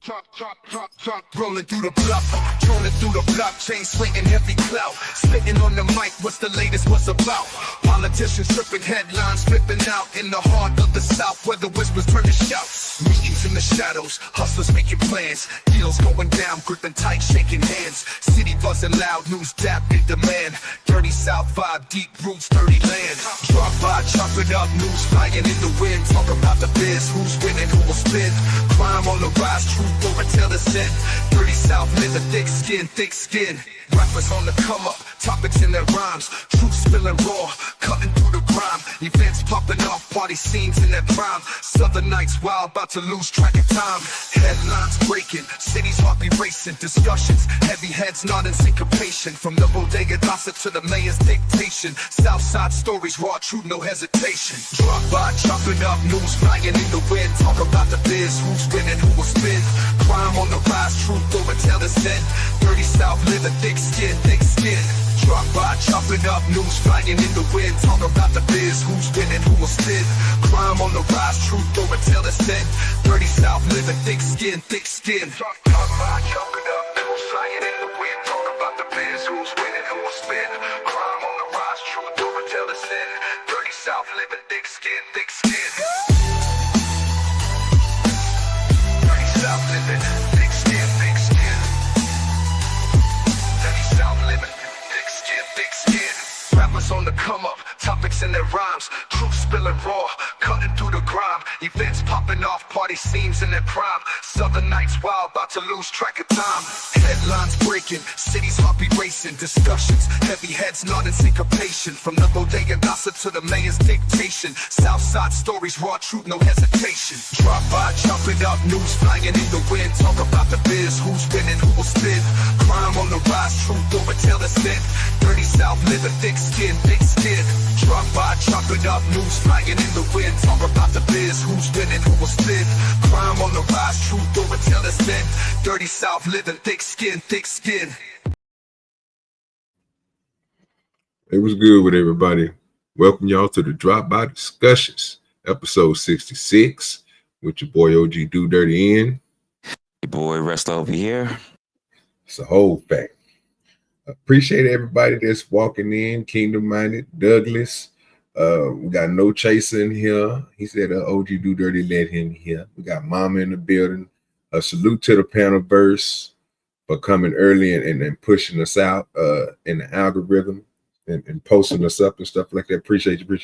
Truck, rolling through the block, trolling through the blockchain, slinging heavy clout, spitting on the mic, what's the latest, what's about? Politicians tripping headlines, flipping out in the heart of the South, where the whispers turn to shouts. Meetings in the shadows, hustlers making plans, deals going down, gripping tight, shaking hands. City buzzing loud, news dap in demand. Dirty South vibe, deep roots, dirty land. Drop by, chop it up, news flying in the wind. Talk about the biz, who's winning, who will spin. Crime on the rise, truth over till the end. Dirty South, living thick skin, thick skin. Rappers on the come up, topics in their rhymes. Truth spilling raw, cutting through the grime. Events popping off, party scenes in their prime. Southern nights wild, about to lose track of time. Headlines breaking, cities heart be racing. Discussions, heavy heads nodding syncopation. From the bodega gossip to the mayor's dictation. Southside stories, raw truth, no hesitation. Drop by, chopping up, news flying in the wind. Talk about the biz, who's winning, who will spin. Crime on the rise, truth over till the end. Dirty South, living thick skin, thick skin. Drop by, chopping up, news flying in the wind. Talk about the biz, who's winning, who will spin. Crime on the rise, truth over till the end. Dirty South, living thick skin, thick skin. Drop by, chopping up, news flying in the wind. Talk about the biz, who's winning, who will spin. Crime on the rise, truth over till the end. Dirty South, living thick skin, thick skin. Dirty South, living thick skin, thick skin. Dirty South, living thick skin, thick skin. Rappers on the come up, topics in their rhymes. Truth spilling raw, cutting through the grime. Events popping off, party scenes in their prime. Southern nights wild, about to lose track of time. Headlines breaking, cities heart be racing. Discussions, heavy heads nodding syncopation. From the bodega gossip to the mayor's dictation. Southside stories, raw truth, no hesitation. Drop by, chop it up, news flying in the wind. Talk about the biz, who's winning, who will spin. Crime on the rise, truth over till the end. Dirty South, living thick skin, thick skin. Drop by, chop it up, news flying in the wind. Talk about the biz, who's winning, who will spin. Crime on the rise, truth over till the end. Dirty South, living thick skin, thick skin. It was good with everybody. Welcome y'all to the Drop By Discussions, episode 66, with your boy OG DoDirty in. Your boy Resla over here. It's a whole fact. Appreciate everybody that's walking in. Kingdom Minded, Douglas. We got No Chaser in here. He said OG DoDirty let him here. We got Mama in the building. A salute to the Panaverse for coming early and pushing us out in the algorithm and posting us up and stuff like that. Appreciate you. You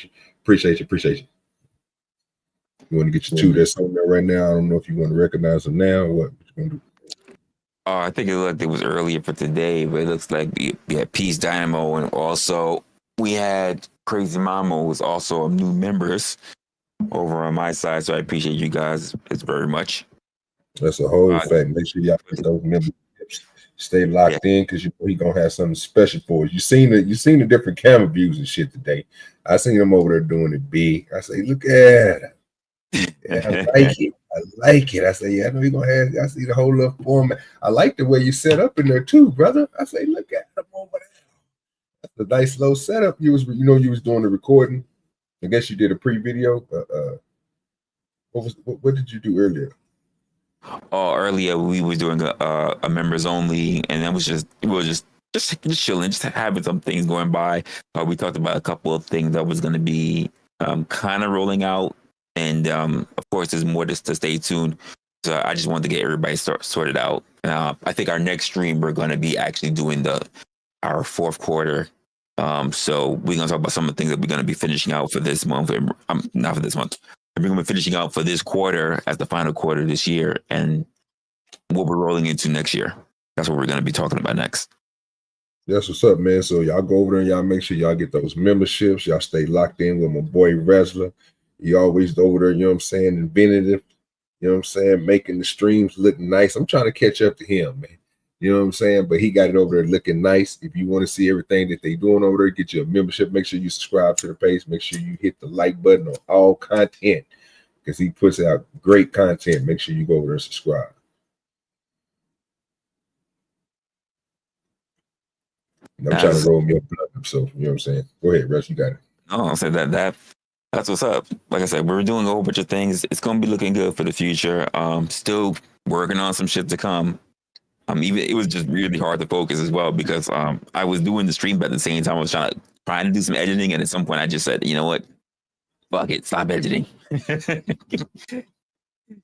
want to get your two that's on there right now? I don't know if you want to recognize them now or what you want to do. I think it looked like it was earlier for today, but it looks like we had Peace Dynamo, and also we had Crazy Mama, who's also new members over on my side. So I appreciate you guys very much. That's a whole fact. Make sure y'all get those memberships. Stay locked in because you know he gonna have something special for you. You seen the different camera views and shit today. I seen him over there doing it big. I say, look at it. Yeah, I like it. I say, yeah, I know you're gonna have. I see the whole little format. I like the way you set up in there too, brother. I say, look at him over there. That's a nice low setup. You was doing the recording. I guess you did a pre-video. What did you do earlier? Earlier we were doing a members only, and then we were just chilling, just having some things going by. We talked about a couple of things that was going to be kind of rolling out. And of course, there's more to stay tuned. So I just wanted to get everybody sorted out. I think our next stream, we're going to be actually doing our fourth quarter. So we're going to talk about some of the things that we're going to be finishing out for this month. Not for this month. We're going to be finishing out for this quarter as the final quarter this year, and what we're rolling into next year. That's what we're going to be talking about next. That's what's up, man. So y'all go over there and y'all make sure y'all get those memberships. Y'all stay locked in with my boy Resla. He always over there, you know what I'm saying, inventive, you know what I'm saying, making the streams look nice. I'm trying to catch up to him, man. You know what I'm saying? But he got it over there looking nice. If you want to see everything that they doing over there, get you a membership. Make sure you subscribe to the page. Make sure you hit the like button on all content because he puts out great content. Make sure you go over there and subscribe. And I'm trying to roll me up, so you know what I'm saying. Go ahead, Russ, you got it. Oh, so that's what's up. Like I said, we're doing a whole bunch of things. It's gonna be looking good for the future. Still working on some shit to come. Even it was just really hard to focus as well because I was doing the stream, but at the same time I was trying to do some editing, and at some point I just said, you know what, fuck it, stop editing, and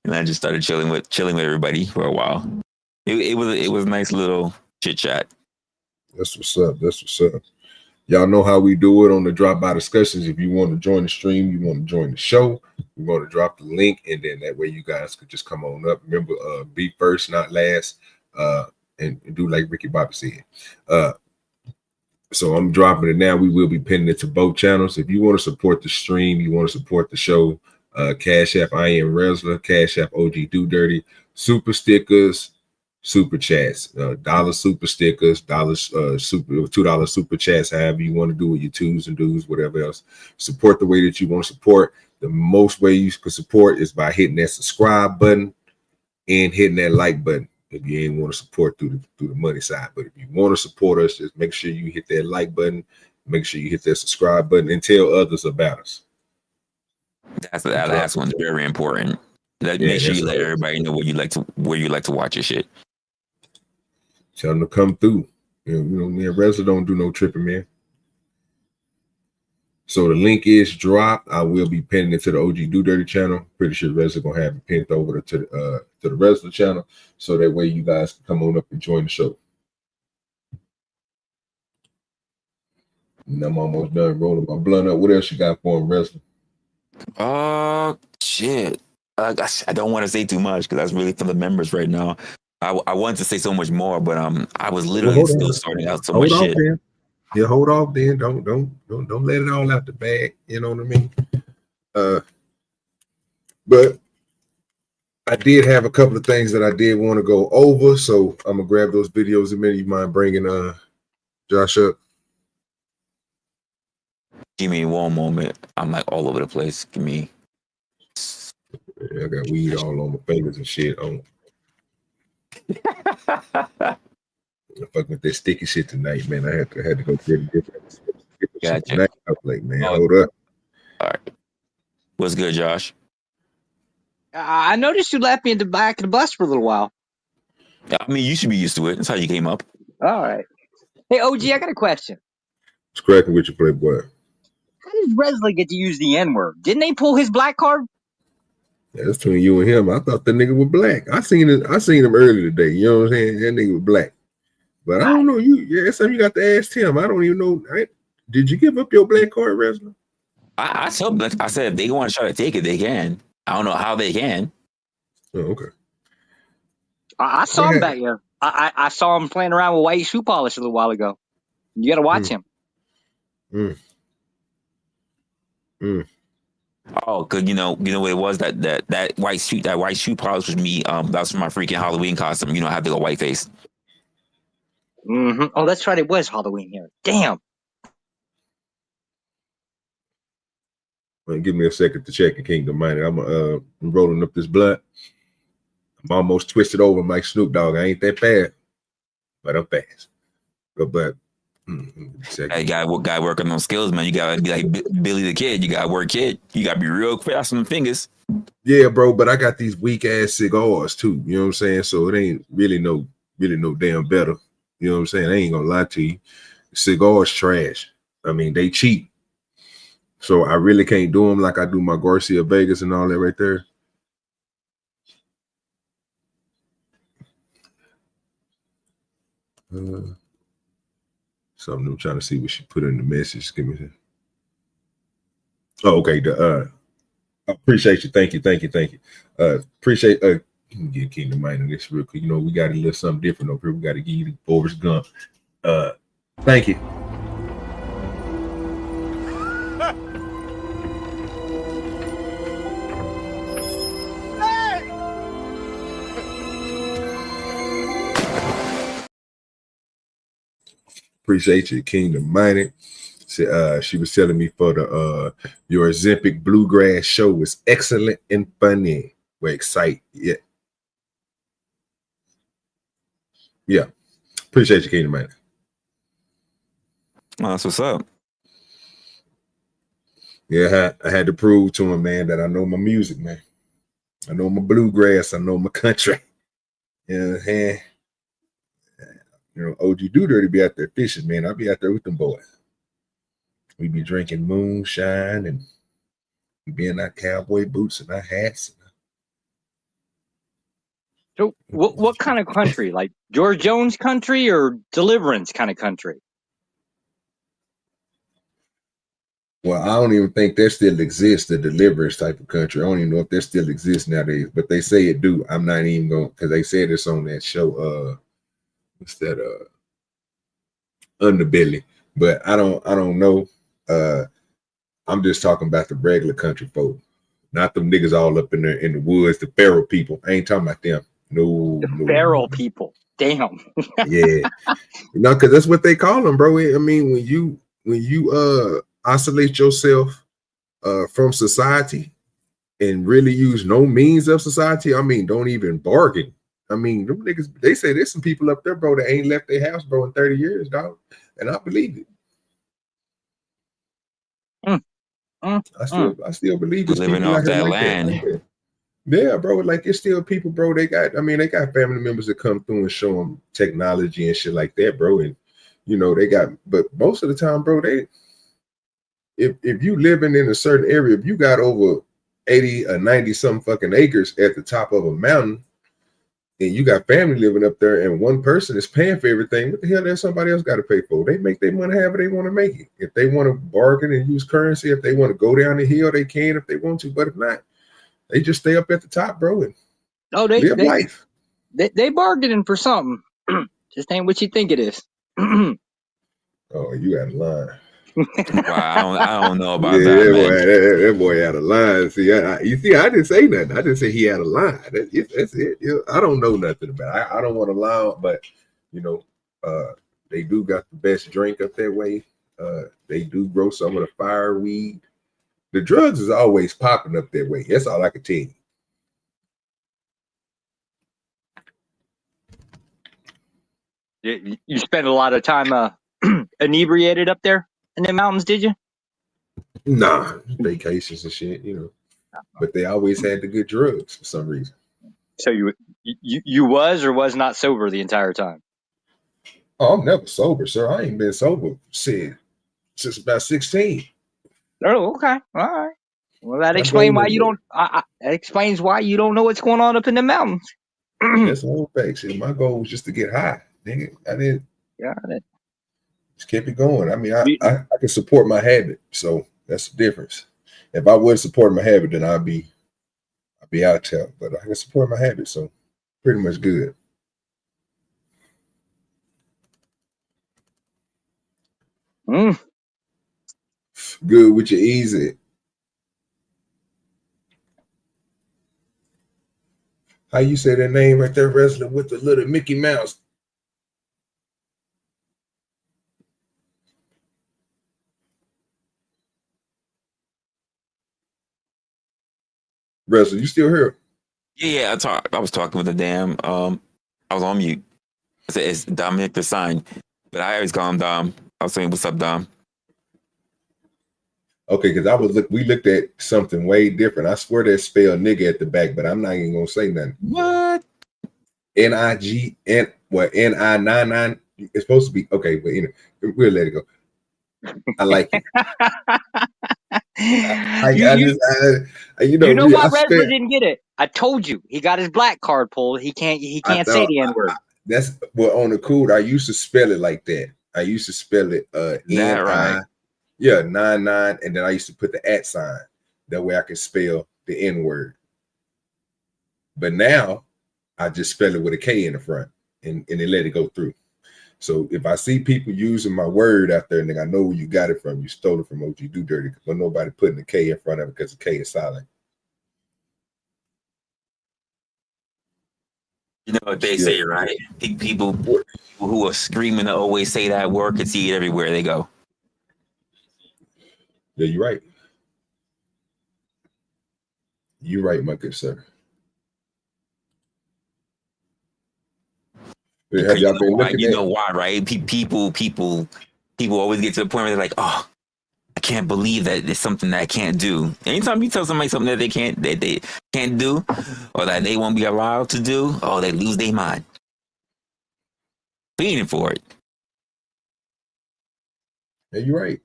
I just started chilling with everybody for a while. It was a nice little chit chat. That's what's up. That's what's up. Y'all know how we do it on the drop by discussions. If you want to join the stream, you want to join the show, we're going to drop the link, and then that way you guys could just come on up. Remember, be first, not last, and do like Ricky Bobby said. So I'm dropping it now. We will be pinning it to both channels. If you want to support the stream, you want to support the show, CashApp, I am Resla, CashApp, OG DoDirty, super stickers, super chats, dollar super stickers, dollars, super $2 super chats, however you want to do it, your twos and do's, whatever else. Support the way that you want to support. The most way you can support is by hitting that subscribe button and hitting that like button. If you ain't want to support through the money side, but if you want to support us, just make sure you hit that like button, make sure you hit that subscribe button, and tell others about us. That last one's very important. Make sure you let everybody know where you like to watch your shit. Tell them to come through. You know, me and Resla don't do no tripping, man. So the link is dropped. I will be pinning it to the OG DoDirty channel. Pretty sure Resla gonna have it pinned over to the Resla channel, so that way you guys can come on up and join the show. And I'm almost done rolling my blunt up. What else you got for him, Resla? Shit. I don't want to say too much because that's really for the members right now. I wanted to say so much more, but I was literally still starting out so much shit. Then. Yeah, hold off then. Don't let it all out the bag. You know what I mean? But I did have a couple of things that I did want to go over, so I'm gonna grab those videos in a minute. You mind bringing Josh up? Give me one moment. I'm like all over the place. Give me. Yeah, I got weed all on my fingers and shit on. I fuck with that sticky shit tonight, man. I had to go get it. Gotcha. Tonight. I was like, man, hold up. All right. What's good, Josh? I noticed you left me in the back of the bus for a little while. I mean, you should be used to it. That's how you came up. All right. Hey, OG, I got a question. What's cracking with your Playboy? How does Resla get to use the N-word? Didn't they pull his black card? Yeah, that's between you and him. I thought the nigga was black. I seen him earlier today. You know what I'm saying? That nigga was black. But I don't know. That's something you got to ask him. I don't even know. Did you give up your black card, Resla? I told them, I said, if they want to try to take it, they can. I don't know how they can. Oh, okay. I saw him back there. I saw him playing around with white shoe polish a little while ago. You got to watch him. Oh, cause you know what it was, that white shoe polish was me. That was for my freaking Halloween costume. You know, I had to go white face. Mm-hmm. Oh, that's right. It was Halloween here. Damn. Well, give me a second to check the Kingdom Minded. I'm rolling up this blunt. I'm almost twisted over like Snoop Dogg. I ain't that bad, but I'm fast. But Hey, guy working on skills, man. You gotta be like Billy the Kid. You gotta work, kid. You gotta be real fast on the fingers. Yeah, bro. But I got these weak ass cigars too. You know what I'm saying? So it ain't really no damn better. You know what I'm saying? I ain't gonna lie to you. Cigars trash. I mean, they cheap. So I really can't do them like I do my Garcia Vegas and all that right there. Something I'm trying to see what she put in the message. Give me that. Oh, okay. Appreciate you. Thank you. Appreciate get Kingdom Minded this real quick. You know, we got to live something different over here. We got to give you the Forrest Gump. Thank you. Appreciate you, Kingdom Minded. She was telling me for the your Ozempic Bluegrass show was excellent and funny. We're excited. Yeah. Appreciate you, Kingdom Minded. That's what's up. Yeah, I had to prove to him, man, that I know my music, man. I know my bluegrass. I know my country. And OG DoDirty be out there fishing, man. I be out there with them boys. We be drinking moonshine and we be in our cowboy boots and our hats. So what kind of country? Like George Jones country or Deliverance kind of country? Well, I don't even think that still exists, the Deliverance type of country. I don't even know if that still exists nowadays, but they say it do. I'm not even going, because they said it's on that show. What's that? Underbelly. But I don't know. I'm just talking about the regular country folk, not them niggas all up in the woods, the feral people. I ain't talking about them. No, Feral people. Damn. Yeah. No, because that's what they call them, bro. I mean, when you isolate yourself from society and really use no means of society, I mean, don't even bargain. I mean, them niggas, they say there's some people up there, bro, that ain't left their house, bro, in 30 years, dog. And I believe it. I still believe it's living people off out here that like land. that. Yeah, bro. Like it's still people, bro. They got family members that come through and show them technology and shit like that, bro. And they got, but most of the time, bro, if you living in a certain area, if you got over 80 or 90 some fucking acres at the top of a mountain, and you got family living up there, and one person is paying for everything, what the hell does somebody else got to pay for? They make their money however they want to make it. If they want to bargain and use currency, if they want to go down the hill, they can if they want to. But if not, they just stay up at the top, bro, and live life. They bargaining for something. Just ain't what you think it is. Oh, you out of line. Wow, I don't know about that, man. That boy out of line. See, you see, I didn't say nothing. I didn't say he had a line. That's it. I don't know nothing about it. I don't want to lie, but they do got the best drink up that way. They do grow some of the fireweed. The drugs is always popping up that way. That's all I can tell you. You spent a lot of time inebriated up there in the mountains, did you? Nah, vacations and shit, But they always had the good drugs for some reason. So you was or was not sober the entire time? Oh, I'm never sober, sir. I ain't been sober since about 16. Oh, okay, all right. Well, that explains why you don't. That explains why you don't know what's going on up in the mountains. That's the whole fact. See, my goal was just to get high. Nigga, I didn't. Got it. Just keep it going. I mean, I can support my habit, so that's the difference. If I wouldn't support my habit, then I'd be out of town. But I can support my habit, so pretty much good. Good with your easy. How you say that name right there, Resla, with the little Mickey Mouse? Resla, you still here? Yeah, I was talking with the damn. I was on mute. I said it's Dominic the sign, but I always call him Dom. I was saying, "What's up, Dom?" Okay, because we looked at something way different. I swear that spell nigga at the back, but I'm not even gonna say nothing. What? NI99. It's supposed to be okay, but we'll let it go. I like it. You know why Resla didn't get it? I told you he got his black card pulled. He can't say the N-word. That's on the code. I used to spell it like that. I used to spell it N-I, right? Yeah, 99, and then I used to put the @ sign. That way I can spell the N-word. But now I just spell it with a K in the front and they let it go through. So if I see people using my word out there, and I know where you got it from, you stole it from OGDoDirty, but nobody putting the K in front of it because the K is silent. You know what they say, right? People who are screaming to always say that word can see it everywhere they go. Yeah, you're right. You're right, my good sir. Have y'all been looking at? You know why, right? People always get to the point where they're like, "Oh, can't believe that it's something that I can't do. Anytime you tell somebody something that they can't do, or that they won't be allowed to do, oh, they lose their mind. Feeding for it. Yeah, you're right.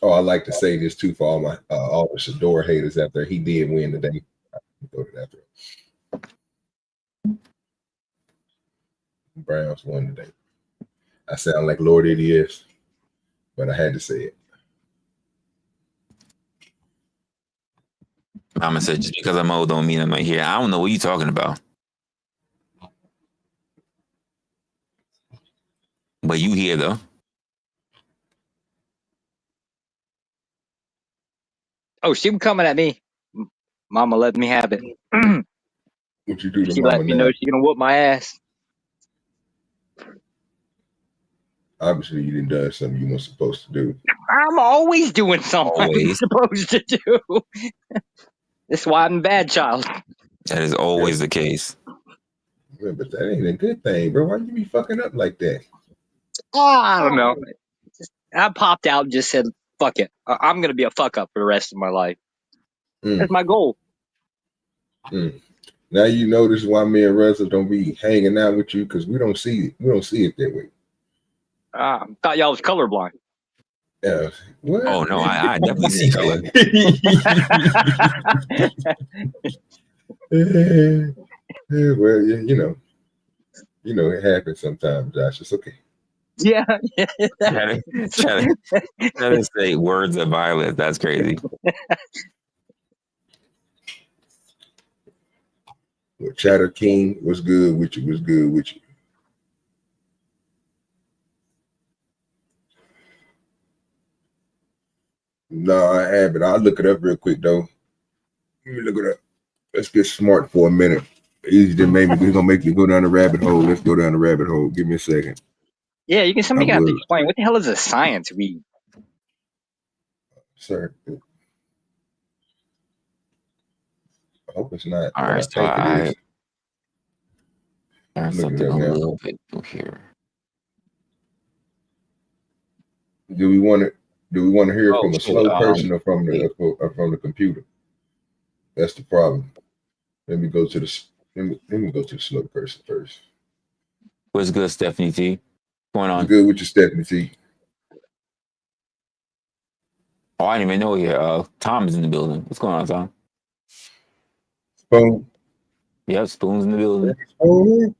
Oh, I like to say this too for all my all the Shador haters out there. He did win today. Go to that. Browns won today. I sound like Lord Idiots, but I had to say it. Mama said, just because I'm old don't mean I'm not here. I don't know what you're talking about. But you here, though. Oh, she was coming at me. Mama let me have it. What you do to She Mama let me now? know she's going to whoop my ass. Obviously, you didn't do something you weren't supposed to do. I'm always doing something Always. I'm supposed to do. That's why I'm a bad child. That is always the case. Yeah, but that ain't a good thing, bro. Why you be fucking up like that? Oh, I don't know. I popped out and just said, fuck it. I'm going to be a fuck up for the rest of my life. That's my goal. Now you notice why me and Resla don't be hanging out with you, because we don't see it that way. Thought y'all was colorblind. What? Oh, no, I definitely see color. Well, you know, it happens sometimes, Josh. It's okay. Yeah. Try to say words of violence. That's crazy. Well, Chatter King, what's good with you? What's good with you? No, I haven't. I'll look it up real quick, though. Let me look it up. Let's get smart for a minute. Easy to maybe we're gonna make you go down the rabbit hole. Let's go down the rabbit hole. Give me a second. Yeah, somebody got to explain what the hell is a science read? Sir. I hope it's not. All right, so I learned something a little bit here. Do we want to hear from a slow person or from the computer? That's the problem. Let me go to the slow person first. What's good, Stephanie T? What's going on? What's good with you, Stephanie T? Oh, I didn't even know here. Tom is in the building. What's going on, Tom? Spoon. Yep, Spoon's in the building. Spoon.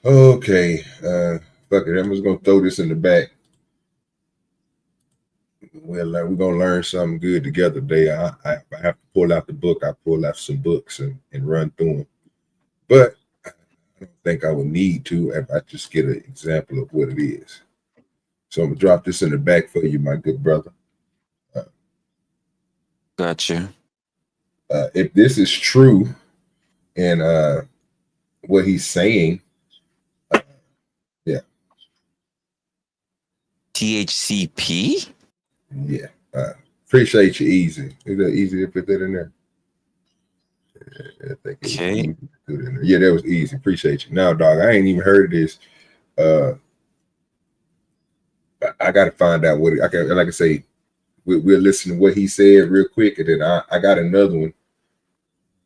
Okay. Fuck it. I'm just gonna throw this in the back. We're gonna learn something good together today. I have to pull out the book. I pull out some books and run through them. But I don't think I would need to if I just get an example of what it is. So I'm gonna drop this in the back for you, my good brother. Gotcha. If this is true and what he's saying, yeah. THCP? Yeah. Appreciate you, Easy. Is that easy to put that in there? I think Okay. Yeah, that was easy. Appreciate you. Now, dog, I ain't even heard of this. I got to find out what like I say, we'll listen to what he said real quick, and then I got another one,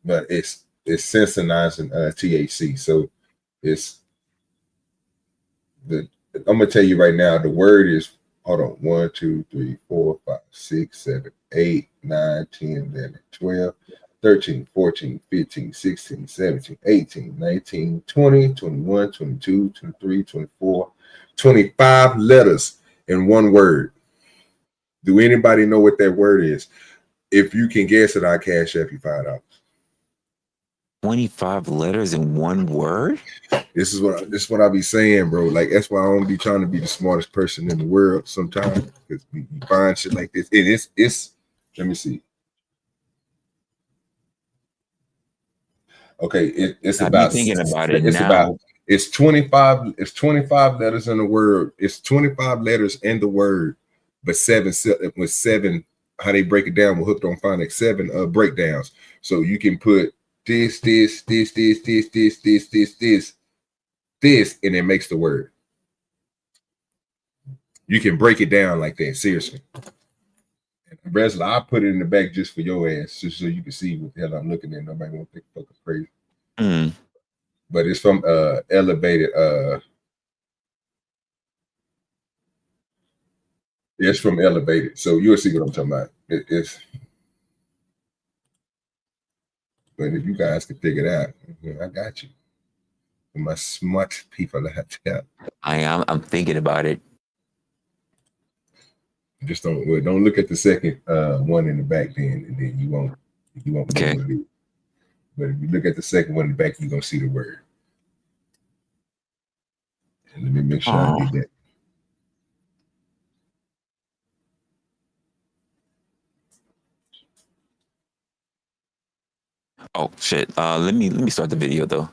but it's sensitizing THC. So I'm gonna tell you right now, the word is, hold on, 1, 2, 3, 4, 5, 6, 7, 8, 9, 10, 11, 12, 13, 14, 15, 16, 17, 18, 19, 20, 21, 22, 23, 24, 25 letters in one word. Do anybody know what that word is? If you can guess it, I'll cash up you $5. 25 letters in one word? This is what I be saying, bro. Like, that's why I don't be trying to be the smartest person in the world sometimes, because you find shit like this. And it's let me see. Okay, it's about thinking about it now. It's 25 letters in the word. It's 25 letters in the word, but seven how they break it down with Hooked on Phonics 7 breakdowns. So you can put this, and it makes the word. You can break it down like that, seriously. Resla, I'll put it in the back just for your ass, just so you can see what the hell I'm looking at. Nobody won't think fucking crazy. But it's from Elevated. It's from Elevated, so you'll see what I'm talking about. It's, but if you guys can figure it out, I got you. For my smart people out there. I'm thinking about it. Just don't look at the second one in the back, then, and then you won't Okay. know what it is. But if you look at the second one in the back, you're gonna see the word. And let me make sure I did that. Oh shit. Let me start the video though.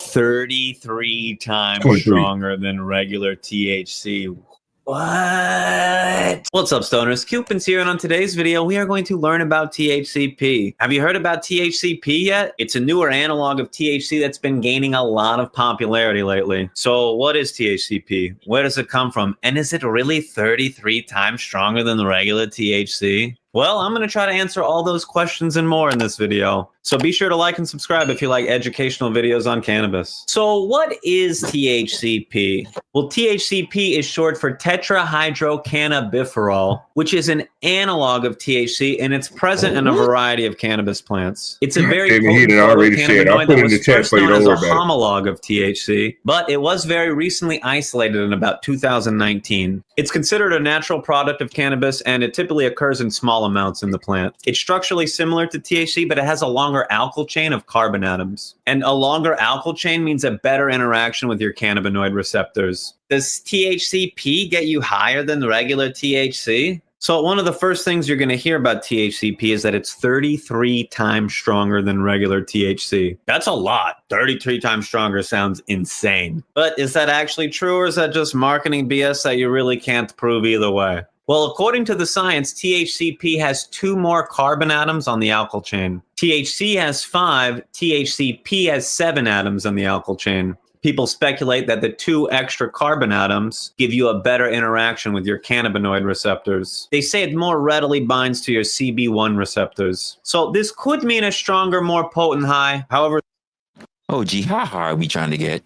33 times 23. stronger than regular THC. What? What's up, stoners? Cupin's here, and on today's video, we are going to learn about THCP. Have you heard about THCP yet? It's a newer analog of THC that's been gaining a lot of popularity lately. So what is THCP? Where does it come from? And is it really 33 times stronger than the regular THC? Well, I'm going to try to answer all those questions and more in this video. So be sure to like and subscribe if you like educational videos on cannabis. So what is THCP? Well, THCP is short for tetrahydrocannabiferol, which is an analog of THC, and it's present in a variety of cannabis plants. It's a very potent cannabinoid that was first known as a homolog of THC, but it was very recently isolated in about 2019. It's considered a natural product of cannabis, and it typically occurs in small amounts in the plant. It's structurally similar to THC, but it has a longer alkyl chain of carbon atoms. And a longer alkyl chain means a better interaction with your cannabinoid receptors. Does THCP get you higher than regular THC? So one of the first things you're going to hear about THCP is that it's 33 times stronger than regular THC. That's a lot. 33 times stronger sounds insane. But is that actually true, or is that just marketing BS that you really can't prove either way? Well, according to the science, THCP has 2 more carbon atoms on the alkyl chain. THC has 5, THCP has 7 atoms on the alkyl chain. People speculate that the 2 extra carbon atoms give you a better interaction with your cannabinoid receptors. They say it more readily binds to your CB1 receptors. So this could mean a stronger, more potent high. However, Oh, gee, how hard are we trying to get?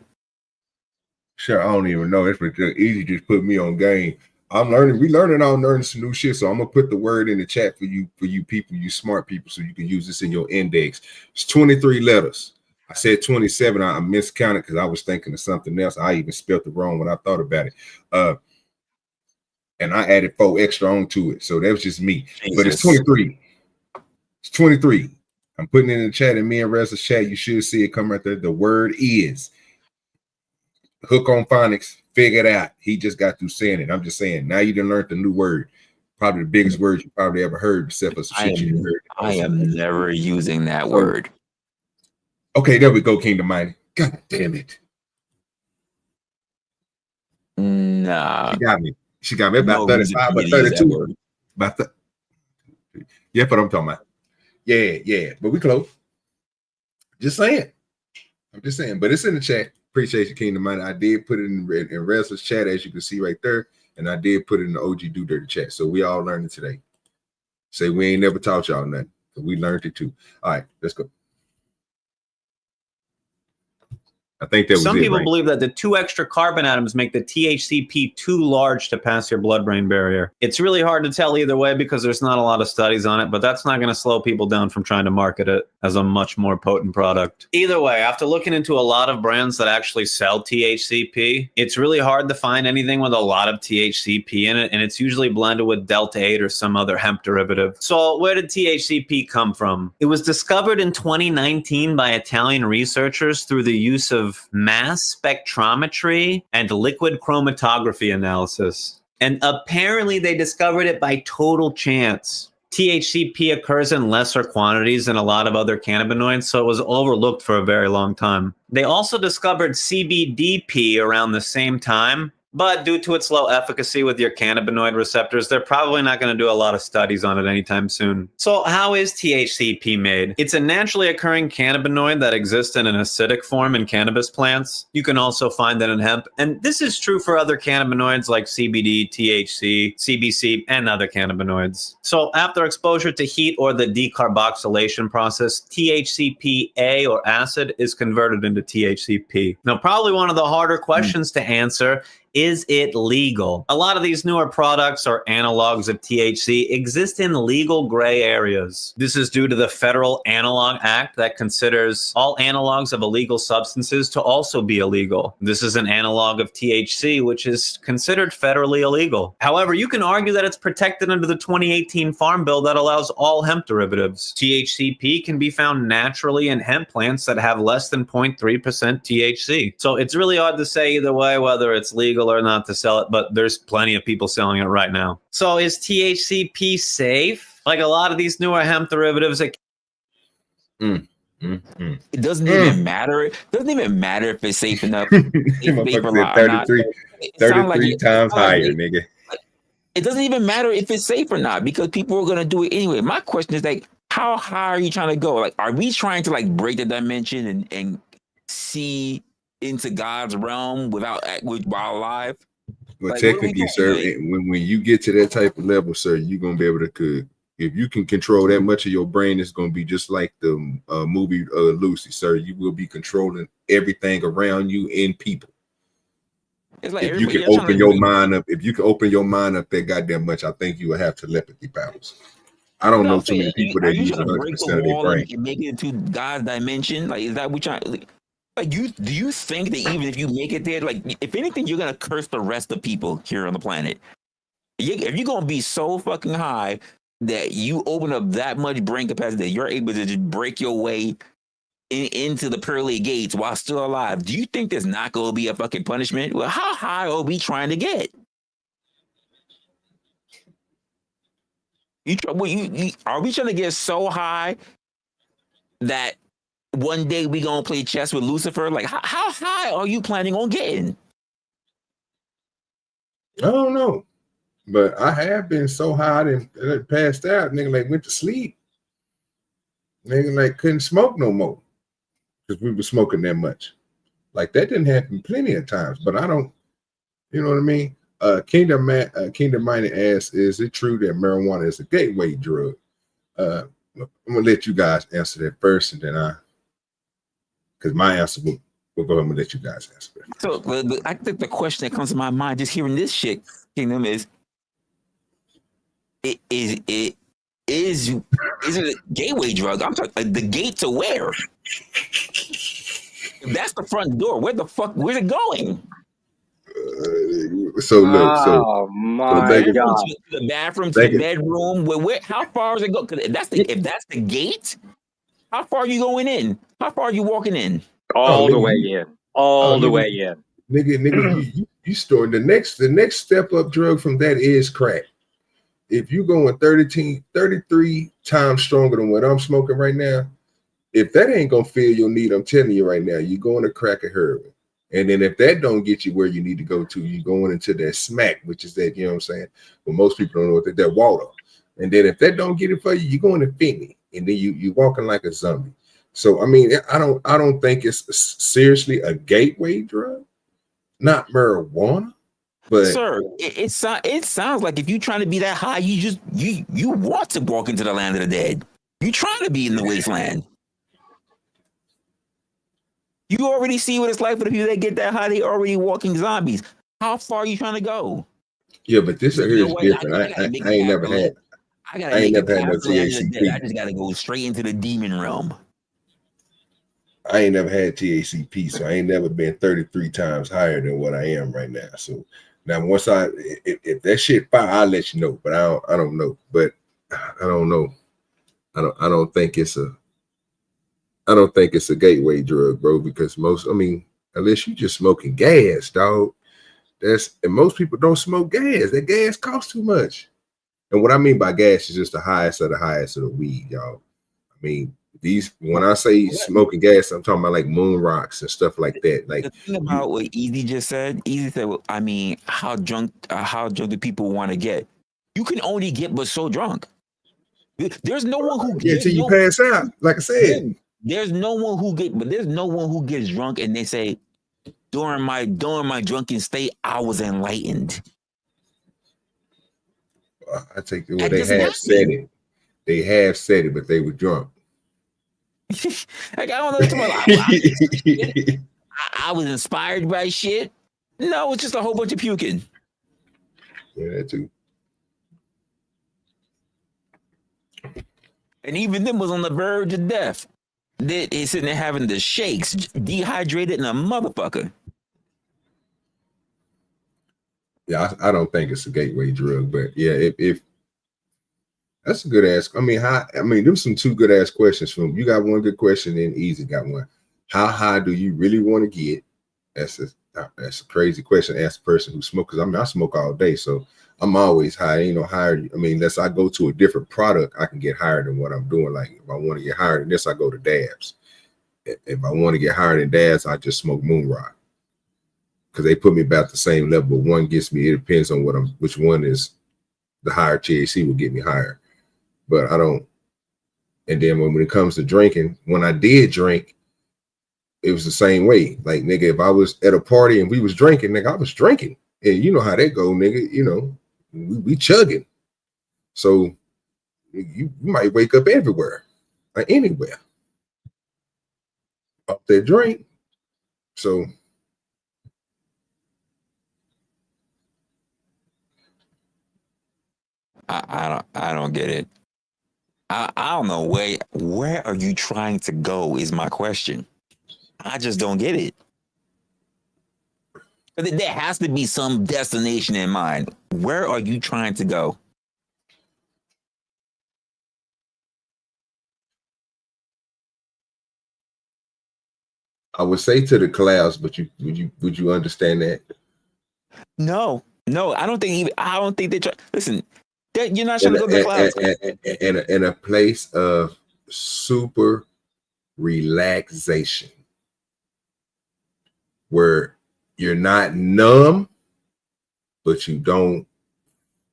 Sure, I don't even know. It's easy. Just put me on game. I'm learning. We learning some new shit. So I'm gonna put the word in the chat for you people, you smart people, so you can use this in your index. It's 23 letters. I said 27. I miscounted because I was thinking of something else. I even spelled it wrong when I thought about it. And I added 4 extra onto it. So that was just me. Jesus. But it's 23. It's 23. I'm putting it in the chat, and me and Resla's chat. You should see it come right there. The word is Hook on Phonics. Figure it out. He just got through saying it. I'm just saying. Now you done learned the new word. Probably the biggest word you probably ever heard, except for some shit you heard. I am never using that word. Okay, there we go, Kingdom Mighty. God damn it. Nah. She got me about 35, but 32. About the, yeah, but I'm talking about. Yeah. But we close. Just saying. I'm just saying. But it's in the chat. Appreciate you, Kingdom Mighty. I did put it in Resla's chat, as you can see right there. And I did put it in the OGDoDirty chat. So we all learned it today. Say we ain't never taught y'all nothing. We learned it too. All right, let's go. I think that was some people right? believe that the 2 extra carbon atoms make the THCP too large to pass your blood-brain barrier. It's really hard to tell either way because there's not a lot of studies on it, but that's not going to slow people down from trying to market it as a much more potent product. Either way, after looking into a lot of brands that actually sell THCP, it's really hard to find anything with a lot of THCP in it, and it's usually blended with Delta-8 or some other hemp derivative. So where did THCP come from? It was discovered in 2019 by Italian researchers through the use of mass spectrometry and liquid chromatography analysis. And apparently they discovered it by total chance. THCP occurs in lesser quantities than a lot of other cannabinoids, so it was overlooked for a very long time. They also discovered CBDP around the same time, But due to its low efficacy with your cannabinoid receptors, they're probably not going to do a lot of studies on it anytime soon. So how is THCP made? It's a naturally occurring cannabinoid that exists in an acidic form in cannabis plants. You can also find it in hemp. And this is true for other cannabinoids like CBD, THC, CBC, and other cannabinoids. So after exposure to heat or the decarboxylation process, THCPA or acid is converted into THCP. Now, probably one of the harder questions to answer: is it legal? A lot of these newer products or analogs of THC exist in legal gray areas. This is due to the Federal Analog Act that considers all analogs of illegal substances to also be illegal. This is an analog of THC, which is considered federally illegal. However, you can argue that it's protected under the 2018 Farm Bill that allows all hemp derivatives. THCP can be found naturally in hemp plants that have less than 0.3% THC. So it's really hard to say either way whether it's legal or not to sell it, but there's plenty of people selling it right now. So is THCP safe? Like a lot of these newer hemp derivatives, it doesn't even matter. It doesn't even matter if it's safe enough. It's 33 times higher, nigga. It doesn't even matter if it's safe or not because people are gonna do it anyway. My question is like, how high are you trying to go? Like, are we trying to like break the dimension and see into God's realm while alive? Well, like, technically, sir, when you get to that type of level, sir, you're gonna be able to. If you can control that much of your brain, it's gonna be just like the movie Lucy, sir. You will be controlling everything around you and people. It's like if you can open your mind up, that goddamn much, I think you will have telepathy powers. I don't know too many people that use 100% of their brain. And make it into God's dimension. Like, is that what you're trying? Like, do you think that even if you make it there, like, if anything, you're gonna curse the rest of people here on the planet? If you're gonna be so fucking high that you open up that much brain capacity that you're able to just break your way into the pearly gates while still alive, do you think there's not gonna be a fucking punishment? Well, how high are we trying to get? Are we trying to get so high that one day we gonna play chess with Lucifer? Like, how high are you planning on getting? I don't know, but I have been so high and passed out. Nigga, like went to sleep. Nigga, like couldn't smoke no more because we were smoking that much. Like that didn't happen plenty of times, but I don't. You know what I mean? Kingdom Minded asks, is it true that marijuana is a gateway drug? I'm gonna let you guys answer that first, and then because my answer will go ahead and let you guys answer it. So I think the question that comes to my mind just hearing this shit, Kingdom, is it a gateway drug? I'm talking the gate to where? If that's the front door, where's it going? So look, oh my God. To the bathroom, to the bedroom. Where? How far is it go? If that's the gate, how far are you going in? How far are you walking in? All the way in. All the way in. Nigga, you store the next step up drug from that is crack. If you going 33 times stronger than what I'm smoking right now, if that ain't gonna fill your need, I'm telling you right now, you're going to crack a heroin. And then if that don't get you where you need to go to, you're going into that smack, which is that, you know what I'm saying? Well, most people don't know what that water. And then if that don't get it for you, you're going to Finny. And then you walking like a zombie. So I mean, I don't think it's seriously a gateway drug, not marijuana. But sir, it sounds like if you're trying to be that high, you want to walk into the land of the dead. You trying to be in the wasteland. You already see what it's like for the people that get that high. They already walking zombies. How far are you trying to go? Yeah, but this here is different. I ain't never had. I ain't never had no THCP. I just got to go straight into the demon realm. I ain't never had THCP, so I ain't never been 33 times higher than what I am right now. So now, once if that shit fire, I'll let you know. But I don't know. But I don't know. I don't think it's a gateway drug, bro. Because unless you just smoking gas, dog. And most people don't smoke gas. That gas costs too much. And what I mean by gas is just the highest of the weed, y'all. I mean, When I say smoking gas, I'm talking about like moon rocks and stuff like that. Like the thing about what Easy just said, Easy said, well, I mean, how drunk do people want to get? You can only get but so drunk. There's no one who until you pass out. Like I said, there's no one who gets drunk and they say, during my drunken state, I was enlightened. I take it. Well, they have said it. They have said it, but they were drunk. Like, I don't know what I was inspired by shit. No, it's just a whole bunch of puking. Yeah, that too. And even them was on the verge of death. They sitting there having the shakes, dehydrated and a motherfucker. Yeah, I don't think it's a gateway drug, but yeah, if that's a good ass. I mean, there's some two good ass questions from you. Got one good question, and Easy got one. How high do you really want to get? That's a crazy question to ask a person who smokes. Because I smoke all day, so I'm always high. Ain't no higher. I mean, unless I go to a different product, I can get higher than what I'm doing. Like if I want to get higher than this, I go to dabs. If I want to get higher than dabs, I just smoke moon rock. Because they put me about the same level. But one gets me. It depends on which one is the higher THC will get me higher. But I don't. And then when it comes to drinking, when I did drink, it was the same way. Like, nigga, if I was at a party and we was drinking, nigga, I was drinking. And you know how that go, nigga. You know, we chugging. So you might wake up everywhere or anywhere up that drink. So I don't get it. I don't know where are you trying to go is my question. I just don't get it. But there has to be some destination in mind. Where are you trying to go? I would say to the clouds, but would you understand that? No, I don't think they try. Listen, you're not trying to go to the clouds. In a place of super relaxation where you're not numb, but you don't,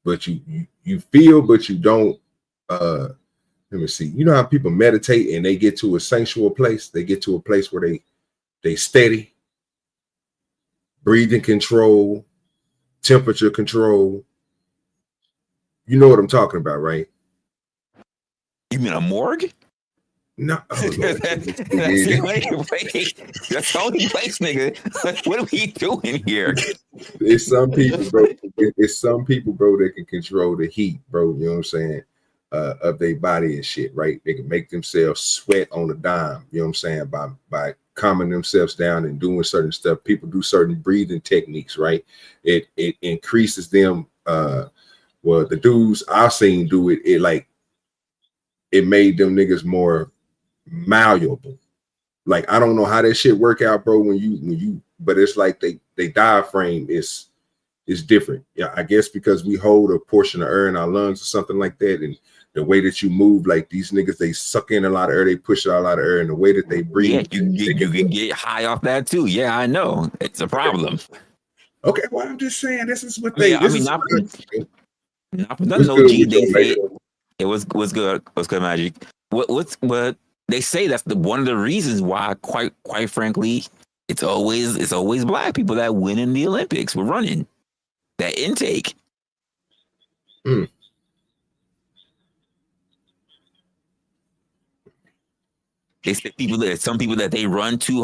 but you feel, but you don't. Let me see. You know how people meditate and they get to a sanctuary place? They get to a place where they steady, breathing control, temperature control. You know what I'm talking about, right? You mean a morgue? No. Oh, that's the only place, nigga. What are we doing here? It's some people, bro. It's some people, bro, that can control the heat, bro. You know what I'm saying? Of their body and shit, right? They can make themselves sweat on a dime. You know what I'm saying? By calming themselves down and doing certain stuff. People do certain breathing techniques, right? It increases them. Well, the dudes I've seen do it. It made them niggas more malleable. Like, I don't know how that shit work out, bro. When you, but it's like they diaphragm is different. Yeah, I guess because we hold a portion of air in our lungs or something like that, and the way that you move, like these niggas, they suck in a lot of air, they push out a lot of air, and the way that they breathe. Yeah, you can get high off that too. Yeah, I know. It's a problem. Okay, well, I'm just saying this is what they. Not for nothing. OG, they say it was good. What's good, Magic? What they say that's one of the reasons why, quite frankly, it's always black people that win in the Olympics. We're running that intake. They say some people that they run too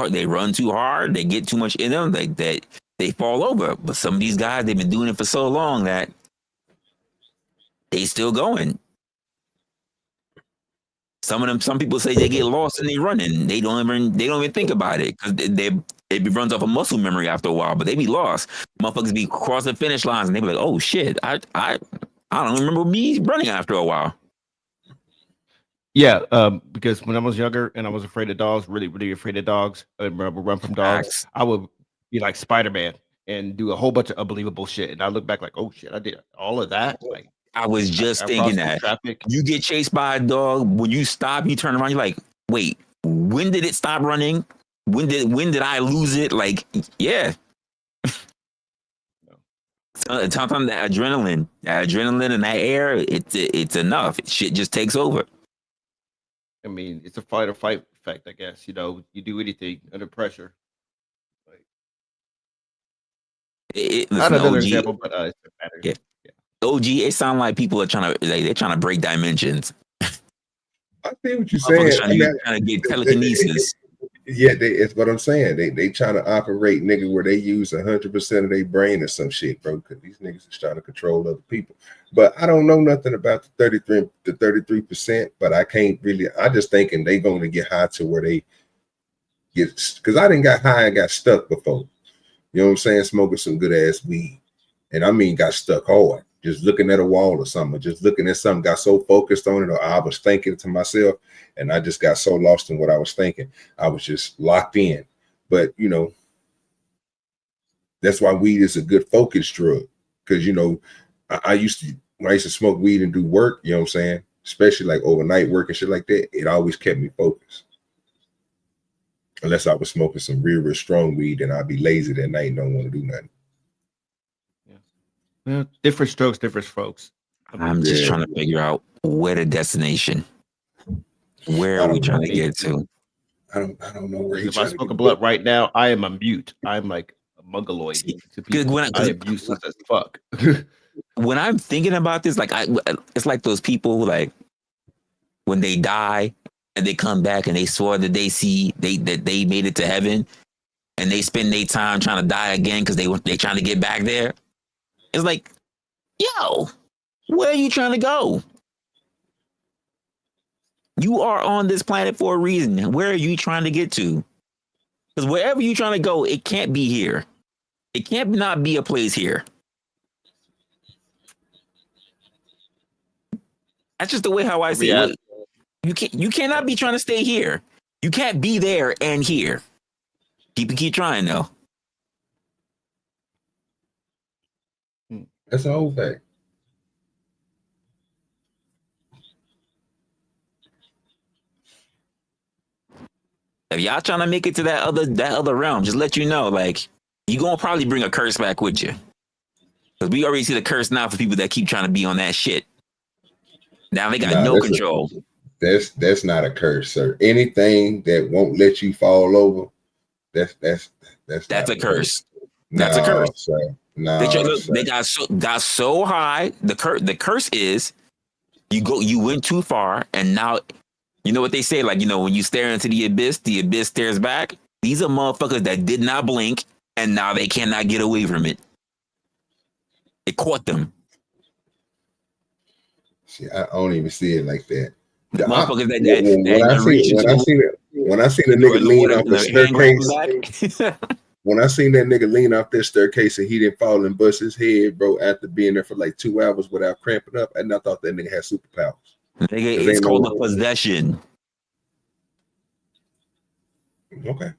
hard, they get too much in them, like that they fall over. But some of these guys, they've been doing it for so long that they still going. Some people say they get lost and they running. They don't even think about it because it runs off of muscle memory after a while. But they be lost. Motherfuckers be crossing finish lines and they be like, oh shit, I don't remember me running after a while. Yeah, because when I was younger and I was afraid of dogs, really, really afraid of dogs, and run from dogs, I would be like Spider-Man and do a whole bunch of unbelievable shit. And I look back like, oh shit, I did all of that. Like, I was just thinking that traffic. You get chased by a dog, when you stop, you turn around, you're like, wait, when did it stop running? When did I lose it? Like, yeah. Sometimes that adrenaline in that air, it's enough. Shit just takes over. I mean, it's a fight or fight effect, I guess. You know, you do anything under pressure. Like, Listen, not another OG, example, but it's a matter. Yeah. OG, it sounds like people are they're trying to break dimensions. I see what you're saying. Trying to get telekinesis. Yeah, it's what I'm saying. They trying to operate, nigga, where they use 100% of their brain or some shit, bro. Because these niggas is trying to control other people. But I don't know nothing about the 33%. But I can't really. I just thinking they going to get high to where they get. Because I didn't got high and got stuck before. You know what I'm saying? Smoking some good ass weed, and I mean got stuck hard. Just looking at a wall or something, or just looking at something, got so focused on it, or I was thinking to myself, and I just got so lost in what I was thinking. I was just locked in. But, you know, that's why weed is a good focus drug. Because, you know, I used to smoke weed and do work, you know what I'm saying? Especially like overnight work and shit like that. It always kept me focused. Unless I was smoking some real strong weed, and I'd be lazy that night and don't want to do nothing. Well, different strokes, different folks. I'm just trying to figure out where the destination. Where are we trying to get to? I don't know where he's. If I smoke a blunt right now, I am a mute. I'm like a mongoloid to people. I am useless as fuck. When I'm thinking about this, like it's like those people who, like, when they die and they come back and they swore that they made it to heaven, and they spend their time trying to die again because they trying to get back there. It's like, yo, where are you trying to go? You are on this planet for a reason. Where are you trying to get to? Because wherever you're trying to go, it can't be here. It can't not be a place here. That's just the way how I see it. You cannot be trying to stay here. You can't be there and here. Keep trying though. That's the whole thing. If y'all trying to make it to that other realm, just let you know, like, you gonna probably bring a curse back with you. Because we already see the curse now for people that keep trying to be on that shit. Now they got no control. That's not a curse, sir. Anything that won't let you fall over, that's a curse. That's a curse. Sir. No, they got so high. The curse is you went too far, and now you know what they say, like, you know, when you stare into the abyss stares back. These are motherfuckers that did not blink, and now they cannot get away from it. It caught them. See, I don't even see it like that. When I see the nigga lean off the staircase. When I seen that nigga lean off that staircase and he didn't fall and bust his head, bro, after being there for like 2 hours without cramping up, and I thought that nigga had superpowers. Nigga, it's called a possession. Okay.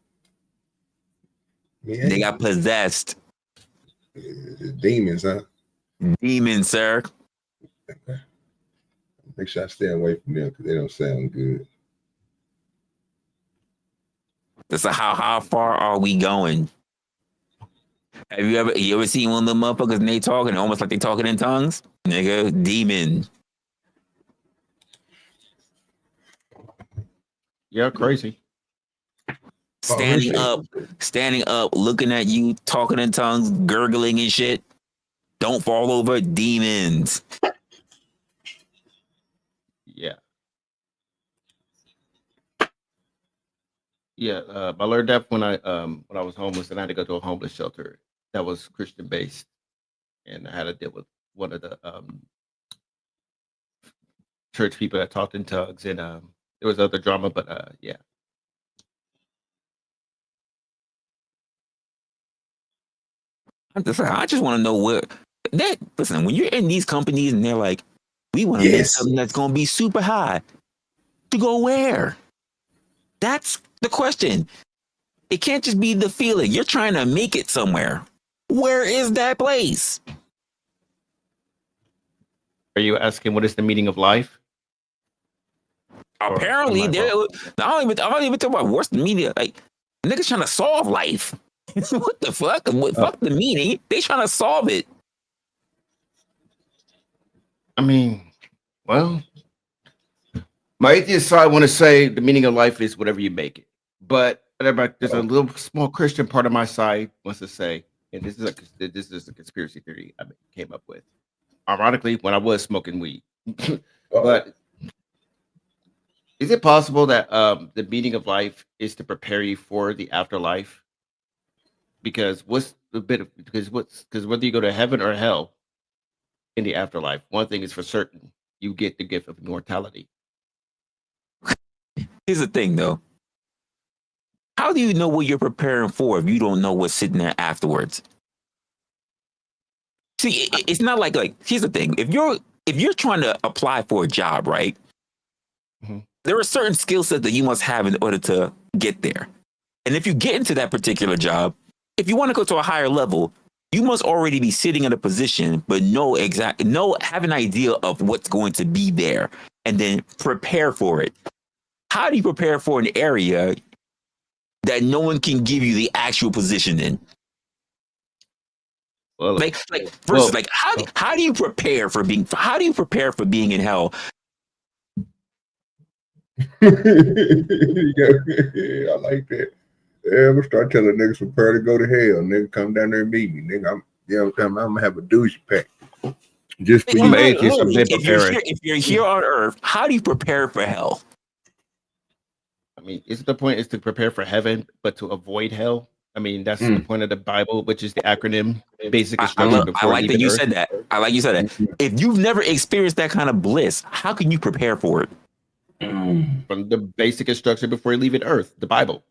Yeah. They got possessed. Demons, huh? Demons, sir. Okay. Make sure I stay away from them because they don't sound good. So how far are we going? Have you ever seen one of them motherfuckers and they talking almost like they talking in tongues? Nigga, demon. Yeah, crazy. Standing up, looking at you, talking in tongues, gurgling and shit. Don't fall over, demons. Yeah. Yeah, I learned that when I was homeless and I had to go to a homeless shelter that was Christian based, and I had to deal with one of the church people that talked in tongues, and there was other drama, but yeah. I just want to know where that. Listen, when you're in these companies and they're like, we want to make something that's going to be super high, to go where? That's the question. It can't just be the feeling. You're trying to make it somewhere. Where is that place? Are you asking what is the meaning of life? Apparently, they're I don't even talk about worse than media. Like niggas trying to solve life. What the fuck? Fuck the meaning. They trying to solve it. I mean, well, my atheist side want to say the meaning of life is whatever you make it. But there's a little small Christian part of my side wants to say, and this is a conspiracy theory I came up with. Ironically, when I was smoking weed. But is it possible that the meaning of life is to prepare you for the afterlife? Because because whether you go to heaven or hell in the afterlife, one thing is for certain: you get the gift of immortality. Here's the thing, though. How do you know what you're preparing for if you don't know what's sitting there afterwards? See, it's not like here's the thing: if you're trying to apply for a job, right? Mm-hmm. There are certain skill sets that you must have in order to get there. And if you get into that particular job, if you want to go to a higher level, you must already be sitting in a position, but have an idea of what's going to be there, and then prepare for it. How do you prepare for an area that no one can give you the actual position in? Well, how do you prepare for being in hell? I like that. Yeah, I'm gonna start telling niggas prepare to go to hell. Nigga, come down there and meet me. Nigga, I'm gonna have a douche pack. Just for you. If you're here on Earth, how do you prepare for hell? I mean, isn't the point is to prepare for heaven, but to avoid hell? I mean, that's the point of the Bible, which is the acronym, basic instruction. I like that you said that. If you've never experienced that kind of bliss, how can you prepare for it? From the basic instruction before you leave Earth, the Bible.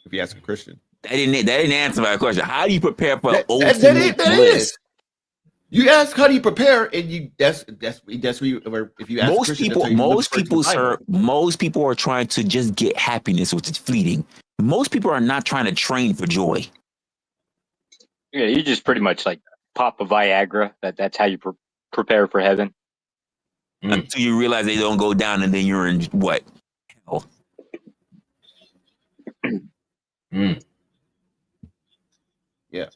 If you ask a Christian, that didn't answer my question. How do you prepare for ultimate bliss? You ask how do you prepare, and that's where you, if you ask most people are trying to just get happiness, which is fleeting. Most people are not trying to train for joy. Yeah, you just pretty much like pop a Viagra. That's how you prepare for heaven. Until you realize they don't go down, and then you're in what? Hell. Yeah.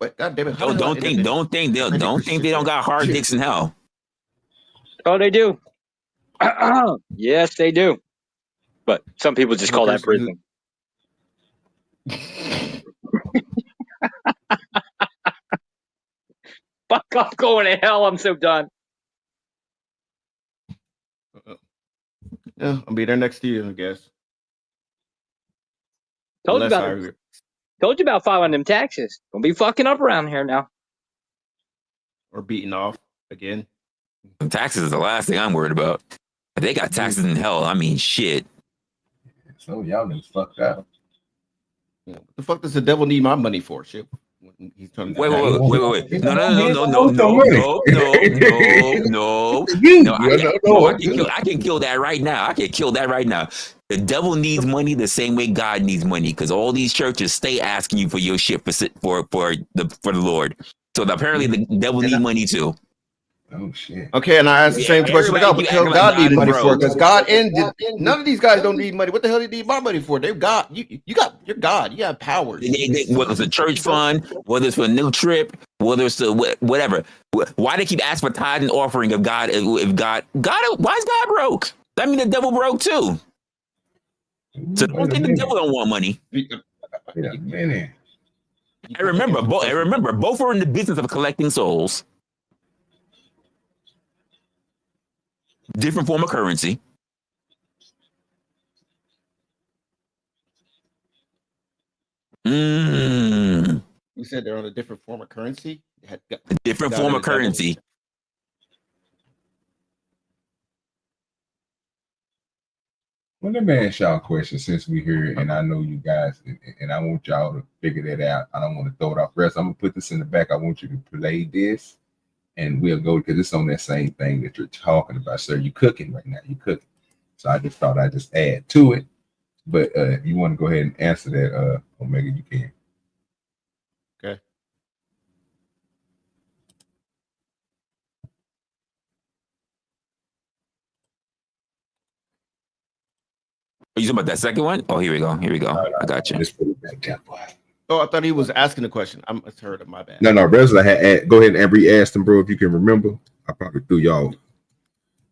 But God damn it! Don't think they don't got hard dicks in hell. Oh, they do. Yes, they do. But some people just call that prison. Fuck off, going to hell. I'm so done. Yeah, I'll be there next to you, I guess. Told you about filing them taxes. Don't be fucking up around here now. Or beating off again. Taxes is the last thing I'm worried about. If they got taxes in hell, I mean, shit. So y'all niggas fucked up. Yeah, what the fuck does the devil need my money for? Shit. He's trying to wait. No. I can kill that right now. The devil needs money the same way God needs money, because all these churches stay asking you for your shit for the Lord. So apparently the devil needs money too. Oh shit. Okay, and I asked the same question to God, but God needs money for it, because God ended. None of these guys don't need money. What the hell do you need my money for? They've got you're God. You have powers. Whether it's a church fund, whether it's for a new trip, whether it's whatever. Why they keep asking for tithe and offering of God? If God, why is God broke? That means the devil broke too. So don't think the devil don't want money. I remember both are in the business of collecting souls. Different form of currency. You said they're on a different form of currency? Different form of currency. Well, let me ask y'all a question since we're here, and I know you guys, and I want y'all to figure that out. I don't want to throw it off rest. I'm going to put this in the back. I want you to play this. And we'll go because it's on that same thing that you're talking about, sir. You're cooking right now. You're cooking. So I just thought I'd just add to it. But if you want to go ahead and answer that, Omega, you can. Okay. you talking about that second one? Oh, here we go. Here we go. I got you. Just put it back down, boy. Oh, I thought he was asking a question. I misheard it. My bad. No, Resla had go ahead and re-ask him, bro, if you can remember. I probably threw y'all.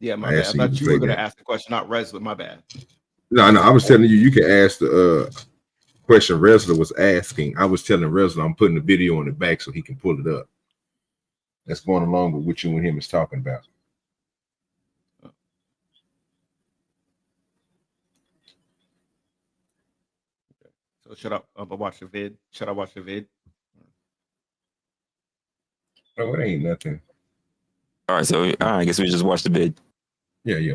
Yeah, my bad. I thought you were going to ask the question, not Resla. My bad. No, I was telling you can ask the question Resla was asking. I was telling Resla I'm putting the video on the back so he can pull it up. That's going along with what you and him is talking about. So should I watch the vid? Should I watch the vid? Oh, it ain't nothing. All right, so I guess we just watch the vid. Yeah.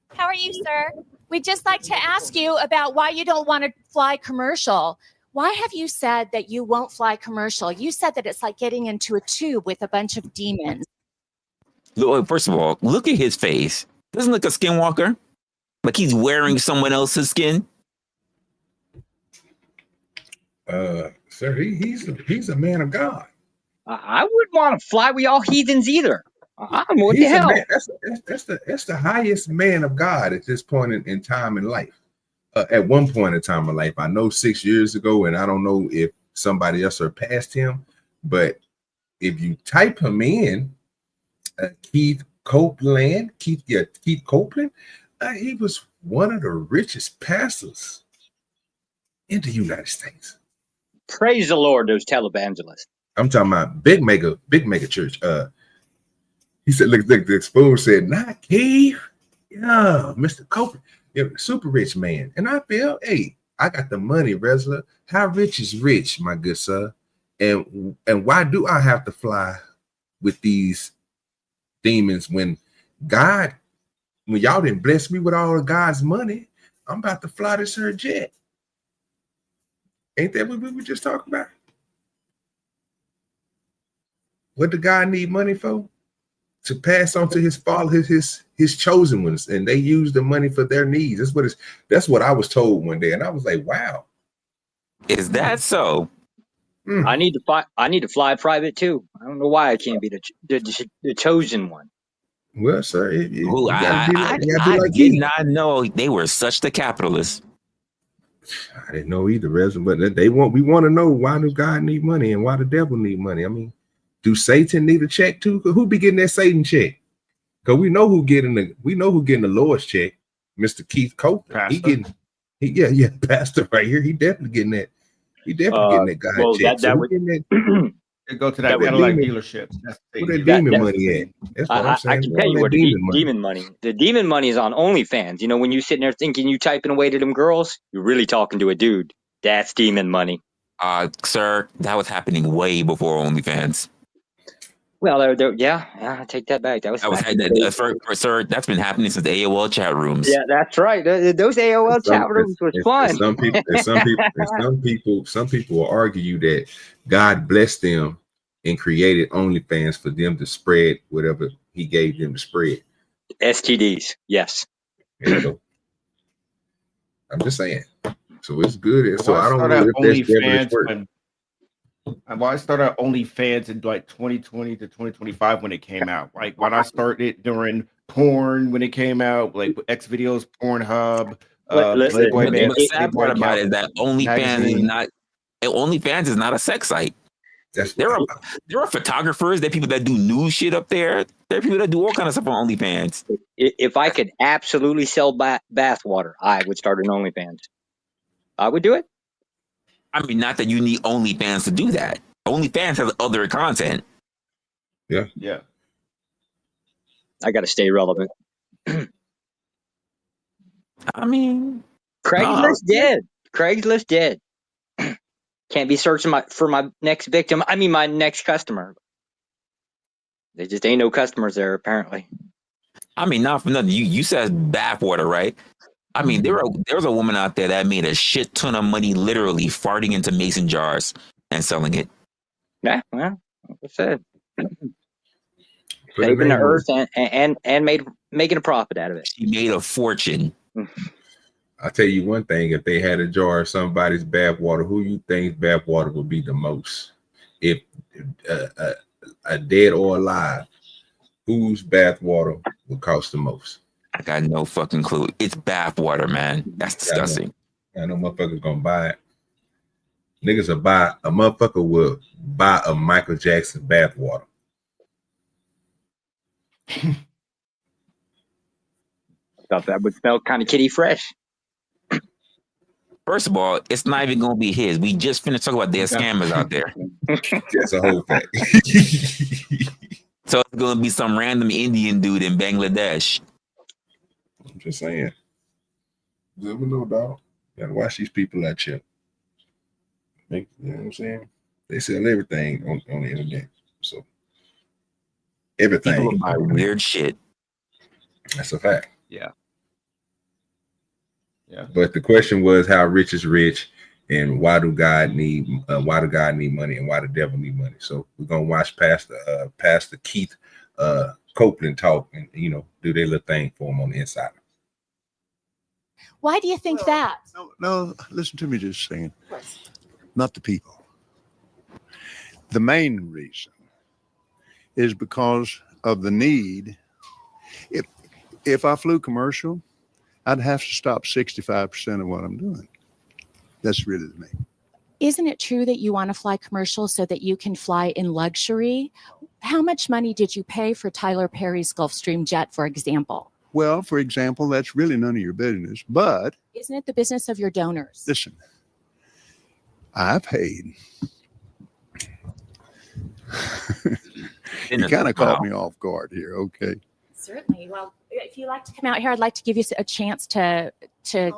How are you, sir? We'd just like to ask you about why you don't want to fly commercial. Why have you said that you won't fly commercial? You said that it's like getting into a tube with a bunch of demons. Look, first of all, look at his face. Doesn't look a skinwalker. Like he's wearing someone else's skin. Sir, he's a man of God. I wouldn't want to fly with y'all heathens either. What the hell? That's the highest man of God at this point in time in life. At one point in time in life, I know 6 years ago, and I don't know if somebody else surpassed him, but if you type him in, Keith Copeland, he was one of the richest pastors in the United States. Praise the Lord, those televangelists. I'm talking about big mega church. He said, look, the spoon said, not Keith. Yeah, Mr. Copeland. Yeah, super rich man. And I feel, hey, I got the money, Resla. How rich is rich, my good sir? And why do I have to fly with these demons when y'all didn't bless me with all of God's money? I'm about to fly this her jet. Ain't that what we were just talking about? What did God need money for? To pass on to his father, his chosen ones, and they use the money for their needs. That's what I was told one day, and I was like, wow. Is that so? I need to fly private too. I don't know why I can't be the chosen one. Well, sir, I did not know they were such the capitalists. I didn't know either, Resla, but we want to know, why does God need money and why the devil need money? I mean, do Satan need a check too? Who be getting that Satan check? Because we know who getting the Lord's check, Mr. Keith Copeland. He pastor right here. He definitely getting that. He definitely getting that God check. That would go to that Cadillac dealership. Where that demon money at? That's what I'm saying. I can tell you where the demon money. The demon money is on OnlyFans. You know, when you sitting there thinking you typing away to them girls, you're really talking to a dude. That's demon money. Sir, that was happening way before OnlyFans. Well, I take that back. Sir, that's been happening since the AOL chat rooms. Yeah, that's right. Those AOL chat rooms was fun. Some people will argue that God blessed them and created OnlyFans for them to spread whatever he gave them to spread. STDs, yes. There you go. I'm just saying. So it's good. So I don't know if that's devilish work. I started OnlyFans in like 2020 to 2025 when it came out. Like when I started during porn when it came out, like X videos, Pornhub, Playboy. The sad part about it is that OnlyFans is not a sex site. There are photographers. There are people that do nude shit up there. There are people that do all kind of stuff on OnlyFans. If I could absolutely sell bathwater, I would start an OnlyFans. I would do it. I mean, not that you need OnlyFans to do that. OnlyFans has other content. Yeah. I got to stay relevant. I mean, Craigslist dead. Can't be searching for my next victim. I mean, my next customer. There just ain't no customers there, apparently. I mean, not for nothing. You said bathwater, right? I mean, there was a woman out there that made a shit ton of money literally farting into mason jars and selling it. Yeah, well, like I said. Saving the earth and making a profit out of it. She made a fortune. I'll tell you one thing, if they had a jar of somebody's bathwater, who you think bathwater would be the most? If a dead or alive, whose bathwater would cost the most? I got no fucking clue. It's bathwater, man. That's disgusting. I know motherfuckers gonna buy it. Niggas will buy a motherfucker will buy a Michael Jackson bathwater. Thought that would smell kind of kitty fresh. First of all, it's not even gonna be his. We just finished talking about there's scammers out there. That's a whole fact. So it's gonna be some random Indian dude in Bangladesh. I'm just saying. Never know, dog. Gotta watch these people out here. You know what I'm saying? They sell everything on the internet. So everything. People buy weird shit. That's a fact. Yeah. But the question was, how rich is rich, and why do God need money, and why the devil need money? So we're gonna watch Pastor Keith Copeland talk, and do their little thing for him on the inside. Why do you think that? No, listen to me just saying. Not the people. The main reason is because of the need. If I flew commercial, I'd have to stop 65% of what I'm doing. That's really the main. Isn't it true that you want to fly commercial so that you can fly in luxury? How much money did you pay for Tyler Perry's Gulfstream jet, for example? Well, for example, that's really none of your business, but... Isn't it the business of your donors? Listen, I paid. You kind of caught me off guard here, okay? Certainly. Well, if you'd like to come out here, I'd like to give you a chance to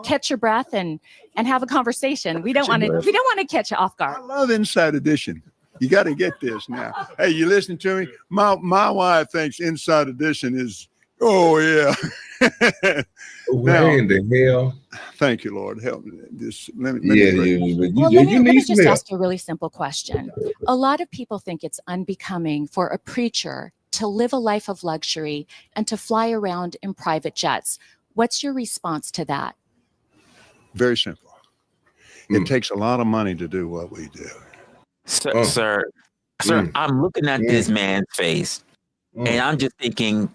catch your breath and have a conversation. We don't want to catch you off guard. I love Inside Edition. You got to get this now. Hey, you listen to me? My wife thinks Inside Edition is, oh yeah. Where in the hell? Thank you, Lord. Help me. Let me just ask you a really simple question. A lot of people think it's unbecoming for a preacher to live a life of luxury and to fly around in private jets. What's your response to that? Very simple. It takes a lot of money to do what we do. Sir, I'm looking at this man's face, and I'm just thinking,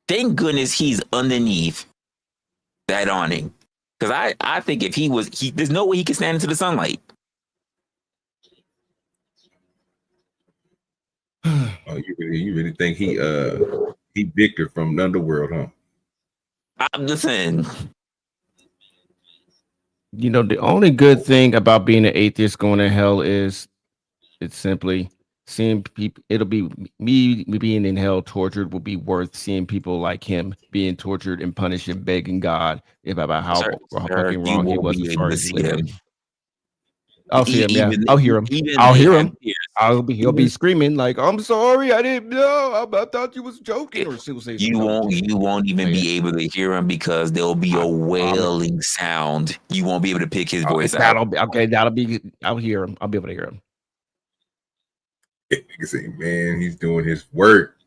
thank goodness he's underneath that awning. Because I think if he was, there's no way he can stand into the sunlight. Oh, you really think he Victor from the underworld, huh? I'm just saying. The only good thing about being an atheist going to hell is it's simply seeing people. It'll be me being in hell tortured will be worth seeing people like him being tortured and punished and begging God about how fucking wrong he was as far as living. I'll see him. Yeah, I'll hear him. I'll hear him. He'll be screaming like, "I'm sorry, I didn't know. I thought you was joking." Or he'll say, you won't even be able to hear him because there'll be a wailing sound. You won't be able to pick his voice out. I'll hear him. I'll be able to hear him. You can say, man, he's doing his work.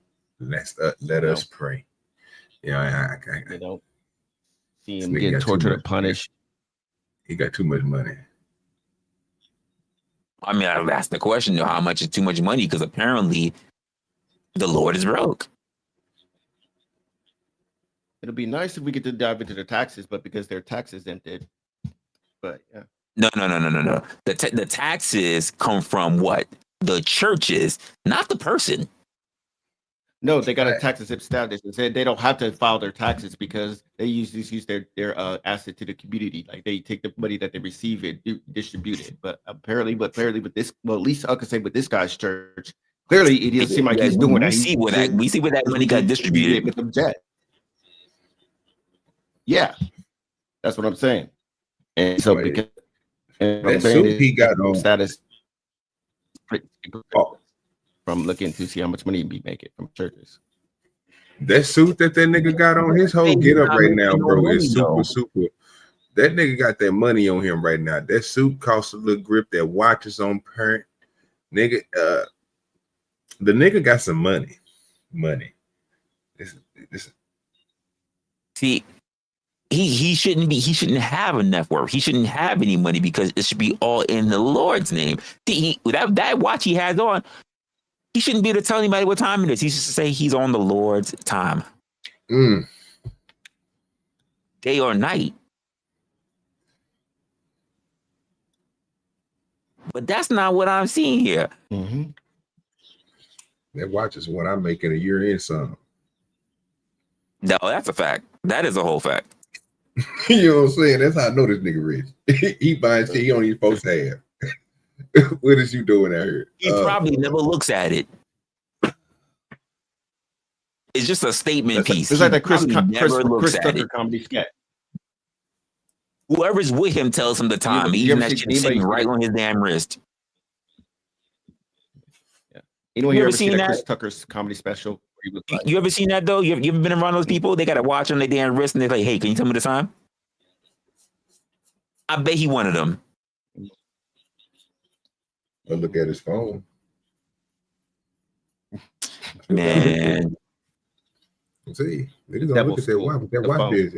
Let us pray. I see him getting tortured and punished. He got too much money. I mean, I've asked the question, how much is too much money? Because apparently the Lord is broke. It'll be nice if we get to dive into the taxes, but because they're tax exempted. But yeah. No. The taxes come from what? The churches, not the person. No, they got a tax exempt status. They said they don't have to file their taxes because they use their asset to the community. Like they take the money that they receive and distribute it. But apparently with this, well, at least I could say with this guy's church, clearly it doesn't seem like he's doing that. We see where that money got distributed with the jet. Yeah, that's what I'm saying. And so because that suit he got on status. From looking to see how much money he be making from churches. That suit that nigga got on, his whole get up right now, bro, is super. That nigga got that money on him right now. That suit costs a little grip. That watch is on parent. Nigga, the nigga got some money. See, he shouldn't have a net worth. He shouldn't have any money because it should be all in the Lord's name. See, that watch he has on, he shouldn't be able to tell anybody what time it is. He should say he's on the Lord's time. day or night. But that's not what I'm seeing here. Mm-hmm. That watch is what I'm making a year in some. No, that's a fact. That is a whole fact. You know what I'm saying? That's how I know this nigga rich. He buying shit he don't even supposed to have. What is you doing out here? He probably never looks at it. It's just a statement piece. It's like that Chris Tucker it. Comedy sketch. Whoever's with him tells him the time. Even that shit sitting right on his damn wrist. Yeah. Anyone here ever seen that Chris Tucker's comedy special? You ever seen that though? You ever been around those people? They got a watch on their damn wrist and they're like, hey, can you tell me the time? I bet he one of them. I'll look at his phone. Man. See, they just don't look at that watch. That watch is.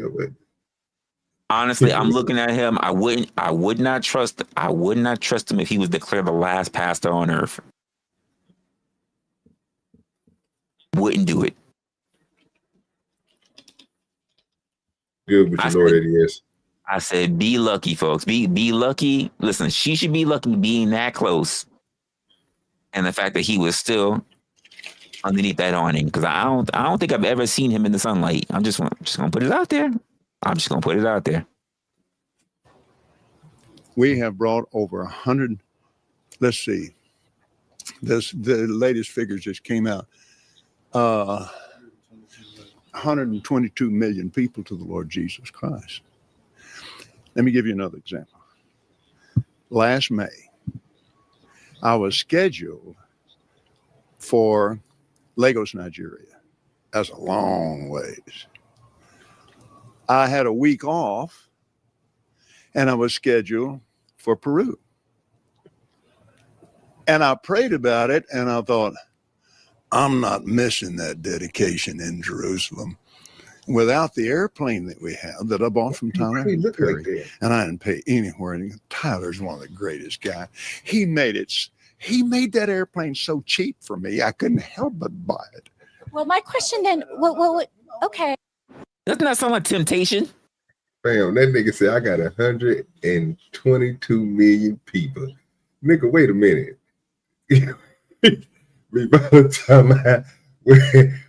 Honestly, I'm looking at him. I would not trust him if he was declared the last pastor on earth. Wouldn't do it. Good with your Lord it is. I said, be lucky, folks. Be lucky. Listen, she should be lucky being that close. And the fact that he was still underneath that awning. Because I don't think I've ever seen him in the sunlight. I'm just gonna put it out there. I'm just gonna put it out there. We have brought over 100. Let's see. The latest figures just came out. 122 million people to the Lord Jesus Christ. Let me give you another example. Last May, I was scheduled for Lagos, Nigeria. That's a long ways. I had a week off and I was scheduled for Peru. And I prayed about it and I thought, I'm not missing that dedication in Jerusalem. Without the airplane that we have that I bought from Tyler Perry, and I didn't pay anywhere. And Tyler's one of the greatest guys. He made that airplane so cheap for me, I couldn't help but buy it. Well, my question then, okay. Doesn't that sound like temptation? Bam, that nigga said, I got 122 million people. Nigga, wait a minute. By the time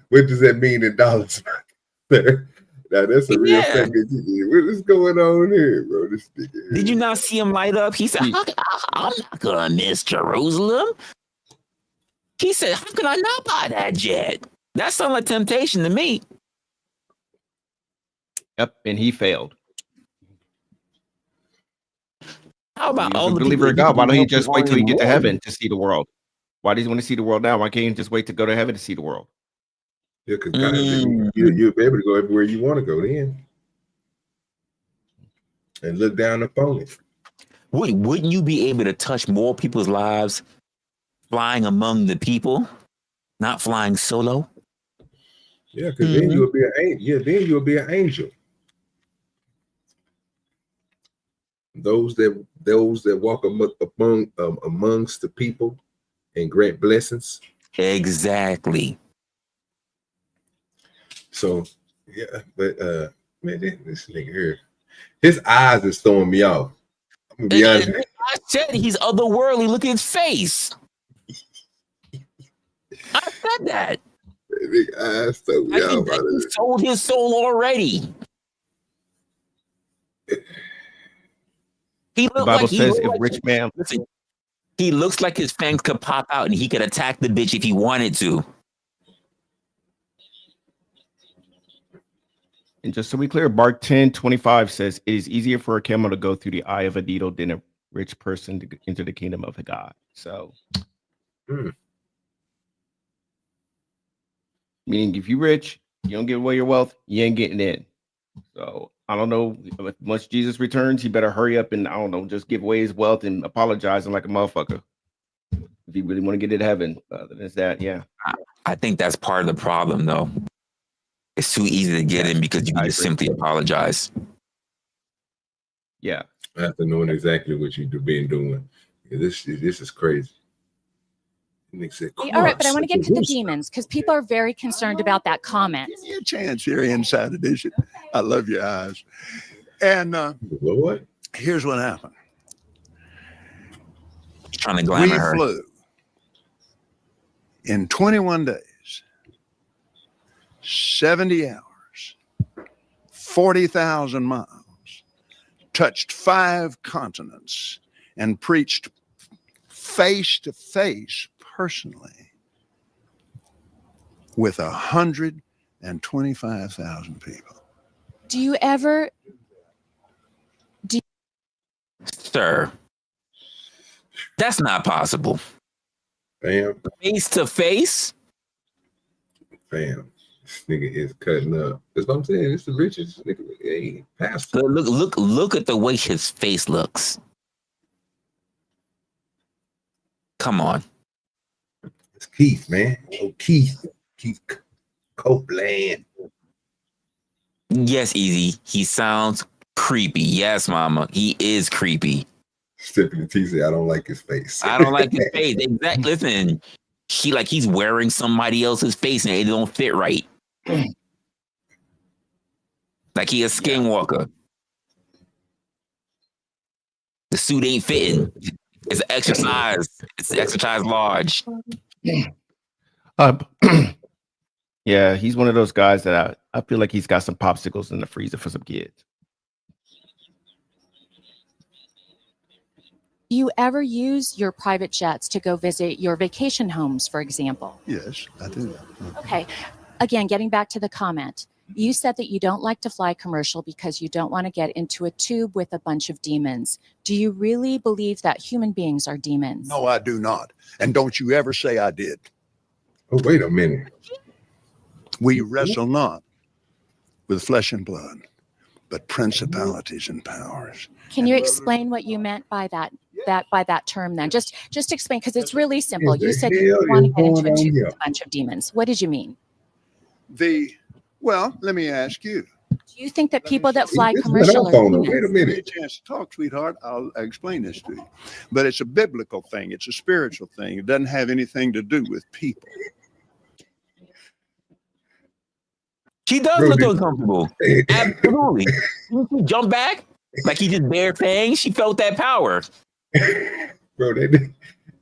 what does that mean in dollars? Now that's a real thing. What is going on here, bro? This nigga. Did you not see him light up? He said, I'm not gonna miss Jerusalem. He said, how can I not buy that jet? That sounds like temptation to me. Yep, and he failed. How about all the believer of God? Why don't he just wait till he get to heaven to see the world? Why does he want to see the world now? Why can't he just wait to go to heaven to see the world? Yeah, because you'll be able to go everywhere you want to go then. And look down upon it. Wouldn't you be able to touch more people's lives flying among the people, not flying solo? Yeah, because then you'll be an angel. Yeah, then you'll be an angel. Those that walk amongst the people and grant blessings. Exactly. So yeah, but man, this nigga here, his eyes is throwing me off. I'm gonna be honest. I said he's otherworldly. Look at his face. I said that. Big eyes throw me off. He sold his soul already. The Bible says if rich man. Listen, he looks like his fangs could pop out and he could attack the bitch if he wanted to. And just so we clear, Mark 10:25 says it is easier for a camel to go through the eye of a needle than a rich person to enter the kingdom of God. So, meaning if you're rich, you don't give away your wealth, you ain't getting in. So I don't know. Once Jesus returns, he better hurry up and I don't know, just give away his wealth and apologizing like a motherfucker. If you really want to get into heaven, there's that. Yeah, I think that's part of the problem, though. It's too easy to get in because you can just simply apologize. Yeah, after knowing exactly what you've been doing, this is crazy. All right, but I want to get to the demons because people are very concerned about that comment. Give me a chance here, Inside Edition. I love your eyes. And Lord, here's what happened. Trying to glamour her. We flew in 21 days, 70 hours, 40,000 miles, touched 5 continents, and preached face to face personally with 125,000 people. Do you ever? Sir, that's not possible. Fam, Face to face? fam, this nigga is cutting up. That's what I'm saying. It's the richest nigga. Hey, pastor. Look at the way his face looks. Come on. It's Keith, man. Oh, Keith Copeland. Yes, Easy. He sounds creepy. Yes, mama. He is creepy. Stephanie T said, I don't like his face. I don't like his face. Exactly. Listen, he's wearing somebody else's face and it don't fit right. Like he a skinwalker. The suit ain't fitting. It's exercise. It's exercise large. Yeah, he's one of those guys that I feel like he's got some popsicles in the freezer for some kids. Do you ever use your private jets to go visit your vacation homes, for example? Yes, I do. Okay. Again, getting back to the comment, you said that you don't like to fly commercial because you don't want to get into a tube with a bunch of demons. Do you really believe that human beings are demons? No, I do not. And don't you ever say I did. Oh, wait a minute. We wrestle not with flesh and blood, but principalities and powers. Can you explain what you meant by that term then? Just explain, because it's really simple. You said you don't want to get into a tube with a bunch of demons. What did you mean? Well, let me ask you. Do you think that people that fly commercial are demons? Wait a minute. Give me a chance to talk, sweetheart. I'll explain this to you. But it's a biblical thing. It's a spiritual thing. It doesn't have anything to do with people. She does look uncomfortable. Absolutely. She jumped back like he just bare fangs. She felt that power. Bro, that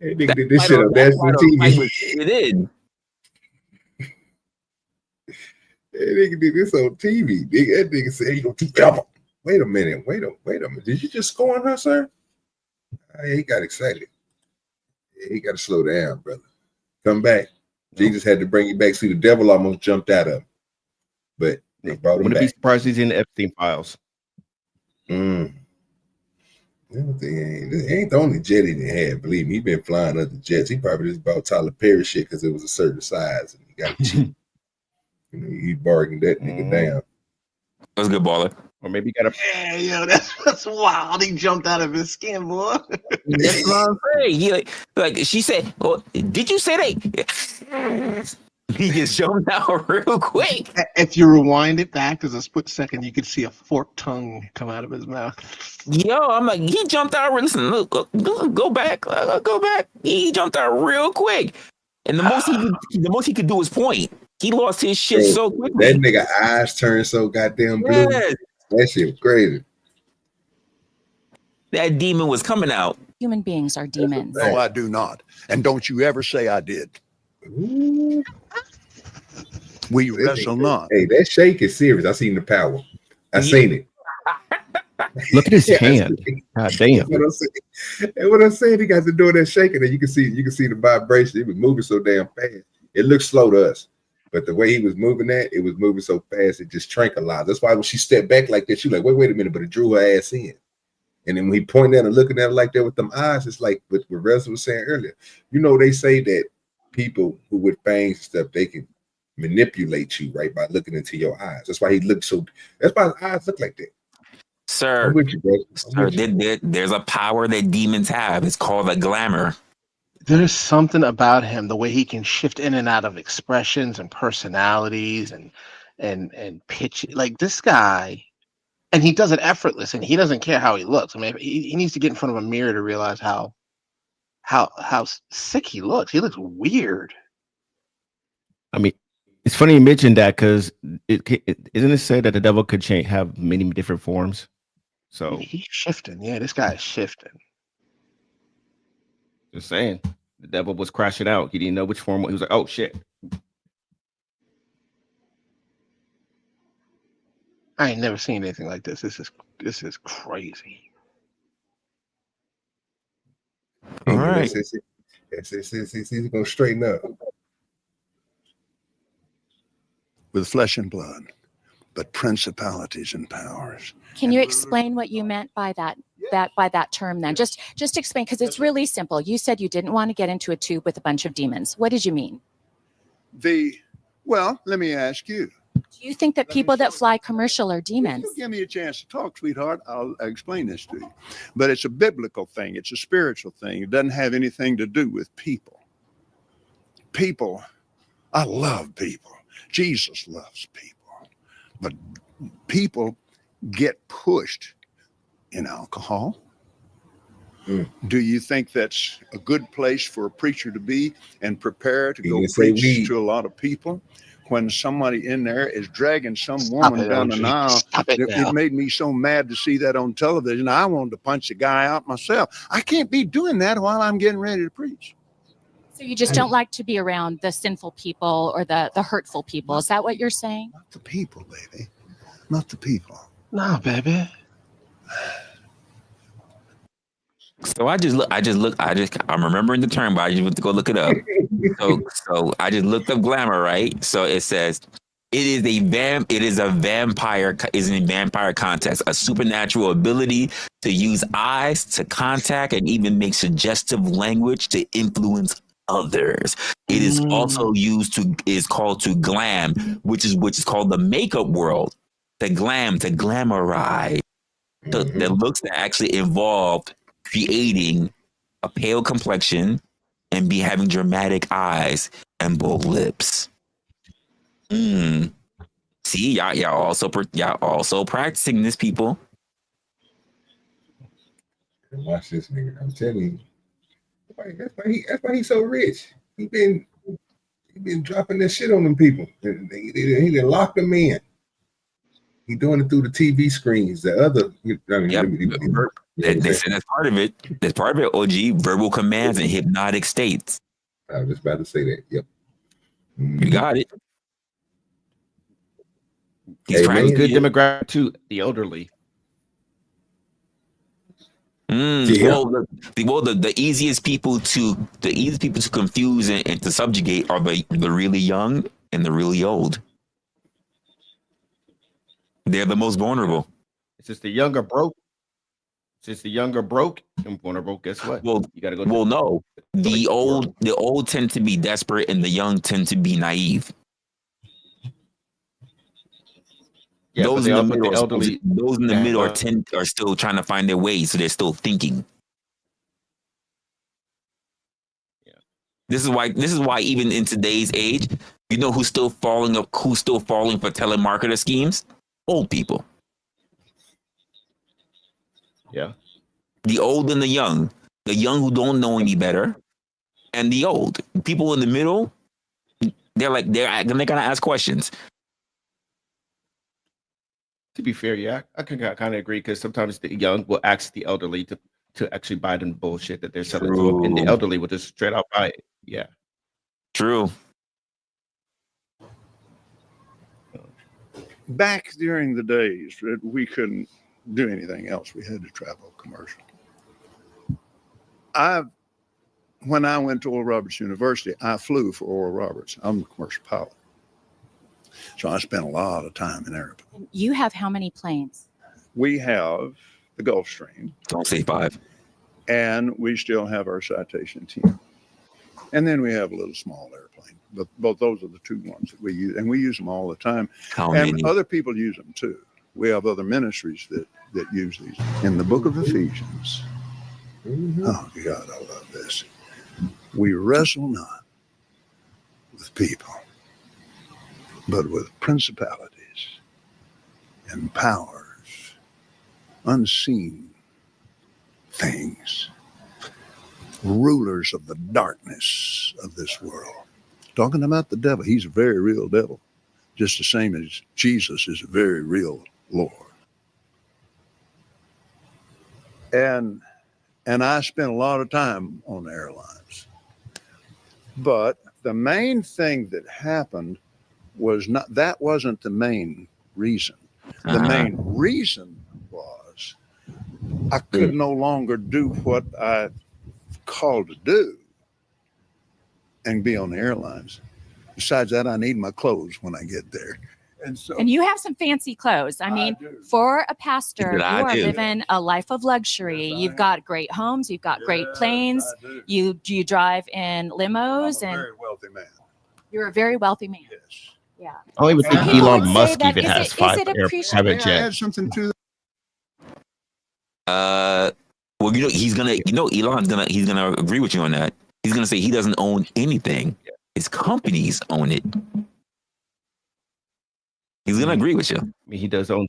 nigga did this shit on national TV. It did. That nigga did this on TV. That nigga said he gonna keep it. Wait a minute. Did you just score on her, sir? He got excited. He got to slow down, brother. Come back. Jesus had to bring you back. See, the devil almost jumped out of him. But they brought him back. Wouldn't be surprised he's in the Epstein files. This ain't the only jet he didn't have. Believe me, he been flying other jets. He probably just bought Tyler Perry shit because it was a certain size and he got it cheap. He bargained that nigga down. That's a good baller. Or maybe he got a. Yeah, yo, that's wild. He jumped out of his skin, boy. That's what I'm saying. He like she said, well, did you say that? He just jumped out real quick. If you rewind it back as a split second, you could see a forked tongue come out of his mouth. Yo, I'm like, he jumped out. Listen, look, go back. Go back. He jumped out real quick. And the most he could do is point. He lost his shit so quickly. That nigga eyes turned so goddamn blue. Yes. That shit was crazy. That demon was coming out. Human beings are demons. No, I do not. And don't you ever say I did. Ooh. We wrestle not. Hey, that shake is serious. I seen the power. I seen it. Look at his hand. God damn. What I'm saying, he got to do that shaking, and you can see the vibration. He was moving so damn fast. It looked slow to us, but the way he was moving that, it was moving so fast, it just tranquilized. That's why when she stepped back like that, she was like, wait a minute, but it drew her ass in. And then when he pointed at her, looking at her like that with them eyes, it's like what Resla was saying earlier. You know, they say that people who with fangs and stuff, they can manipulate you, right, by looking into your eyes. That's why he looked so. That's why his eyes look like that. Sir, there's a power that demons have. It's called a glamour. There's something about him, the way he can shift in and out of expressions and personalities and pitch. Like this guy, and he does it effortless, and he doesn't care how he looks. I mean, he needs to get in front of a mirror to realize how how sick he looks. He looks weird. I mean, it's funny you mentioned that because isn't it said that the devil could have many different forms? So he's shifting. Yeah, this guy is shifting. Just saying, the devil was crashing out. He didn't know which form. He was like, "Oh shit." I ain't never seen anything like this. This is crazy. All right. He's gonna straighten up with flesh and blood, but principalities and powers. Can you explain what you meant by that term then? Just explain, because it's really simple. You said you didn't want to get into a tube with a bunch of demons. What did you mean? Well, let me ask you. Do you think that people that fly commercial are demons? If you give me a chance to talk, sweetheart, I'll explain this to you. But it's a biblical thing. It's a spiritual thing. It doesn't have anything to do with people. People, I love people. Jesus loves people. But people get pushed in alcohol. Do you think that's a good place for a preacher to be and prepare to go preach to a lot of people? When somebody in there is dragging some woman down the aisle, it made me so mad to see that on television. I wanted to punch the guy out myself. I can't be doing that while I'm getting ready to preach. So you just don't like to be around the sinful people or the hurtful people. Is that what you're saying? Not the people, baby. Not the people. No, baby. So I'm remembering the term, but I just went to go look it up. So I just looked up glamour, right? So it says it is in vampire context, a supernatural ability to use eyes to contact and even make suggestive language to influence others. It is also called to glam, which is called the makeup world. To glamorize. So the looks that actually involved creating a pale complexion and having dramatic eyes and bold lips. See, y'all also practicing this, people. Watch this nigga. I'm telling you. That's why he's so rich. He been dropping this shit on them people. He done locked them in. He doing it through the TV screens. The other, they said that's part of it. That's part of it. OG, verbal commands and hypnotic states. I was just about to say that. Yep, you got it. He's trying good demographic too. The elderly. Well, the easiest people to confuse and to subjugate are the really young and the really old. They're the most vulnerable. It's just the younger broke. Since the younger broke and vulnerable, guess what? Well, you gotta go. Well, no, the old tend to be desperate, and the young tend to be naive. Yeah, those in the middle are still trying to find their way, so they're still thinking. Yeah, this is why even in today's age, you know who's still falling for telemarketer schemes? Old people. Yeah. The old and the young who don't know any better, and the old people in the middle. They're gonna ask questions. To be fair, yeah, I can kind of agree because sometimes the young will ask the elderly to actually buy them bullshit that they're selling to them, and the elderly will just straight out buy it. Yeah. True. Back during the days that we couldn't do anything else, we had to travel commercial. When I went to Oral Roberts University, I flew for Oral Roberts. I'm a commercial pilot. So I spent a lot of time in airplanes. You have how many planes? We have the Gulfstream. Don't say 5. And we still have our Citation 10. And then we have a little small airplane. But both those are the two ones that we use. And we use them all the time. How many? Other people use them too. We have other ministries that use these. In the book of Ephesians. Oh, God, I love this. We wrestle not with people, but with principalities and powers, unseen things. rulers of the darkness of this world. Talking about the devil. He's a very real devil, just the same as Jesus is a very real Lord. And I spent a lot of time on airlines. But the main thing that happened was not, that wasn't the main reason. The main reason was I could no longer do what I called to do and be on the airlines. Besides that, I need my clothes when I get there. And you have some fancy clothes. I mean, for a pastor, you are living a life of luxury. You've got great homes. You've got great planes. You drive in limos. I'm a very wealthy man. You're a very wealthy man. Yes. Yeah. I don't even think Elon Musk even has private May I add something to that? Well, he's gonna, he's gonna agree with you on that. He's gonna say he doesn't own anything. His companies own it. He's gonna agree with you. I mean, he does own.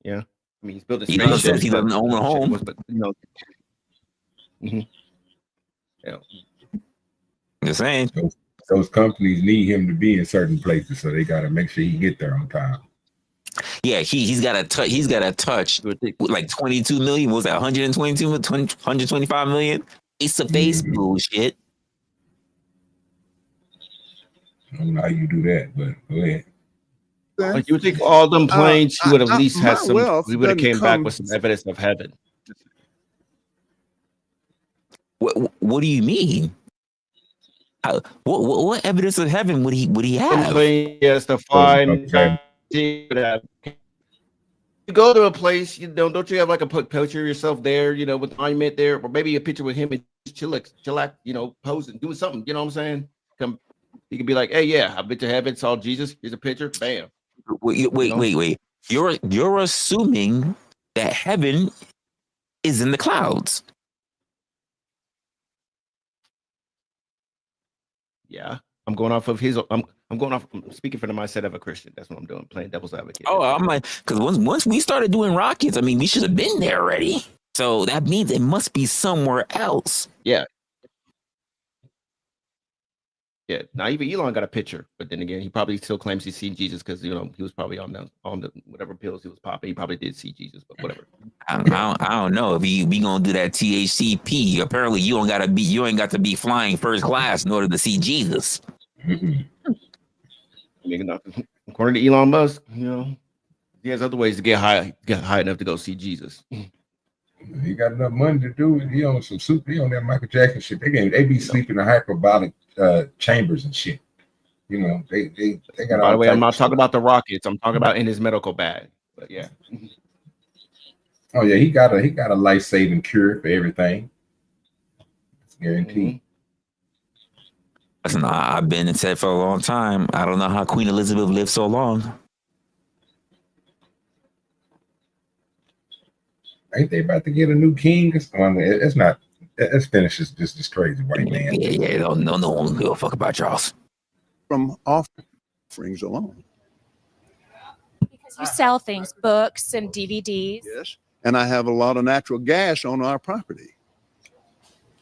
Yeah, I mean, he's built a he doesn't own a home, but yeah. Just saying. Those companies need him to be in certain places, so they got to make sure he get there on time. Yeah, he's got a touch like 22 million. What was that 122 125 million? It's a face bullshit. I don't know how you do that, but go ahead. Like, you would think all them planes, he would at least have some. We would have came back with some evidence of heaven. What do you mean? What evidence of heaven would he have? Yes, to find. You go to a place, don't you have like a picture of yourself there, with the monument there, or maybe a picture with him and chillax, posing, doing something. You know what I'm saying? He could be like, hey, yeah, I've been to heaven, saw Jesus. Here's a picture. Bam. Wait. You're assuming that heaven is in the clouds. Yeah, I'm going off of his. I'm speaking for the mindset of a Christian. That's what I'm doing, playing devil's advocate. Oh, I'm like, because once we started doing rockets, I mean, we should have been there already. So that means it must be somewhere else. Yeah. Yeah. Now even Elon got a picture, but then again, he probably still claims he's seen Jesus because he was probably on the whatever pills he was popping. He probably did see Jesus, but whatever. I don't know if we gonna do that THCP. Apparently, you ain't got to be flying first class in order to see Jesus. According to Elon Musk, he has other ways to get high enough to go see Jesus. He got enough money to do it. He on some super. He on that Michael Jackson shit. They be sleeping in hyperbolic chambers and shit. They got. By the way, I'm not talking about the rockets. I'm talking about in his medical bag. But yeah. Oh yeah, he got a life-saving cure for everything. It's guaranteed. Listen, I've been in said for a long time. I don't know how Queen Elizabeth lived so long. Ain't they about to get a new king? It's not. Let's finish this crazy white man. Yeah. No one will give a fuck about Charles. From offerings alone. Because you sell things, books and DVDs. Yes, and I have a lot of natural gas on our property.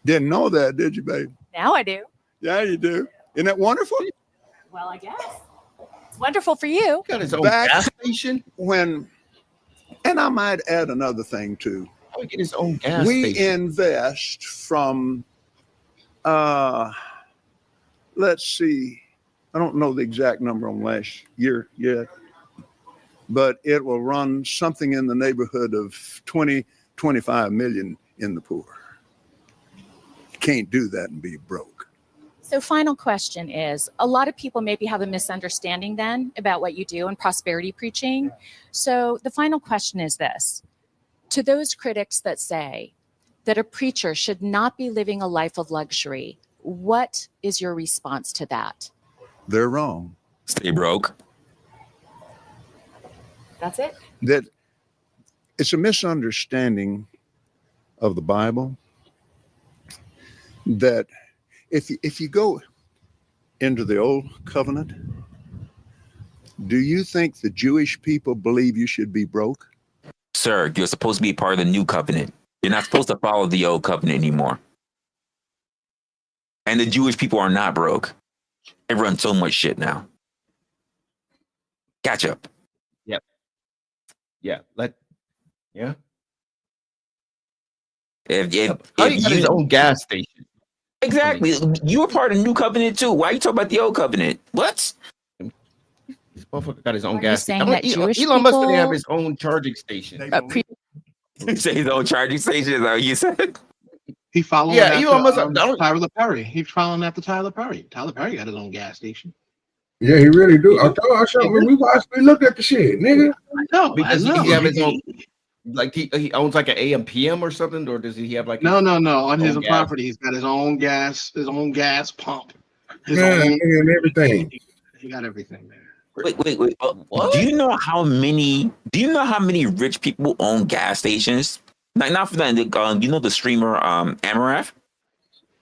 Didn't know that, did you, babe? Now I do. Yeah, you do. Isn't that wonderful? Well, I guess it's wonderful for you. Got his own gas station. And I might add another thing too. How we get his own gas we station? Invest from, let's see, I don't know the exact number on last year yet, but it will run something in the neighborhood of 25 million in the poor. Can't do that and be broke. So final question is, a lot of people maybe have a misunderstanding then about what you do in prosperity preaching. So the final question is this: to those critics that say that a preacher should not be living a life of luxury, what is your response to that? They're wrong. Stay broke. That's it? That it's a misunderstanding of the Bible that if you go into the old covenant, do you think the Jewish people believe you should be broke? Sir, you're supposed to be part of the new covenant. You're not supposed to follow the old covenant anymore. And the Jewish people are not broke. They run so much shit now. Catch up. Yep. Yeah. Yeah. If How you got his own gas station? Exactly. You were part of the new covenant too. Why are you talking about the old covenant? What? This motherfucker got his own Are you gas saying station. that Jewish Elon Musk people- didn't have his own charging station. You say his own charging station is that what you said? He following Yeah, after, Elon Musk. Tyler Perry. He's following after Tyler Perry. Tyler Perry got his own gas station. Yeah, he really do. I showed when we looked at the shit, nigga. No, because I know. he have his own. Like he owns like an AM PM or something, or does he have like No. On his own gas? property, he's got his own gas pump. His Yeah, own, nigga, and everything. he got everything there. Wait. Do you know how many rich people own gas stations? Not for that. You know the streamer Amarath?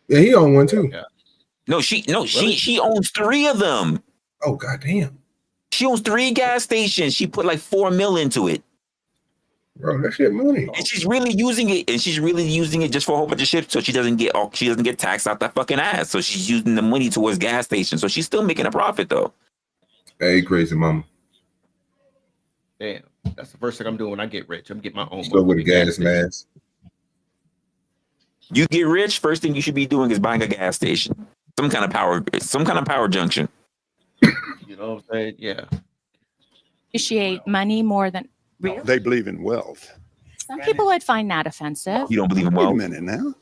Yeah, he owned one too. Yeah. She owns 3 of them. Oh goddamn. She owns 3 gas stations. She put like $4 million into it. Bro, that shit money. And she's really using it, just for a whole bunch of shit, so she doesn't get taxed out that fucking ass. So she's using the money towards gas stations. So she's still making a profit though. Hey, crazy mama. Damn, that's the first thing I'm doing when I get rich. I'm getting my own. So with a gas mask. You get rich, first thing you should be doing is buying a gas station, some kind of power junction. You know what I'm saying? Yeah. Appreciate money more than real. They believe in wealth. Some people would find that offensive. You don't believe in Wait a wealth? minute now.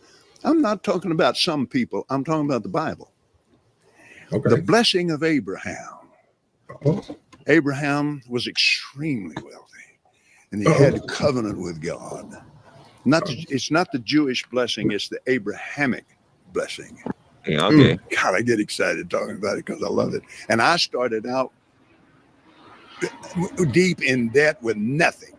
I'm not talking about some people. I'm talking about the Bible. Okay. The blessing of Abraham. Oh. Abraham was extremely wealthy, and he had a covenant with God. It's not the Jewish blessing; it's the Abrahamic blessing. Yeah, okay. God, I get excited talking about it because I love it. And I started out deep in debt with nothing,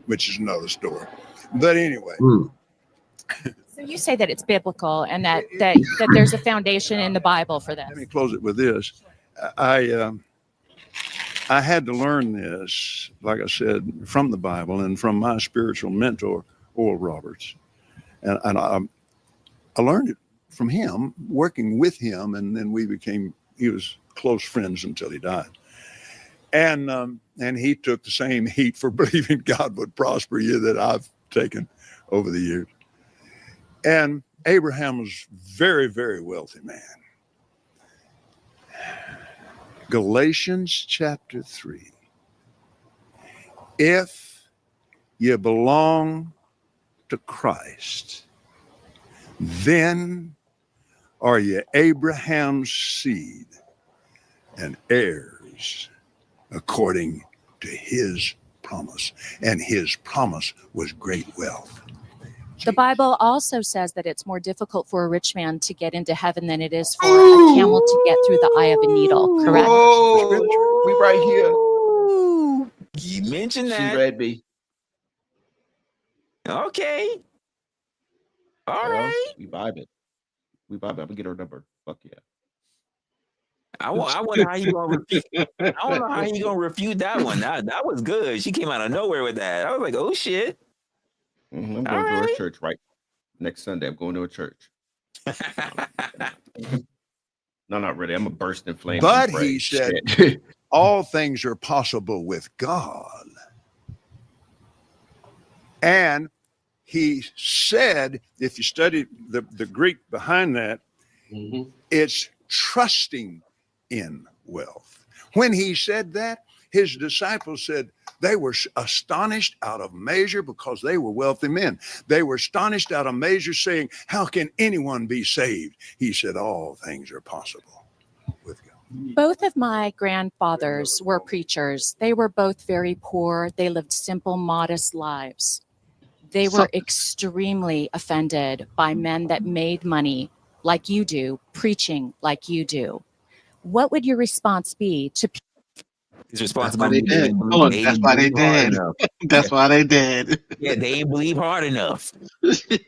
which is another story. But anyway. So you say that it's biblical and that there's a foundation in the Bible for this. Let me close it with this. I had to learn this, like I said, from the Bible and from my spiritual mentor, Oral Roberts. And I learned it from him, working with him, and then he was close friends until he died. And he took the same heat for believing God would prosper you that I've taken over the years. And Abraham was very, very wealthy man. Galatians chapter 3. If you belong to Christ, then are you Abraham's seed and heirs according to his promise. And his promise was great wealth. The Bible also says that it's more difficult for a rich man to get into heaven than it is for a camel to get through the eye of a needle, correct? Oh, we right here. Ooh, you mentioned that. She read me. Okay. All right. We vibe it. I'm gonna get her number. Fuck yeah. I wonder how you gonna refute. I don't know how you gonna refute that one. That was good. She came out of nowhere with that. I was like, oh shit. I'm going to a church right next Sunday. I'm going to a church. No, not really. I'm a burst in flames. But he said, all things are possible with God. And he said, if you study the Greek behind that, it's trusting in wealth. When he said that, his disciples said they were astonished out of measure because they were wealthy men. They were astonished out of measure, saying, how can anyone be saved? He said, all things are possible with God. Both of my grandfathers were preachers. They were both very poor. They lived simple, modest lives. They were extremely offended by men that made money like you do, preaching like you do. What would your response be to people? His responsibility. That's why they did. That's why they did. Yeah, they ain't believe hard enough. That's crazy.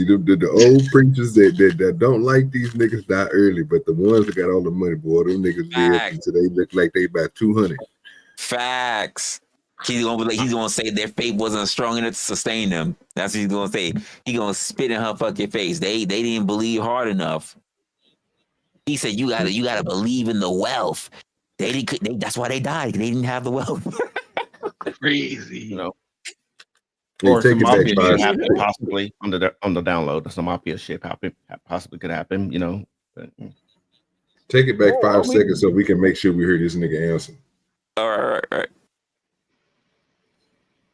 The old preachers that don't like these niggas die early, but the ones that got all the money, boy, them niggas live until they look like they about 200. Facts. He's gonna say their faith wasn't strong enough to sustain them. That's what he's gonna say. He gonna spit in her fucking face. They didn't believe hard enough. He said you gotta believe in the wealth. That's why they died. They didn't have the wealth. Crazy. You know. Yeah, Or some mafia back shit happen possibly on the download. Some mafia shit possibly could happen, you know. But, take it back 5 seconds so we can make sure we hear this nigga answer. All right.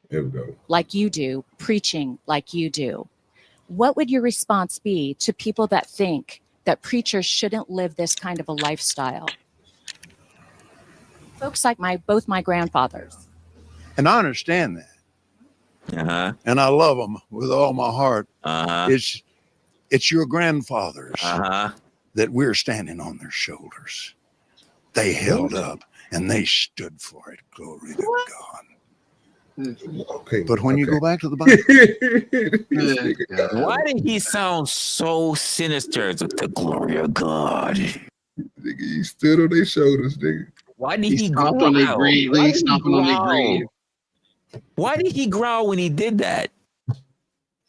There we go. Like you do, preaching like you do. What would your response be to people that think that preachers shouldn't live this kind of a lifestyle? Folks like both my grandfathers. And I understand that. Uh-huh. And I love them with all my heart. Uh-huh. It's your grandfathers Uh-huh. that we're standing on their shoulders. They held up and they stood for it. Glory to God. Okay. But when you go back to the Bible, Why did he sound so sinister? The glory of God. Nigga, he stood on their shoulders, nigga. Why did he stomped growl? on their grave? He stomping on their grave. Why did he growl when he did that?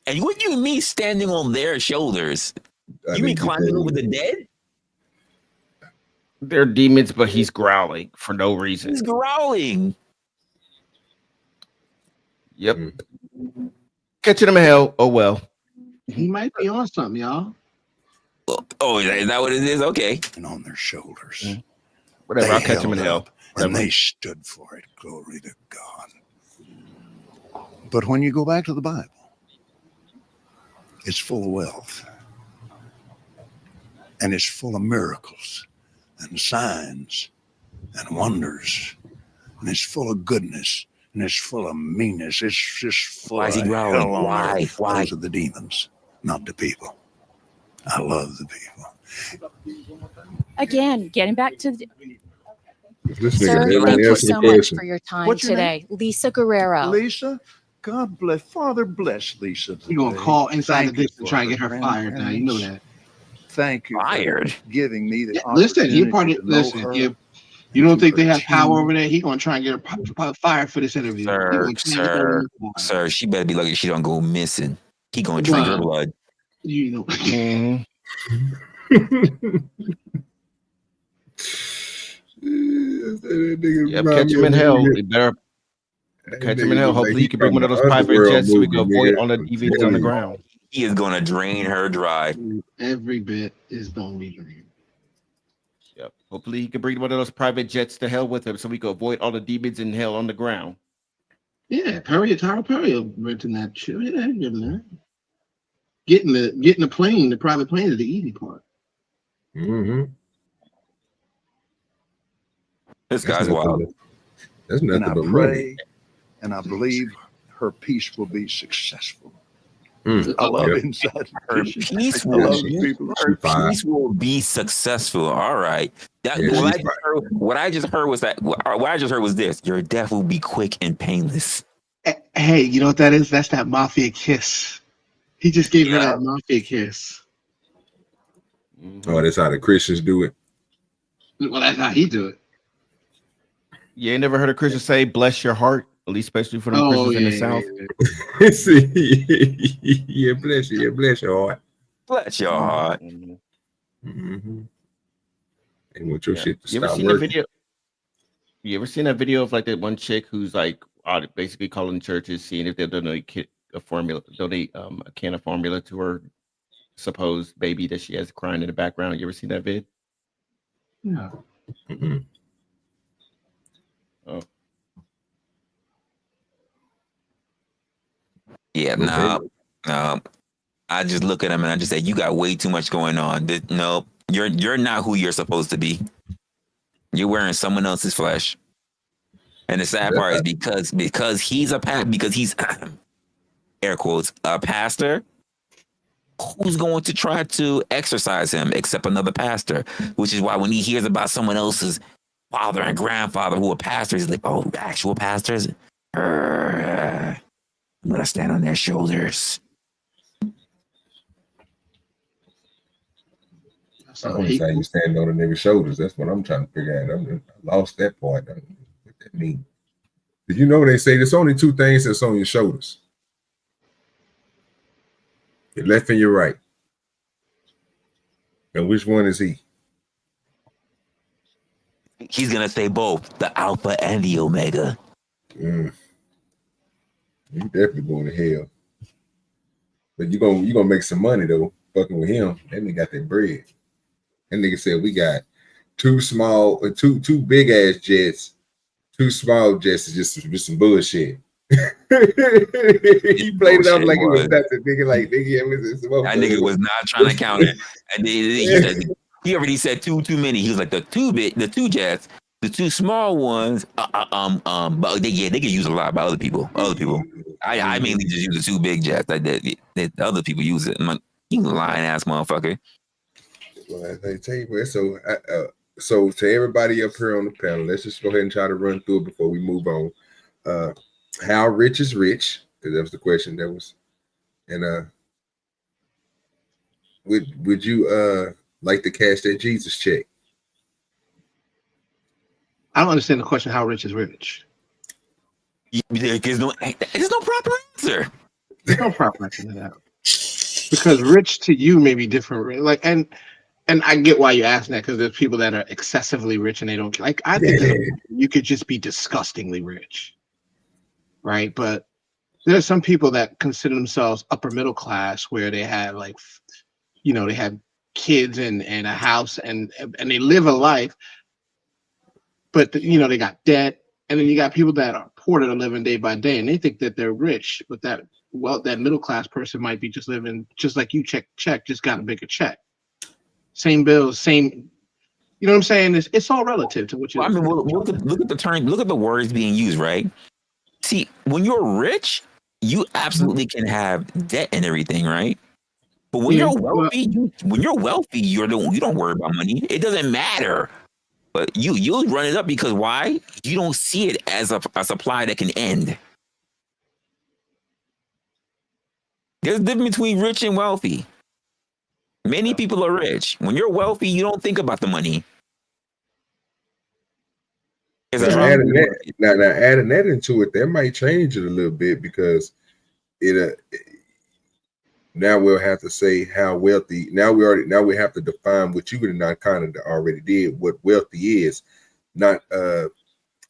And what do you mean standing on their shoulders? You mean climbing over the dead? they're demons, but he's growling for no reason. He's growling. Yep. Catching him in hell. Oh well. He might be on something, y'all. Oh, is that what it is? Okay. And on their shoulders. Whatever. I'll catch him in hell. And they stood for it. Glory to God. But when you go back to the Bible, it's full of wealth. And it's full of miracles and signs and wonders. And it's full of goodness. And it's full of meanness. It's just full Why is he of growling? hell on Why? earth. Why? Those are the demons, not the people. I love the people. Again, getting back to the, This sir, nigga thank you answer the so much question. for your time What's your today. Lisa Guerrero. Lisa, God bless. Father bless Lisa. You're going to call inside Thank the you district and try and get her for fired now. You know that. Thank you Fired? for giving me the Listen, he opportunity part of, to know listen, her. if you don't think they have power continue. over there, he's going to try and get her fired for this interview. Sir, she better be lucky she don't go missing. He gonna drink her blood. You know. Yep, catch him in hell. We better catch him in hell. Hopefully, he can bring one of those private jets so we can avoid all the DVDs on the ground. He is gonna drain her dry. Every bit is going to be drained. Yep. Hopefully, he can bring one of those private jets to hell with him so we can avoid all the demons in hell on the ground. Yeah, Tyler Perry renting that shit. Yeah, getting the plane, the private plane is the easy part. Mm-hmm. This guy's wild. That's nothing And I but pray money. and I believe her peace will be successful. Mm. I love Yep. inside. Her peace I love will the people. be successful. All right. Yeah, What I just heard was this: your death will be quick and painless. Hey, you know what that is? That's that mafia kiss. He just gave her that mafia kiss. Oh, that's how the Christians do it. Well, that's how he do it. You ain't never heard a Christian say, bless your heart, at least especially for the Christians in the South. Yeah, bless you. Yeah, bless your heart. Bless your heart. Mm-hmm. And want your shit to You ever stop seen working. that video? You ever seen that video of like that one chick who's like basically calling churches, seeing if they'll donate a can of formula to her supposed baby that she has crying in the background? You ever seen that vid? No. Mm-hmm. Oh. Yeah, no. I just look at him and I just say, you got way too much going on. No, you're not who you're supposed to be. You're wearing someone else's flesh. And the sad part is because he's air quotes a pastor. Who's going to try to exorcise him except another pastor? Which is why when he hears about someone else's father and grandfather who are pastors, he's like, oh, actual pastors. I'm gonna stand on their shoulders. I don't know how you stand on a nigga's shoulders. That's what I'm trying to figure out. I lost that part. What that mean? Did you know they say there's only two things that's on your shoulders? Your left and your right. And which one is he? He's gonna say both, the Alpha and the Omega. You definitely going to hell. But you gonna make some money though, fucking with him. That nigga got that bread. That nigga said we got two big ass jets, two small jets is just some bullshit. He played it off like it was nothing. Nigga, that nigga was not trying to count it. And he already said too many. He was like the two jets, the two small ones. But they can use a lot by other people. I mainly just use the two big jets. That other people use it. I'm like, you lying ass motherfucker. Well, I tell you what. So to everybody up here on the panel, let's just go ahead and try to run through it before we move on. How rich is rich? Because that was the question that was. And would you like to cash that Jesus check? I don't understand the question. How rich is rich? There's no proper answer. There's no proper answer to that. Because rich to you may be different. Like and I get why you're asking that, because there's people that are excessively rich and they don't like. I think you could just be disgustingly rich, right? But there are some people that consider themselves upper middle class, where they have they have kids and a house and they live a life, but they got debt. And then you got people that are poor that are living day by day, and they think that they're rich, but that middle class person might be just living just like you, check, just got a bigger check. Same bills, same. You know what I'm saying? It's all relative to what you. Well, I mean, look at the term. Look at the words being used, right? See, when you're rich, you absolutely can have debt and everything, right? But when you're wealthy, you don't worry about money. It doesn't matter. But you'll run it up because why? You don't see it as a supply that can end. There's a difference between rich and wealthy. Many people are rich. When you're wealthy, you don't think about the money. Now adding that into it, that might change it a little bit, because now we'll have to say how wealthy. Now we have to define what you and I kind of already did. What wealthy is, not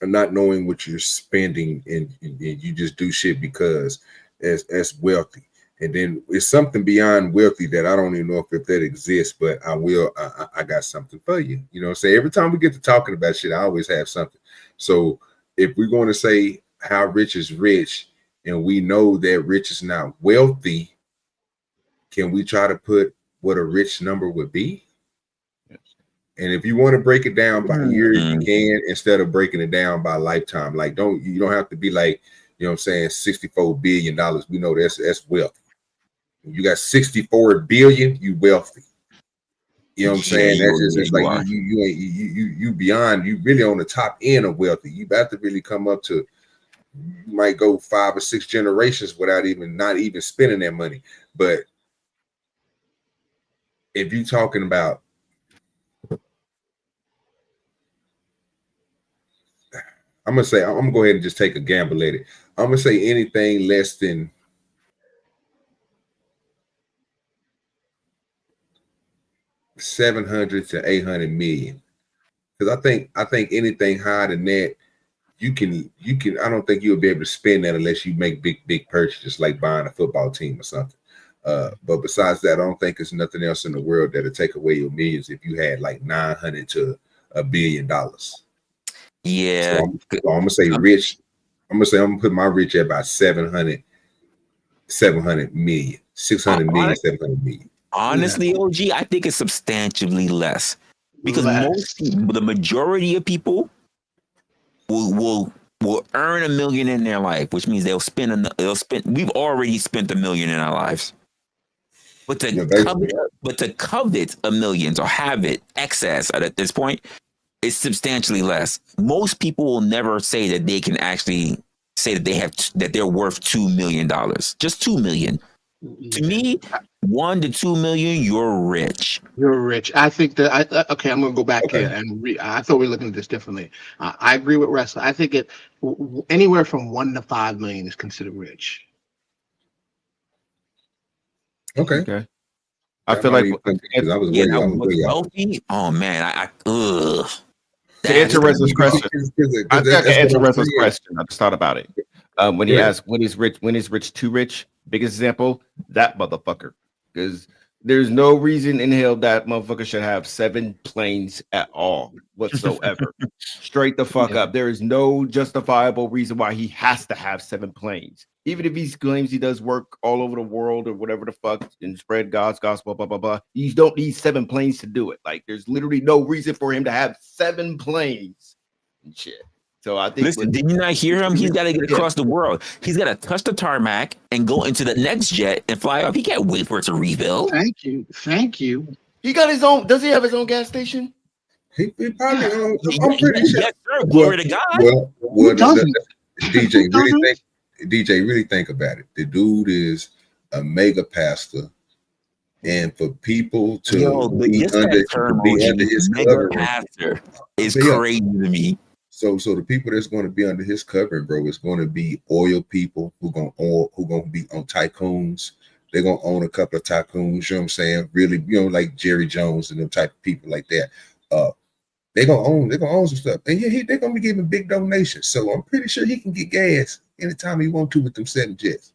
knowing what you're spending, and you just do shit because as wealthy. And then it's something beyond wealthy that I don't even know if that exists, but I got something for you. You know what I'm saying? Every time we get to talking about shit, I always have something. So if we're going to say how rich is rich, and we know that rich is not wealthy, can we try to put what a rich number would be? Yes. And if you want to break it down by years, you can, instead of breaking it down by lifetime. Like, you don't have to be like, you know what I'm saying, $64 billion. We know that's wealth. You got 64 billion, you wealthy. You know what I'm saying? That's just like you beyond, you really on the top end of wealthy. You have to really come up to, you might go 5 or 6 generations without not even spending that money. But if you're talking about, I'm gonna go ahead and just take a gamble at it. I'm gonna say anything less than $700 to $800 million, because I think anything higher than that, you can. I don't think you'll be able to spend that unless you make big purchases, like buying a football team or something. But besides that, I don't think there's nothing else in the world that'll take away your millions if you had like $900 to $1 billion. Yeah, so I'm gonna say rich. I'm gonna put my rich at about 700 million, 600 million, 700 million. Honestly, OG, I think it's substantially less, because the majority of people will earn $1 million in their life, which means they'll spend. We've already spent $1 million in our lives, but to covet $1 million or have it excess at this point, it's substantially less. Most people will never say that they can actually say that they're worth $2 million, just $2 million. To me, 1 to 2 million, you're rich. You're rich. I think that okay. I'm gonna go back here and I thought we were looking at this differently. I agree with Resla. I think anywhere from 1 to 5 million is considered rich. Okay. I feel like because I was way wealthy. Oh man, ugh. To answer Resla's question, I think I can answer Resla's question. I just thought about it. When he asked, when is rich too rich? Biggest example, that motherfucker. Because there's no reason in hell that motherfucker should have 7 planes at all whatsoever. Straight the fuck up. There is no justifiable reason why he has to have 7 planes. Even if he claims he does work all over the world or whatever the fuck and spread God's gospel, blah, blah, blah. You don't need 7 planes to do it. Like, there's literally no reason for him to have 7 planes and shit. So I think. Listen, did you not hear him? He's got to get across the world. He's got to touch the tarmac and go into the next jet and fly off. He can't wait for it to rebuild. Thank you. He got his own. Does he have his own gas station? He probably. I'm pretty sure. Yes, sir. Glory to God. Well, DJ, really think about it. The dude is a mega pastor, and for people to be under his covering, pastor is crazy to me. So the people that's going to be under his covering, bro, is going to be oil people who going to be on tycoons. They're going to own a couple of tycoons. You know what I'm saying? Really, like Jerry Jones and them type of people like that. They're going to own some stuff, and they're going to be giving big donations. So I'm pretty sure he can get gas anytime he wants to with them 7 jets.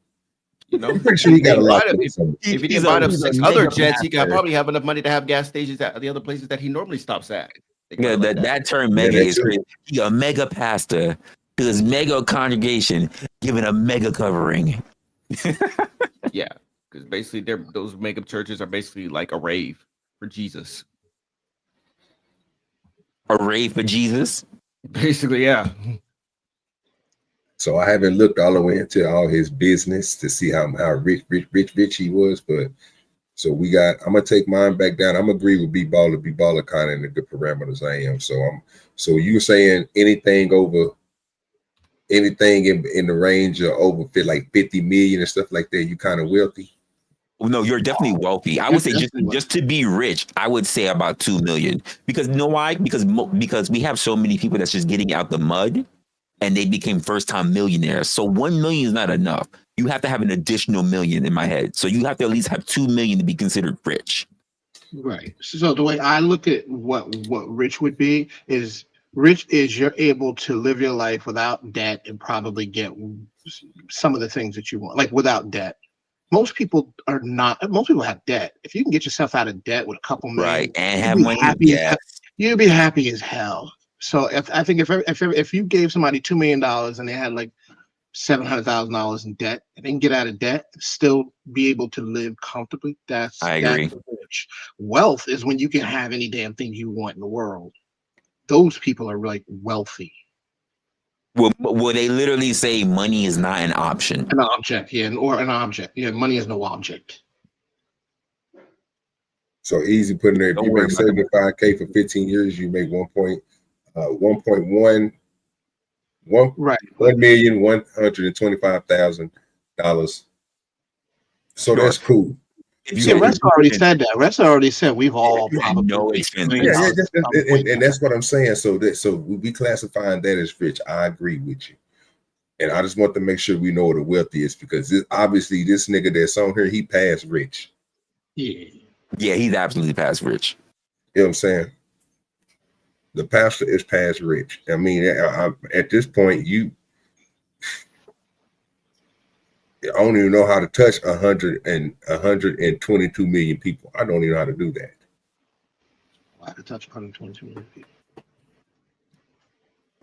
I'm pretty sure he got a lot. If he didn't buy up 6 other jets, he could probably have enough money to have gas stations at the other places that he normally stops at. Yeah, that term mega is crazy. He a mega pastor to his mega congregation giving a mega covering. Yeah, because basically those mega churches are basically like a rave for Jesus. A rave for Jesus? Basically, yeah. So I haven't looked all the way into all his business to see how rich he was, but so I'm gonna take mine back down. I'm agree with B Baller kind of in the good parameters I am. So you're saying anything in the range of over like 50 million and stuff like that, you kind of wealthy? No, you're definitely wealthy. I would say just to be rich, I would say about 2 million. Because you know why? Because we have so many people that's just getting out the mud and they became first-time millionaires. So 1 million is not enough. You have to have an additional million in my head. So you have to at least have 2 million to be considered rich. Right. So the way I look at what rich would be is rich is you're able to live your life without debt and probably get some of the things that you want, like without debt. Most people have debt. If you can get yourself out of debt with a couple million, right, and have money, you'd be happy as hell. So if you gave somebody $2 million and they had like $700,000 in debt, and they can get out of debt and still be able to live comfortably, I agree. That's rich. Wealth is when you can have any damn thing you want in the world. Those people are like wealthy. Well, they literally say money is not an option. An object, yeah, or an object. Yeah, money is no object. So easy putting there. If you make $75K for 15 years, you make 1,125,000. So that's cool. Yeah, Resla already said that. Resla already said we've all probably no expense. And that's what I'm saying. So we classifying that as rich. I agree with you. And I just want to make sure we know what the wealthy is, because obviously this nigga that's on here, he passed rich. Yeah, he's absolutely past rich. You know what I'm saying? The pastor is past rich. I mean, at this point, I don't even know how to touch 122 million people. I don't even know how to do that. I could touch 122 million people.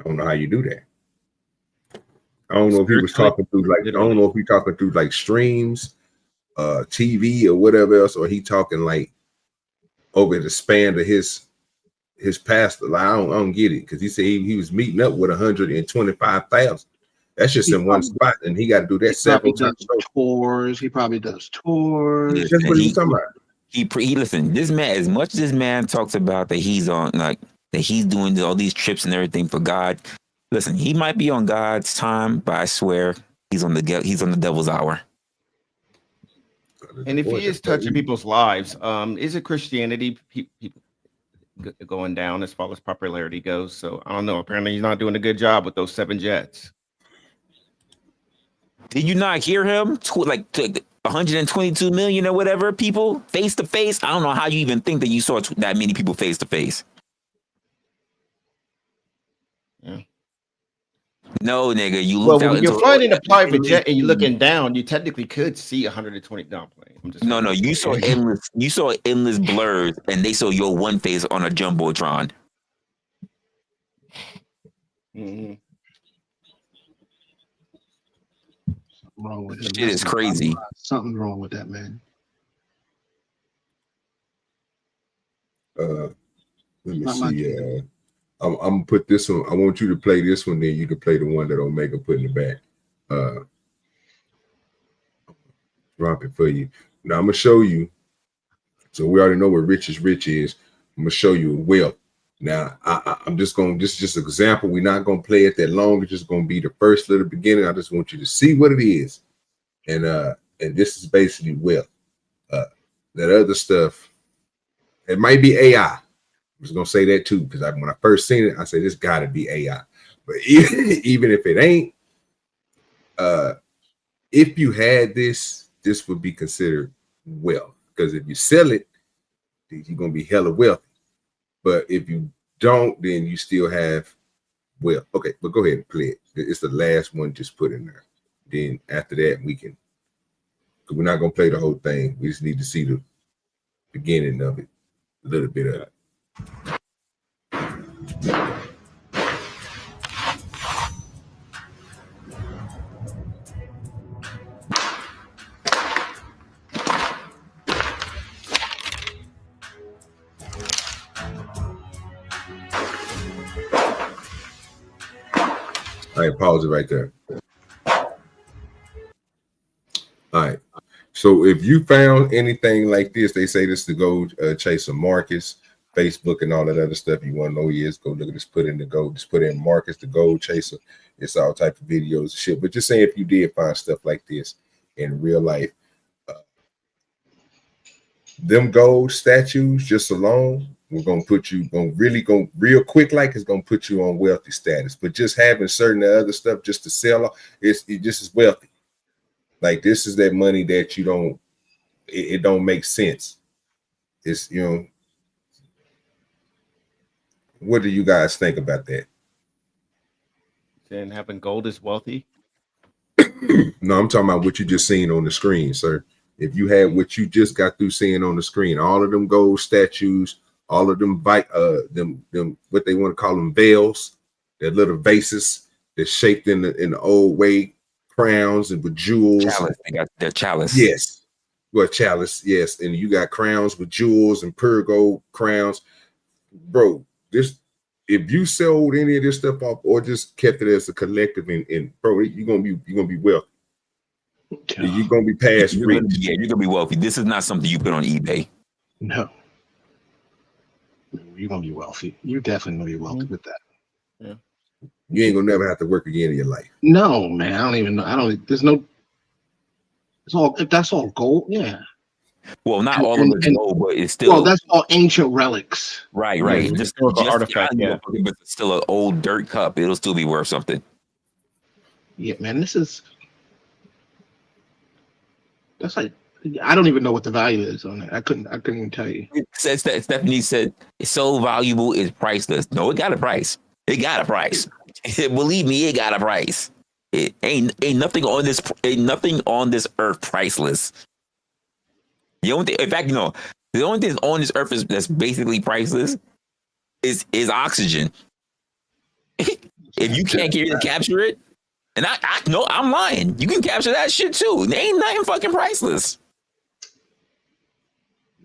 I don't know how you do that. I don't know if he was talking through like streams, TV or whatever else, or he talking like over the span of his pastor. Like, I don't get it, because he said he was meeting up with 125,000. That's just in one spot, and he got to do that several times. He probably does tours. That's what he's talking about. He listen. This man, as much as this man talks about that he's on, like that he's doing all these trips and everything for God. Listen, he might be on God's time, but I swear he's on the devil's hour. And if he is touching people's lives, is it Christianity people going down as far as popularity goes? So I don't know. Apparently, he's not doing a good job with those 7 jets. Did you not hear him? 122 million or whatever people face to face. I don't know how you even think that you saw that many people face to face. Yeah. No, nigga, you looked out. When you're flying in a private jet and you're looking down, you technically could see 120 down plane. No, you saw endless. You saw endless blurs, and they saw your one face on a jumbotron. Mm-hmm. Wrong with him. Shit is crazy. Something's wrong with that man. Let me see. I'm gonna put this one. I want you to play this one, then you can play the one that Omega put in the back. Drop it for you. Now I'm gonna show you. So we already know what rich is. I'm gonna show you wealth. Now I'm just gonna just an example. We're not gonna play it that long. It's just gonna be the first little beginning. I just want you to see what it is, and this is basically wealth. That other stuff, it might be AI. I was gonna say that too because when I first seen it, I said this got to be AI. But even if it ain't, if you had this would be considered wealth because if you sell it, you're gonna be hella wealthy. But if you don't, then you still have wealth. Okay, but go ahead and play it. It's the last one just put in there. Then after that, we can. We're not gonna play the whole thing. We just need to see the beginning of it, a little bit of it. All right, pause it right there. All right. So if you found anything like this, they say this to go chase some Marcus, Facebook, and all that other stuff. You want to know who he is? Go look at this. Put in the gold. Just put in Marcus, the gold chaser. It's all type of videos and shit. But just saying, if you did find stuff like this in real life, them gold statues just alone, we're gonna put you real quick, like it's gonna put you on wealthy status. But just having certain other stuff just to sell off, it just is wealthy. Like this is that money that you don't, it don't make sense. It's, you know, what do you guys think about that? Then having gold is wealthy? No, I'm talking about what you just seen on the screen, sir. If you had what you just got through seeing on the screen, all of them gold statues, all of them them what they want to call them veils, their little vases that's shaped in the old way, crowns and with jewels. Chalice. They got their chalice. Yes. Well, chalice, yes. And you got crowns with jewels and pure gold crowns. Bro, this, if you sold any of this stuff off or just kept it as a collective and bro, you're gonna be wealthy. You're gonna be past rich. You're gonna be wealthy. This is not something you put on eBay. No. You're gonna be wealthy. You definitely gonna be wealthy with that. Yeah. You ain't gonna never have to work again in your life. No, man. I don't even know. There's no. It's all. If that's all gold, yeah. Well, not all of it's gold, but it's still. Well, that's all ancient relics. Right. Yeah, just artifact. Yeah. But it's still an old dirt cup. It'll still be worth something. Yeah, man. This is. That's like. I don't even know what the value is on it. I couldn't even tell you. Stephanie said it's so valuable, it's priceless. No, it got a price. It got a price. Believe me, it got a price. It ain't nothing on this earth priceless. The only thing, in fact, the only thing on this earth that's basically priceless is oxygen. If you can't capture it, and I know I'm lying. You can capture that shit too. There ain't nothing fucking priceless.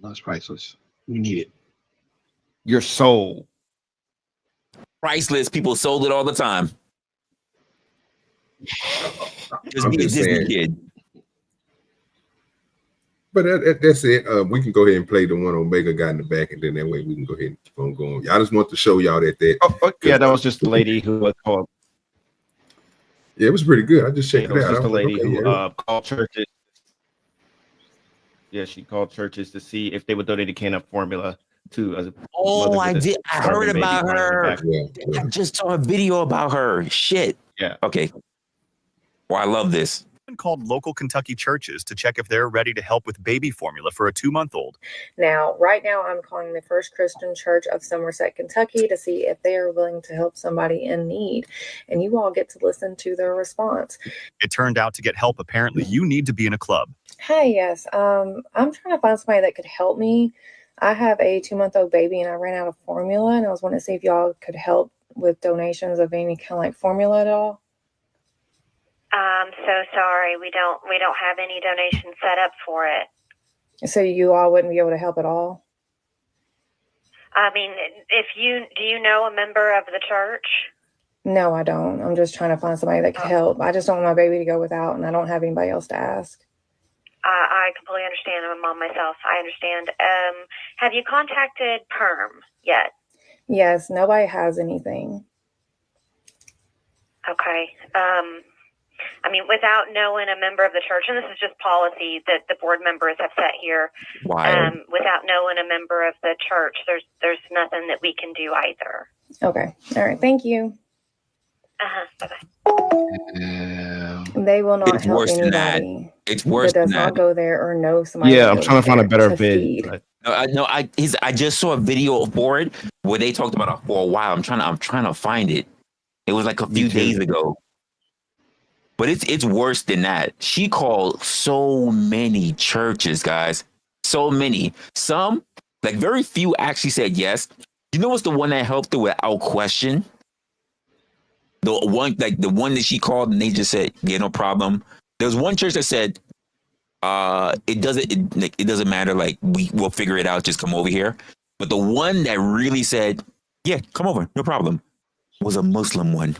That's priceless. You need it. Your soul. Priceless. People sold it all the time. Just be a Disney kid. But that's it. We can go ahead and play the one Omega got in the back, and then that way we can go ahead and keep on going. I just want to show y'all that. Yeah, that was just the lady who was called. Yeah, it was pretty good. I just checked it out. Just a lady who called churches. Yeah, she called churches to see if they would donate a can of formula to a Oh, I did. I heard about her. Yeah. I just saw a video about her. Shit. Yeah. Okay. Well, I love this. Called local Kentucky churches to check if they're ready to help with baby formula for a 2-month-old. Now, right now, I'm calling the First Christian Church of Somerset, Kentucky to see if they are willing to help somebody in need. And you all get to listen to their response. It turned out to get help, apparently, you need to be in a club. Hey, yes. I'm trying to find somebody that could help me. I have a 2-month-old baby and I ran out of formula, and I was wanting to see if y'all could help with donations of any kind of like formula at all. I'm so sorry. We don't have any donations set up for it. So you all wouldn't be able to help at all? I mean, do you know a member of the church? No, I don't. I'm just trying to find somebody that could help. I just don't want my baby to go without, and I don't have anybody else to ask. I completely understand. I'm a mom myself. I understand. Have you contacted Perm yet? Yes, nobody has anything. Okay. I mean, without knowing a member of the church, and this is just policy that the board members have set here. Without knowing a member of the church, there's nothing that we can do either. Okay. All right. Thank you. Bye-bye. They will not It's help worse than that. anybody It's worse that does than not that. go there or know somebody. Yeah, that I'm goes trying to find a there better to vid. feed. But I just saw a video for it where they talked about it for a while. I'm trying to find it. It was like a few days ago. But it's worse than that. She called so many churches, guys. So many. Some, like very few, actually said yes. You know what's the one that helped her without question? The one that she called and they just said, yeah, no problem. There was one church that said, it doesn't matter. Like we'll figure it out. Just come over here. But the one that really said, yeah, come over, no problem, was a Muslim one.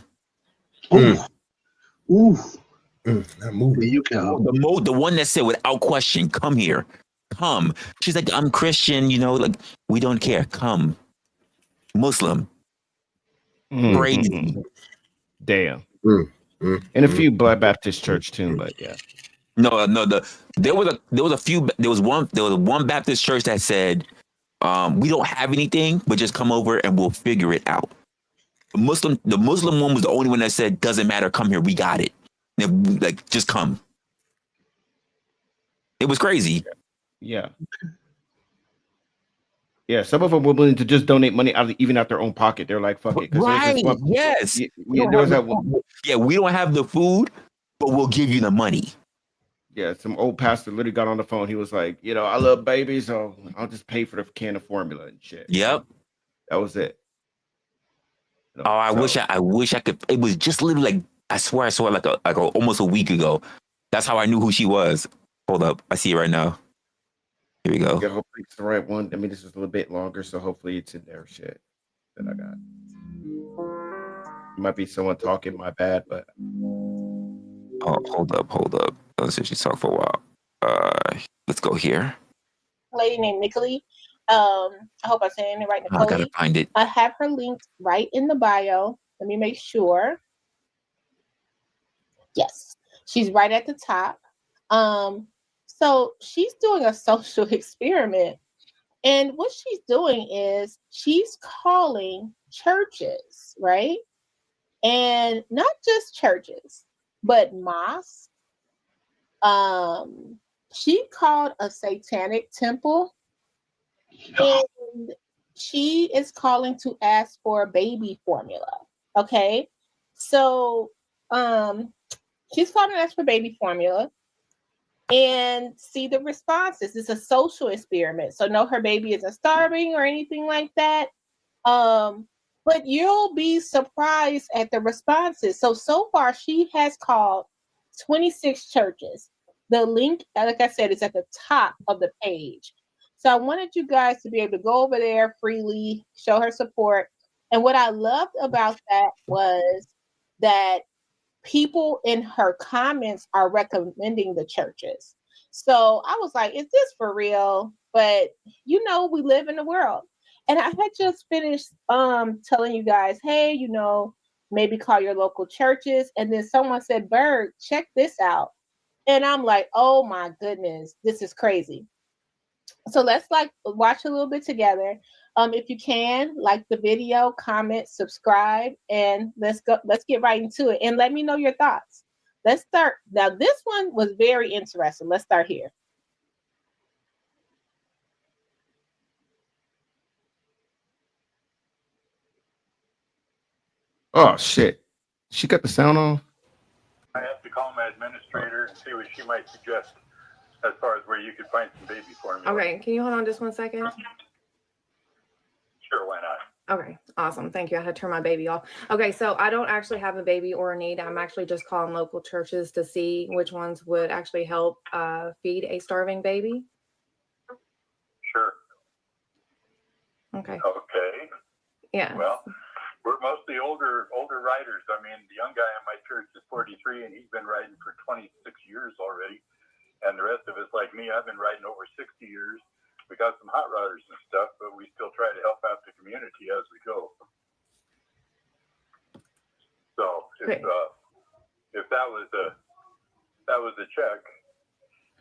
Ooh. That movie. You can. The one that said without question, come here, come. She's like, I'm Christian, like we don't care. Come, Muslim, crazy. Damn. And a few Black Baptist church too, but yeah. No. There was one Baptist church that said, we don't have anything, but just come over and we'll figure it out. The Muslim one was the only one that said, doesn't matter, come here, we got it. Like, just come. It was crazy. Yeah. Yeah, some of them were willing to just donate money even out their own pocket. They're like, fuck it. Right, yes. There was that one. Yeah, we don't have the food, but we'll give you the money. Yeah, some old pastor literally got on the phone. He was like, I love babies, so I'll just pay for the can of formula and shit. Yep. That was it. Oh, I wish I could. It was just literally like, I swear I saw it like almost a week ago. That's how I knew who she was. Hold up. I see it right now. Here we go. Yeah, hopefully it's the right one. I mean, this is a little bit longer, so hopefully it's in there shit that I got. It might be someone talking, my bad, but. Oh, hold up. Let's see if she's talked for a while. Let's go here. Lady named Nicoley. I hope I'm saying it right. I gotta find it. I have her linked right in the bio. Let me make sure. Yes, she's right at the top. So she's doing a social experiment. And what she's doing is she's calling churches, right? And not just churches, but mosques. She called a satanic temple. And she is calling to ask for baby formula. Okay. So she's calling to ask for baby formula and see the responses. It's a social experiment. So no, her baby isn't starving or anything like that. But you'll be surprised at the responses. So far she has called 26 churches. The link, like I said, is at the top of the page. So I wanted you guys to be able to go over there freely, show her support. And what I loved about that was that people in her comments are recommending the churches. So I was like, is this for real? But we live in the world. And I had just finished telling you guys, hey, maybe call your local churches. And then someone said, Berg, check this out. And I'm like, oh my goodness, this is crazy. So let's like watch a little bit together. If you can, like the video, comment, subscribe, and let's get right into it. And let me know your thoughts. Let's start. Now, this one was very interesting. Let's start here. Oh shit. She got the sound on. I have to call my administrator and see what she might suggest as far as where you could find some baby formula. Okay, can you hold on just 1 second? Sure, why not? Okay, awesome. Thank you. I had to turn my baby off. Okay, so I don't actually have a baby or a need. I'm actually just calling local churches to see which ones would actually help feed a starving baby. Sure. Okay. Okay. Yeah. Well, we're mostly older riders. I mean, the young guy in my church is 43, and he's been riding for 26 years already. And the rest of us, like me, I've been riding over 60 years. We got some hot rodders and stuff, but we still try to help out the community as we go. So if that was a check,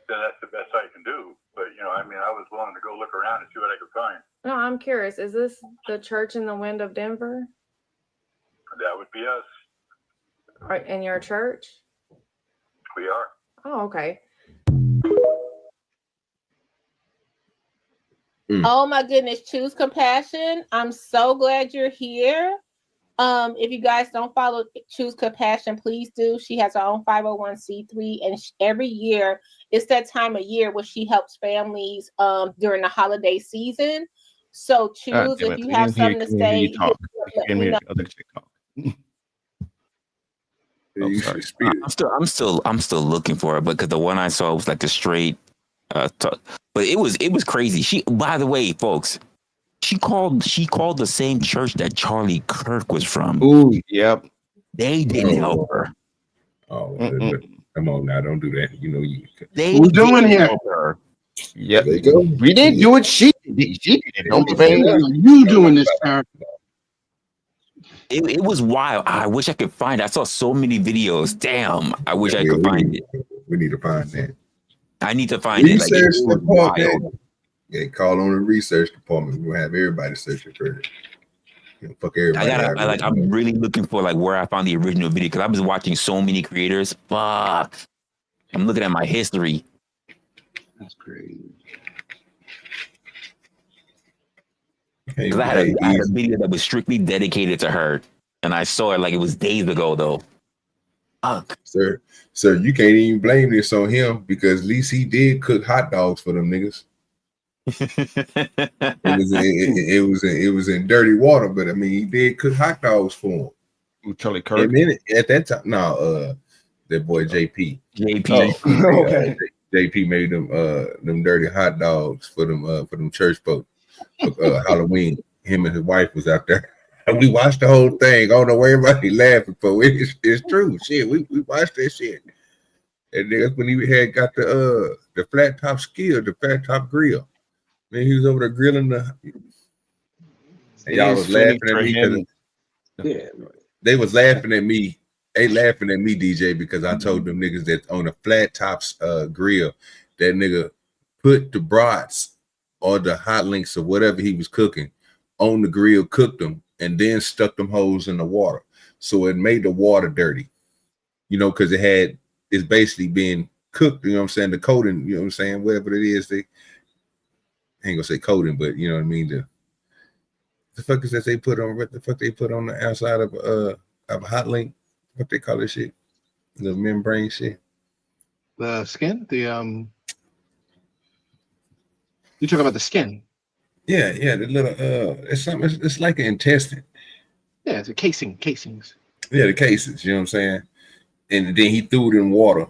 then that's the best I can do. But I mean, I was willing to go look around and see what I could find. No, I'm curious. Is this the Church in the Wind of Denver? That would be us. Right, in your church? We are. Oh, okay. Oh my goodness, Choose Compassion. I'm so glad you're here. If you guys don't follow Choose Compassion, please do. She has her own 501c3, and every year it's that time of year where she helps families during the holiday season. So Choose, if you have something to say, I'm still looking for it, because the one I saw was like the straight but it was crazy. By the way, folks, she called the same church that Charlie Kirk was from. Ooh, yep. They didn't help her. Oh, come on now, don't do that. Who's doing here? Her. Yep. There you go. We didn't do it. She did it. Don't You doing this, Karen? It was wild. I wish I could find it. I saw so many videos. Damn, I wish I could find it. We need to find that. I need to find it. Research department. Yeah, call on the research department. We'll have everybody searching for it. Fuck everybody. I'm really looking for where I found the original video, because I was watching so many creators. Fuck. I'm looking at my history. That's crazy. Because I had a video that was strictly dedicated to her, and I saw it like it was days ago though. Fuck. Sir, you can't even blame this on him, because at least he did cook hot dogs for them niggas. it was in dirty water, but I mean, he did cook hot dogs for him. Charlie Kirk. And then at that time, that boy JP. Okay. JP made them dirty hot dogs for them church folk. Halloween. Him and his wife was out there. We watched the whole thing. I don't know where everybody laughing for. It's true. Shit, we watched that shit. And that's when he had got the flat top the flat top grill. Man, he was over there grilling and y'all was laughing at me. Yeah, they was laughing at me. They laughing at me, DJ, because I told them niggas that on the flat tops grill, that nigga put the brats or the hot links or whatever he was cooking on the grill, cooked them, and then stuck them holes in the water. So it made the water dirty, because it's basically being cooked, you know what I'm saying? The coating, you know what I'm saying? Whatever it is, I ain't gonna say coating, but you know what I mean? The fuck is that they put on, what the fuck they put on the outside of a hot link? What they call this shit? The membrane shit? The skin? You talk about the skin? Yeah, the little it's something. It's like an intestine. Yeah, it's a casings. Yeah, the cases. You know what I'm saying? And then he threw it in water,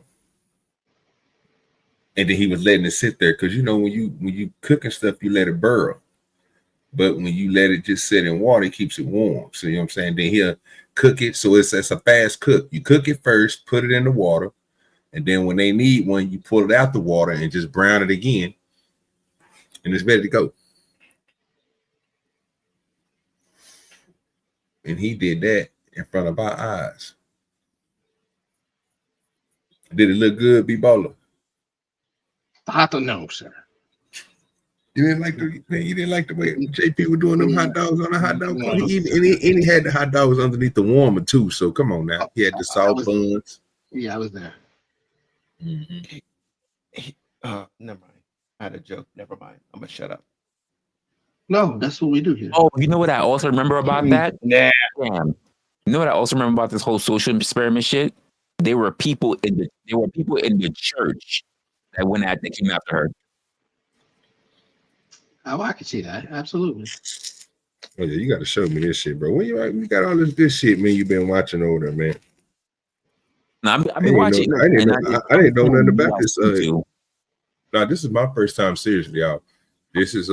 and then he was letting it sit there, because when you cooking stuff, you let it burrow, but when you let it just sit in water, it keeps it warm. So you know what I'm saying? Then he'll cook it, so it's a fast cook. You cook it first, put it in the water, and then when they need one, you pull it out the water and just brown it again, and it's ready to go. And he did that in front of our eyes. Did it look good, B-Baller? I don't know, sir. You didn't like the way JP was doing them hot dogs on a hot dog. No, he had the hot dogs underneath the warmer too. So come on now, he had the salt buns. Yeah, I was there. Mm-hmm. Never mind. I had a joke. Never mind. I'm gonna shut up. No, that's what we do here. Oh, you know what I also remember about that? Yeah. Damn. You know what I also remember about this whole social experiment shit? There were people in the church that came after her. Oh, I can see that. Absolutely. Oh yeah, you got to show me this shit, bro. When you got all this shit, man, you been watching over there, man. No, I've been watching. I didn't know nothing about this. No, this is my first time, seriously, y'all. This is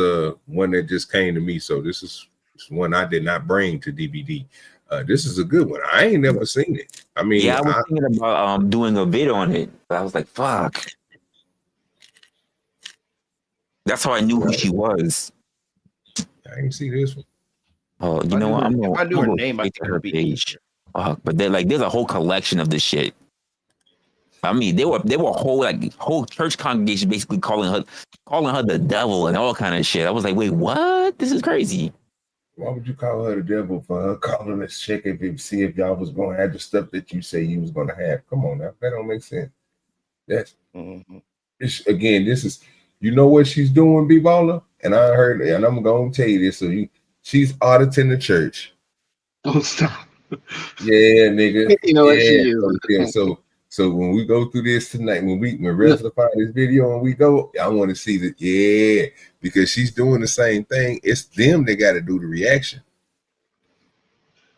one that just came to me, so this is one I did not bring to DVD. This is a good one. I ain't never seen it. I mean, yeah, I was thinking about doing a video on it, but I was like, fuck. That's how I knew who she was. I didn't see this one. Oh, you know what? If I knew her name, I to her page. But there's a whole collection of this shit. I mean, they were whole church congregation basically calling her the devil and all kind of shit. I was like, wait, what? This is crazy. Why would you call her the devil for her calling us check see if y'all was going to have the stuff that you say you was going to have? Come on now, that don't make sense. That's this is, you know what she's doing, B-Baller? And I heard, and I'm going to tell you this, so she's auditing the church. Don't stop. Yeah, nigga. You know what she is. Yeah, so when we go through this tonight, when Resla find this video and we go, I want to see that, because she's doing the same thing. It's them that got to do the reaction.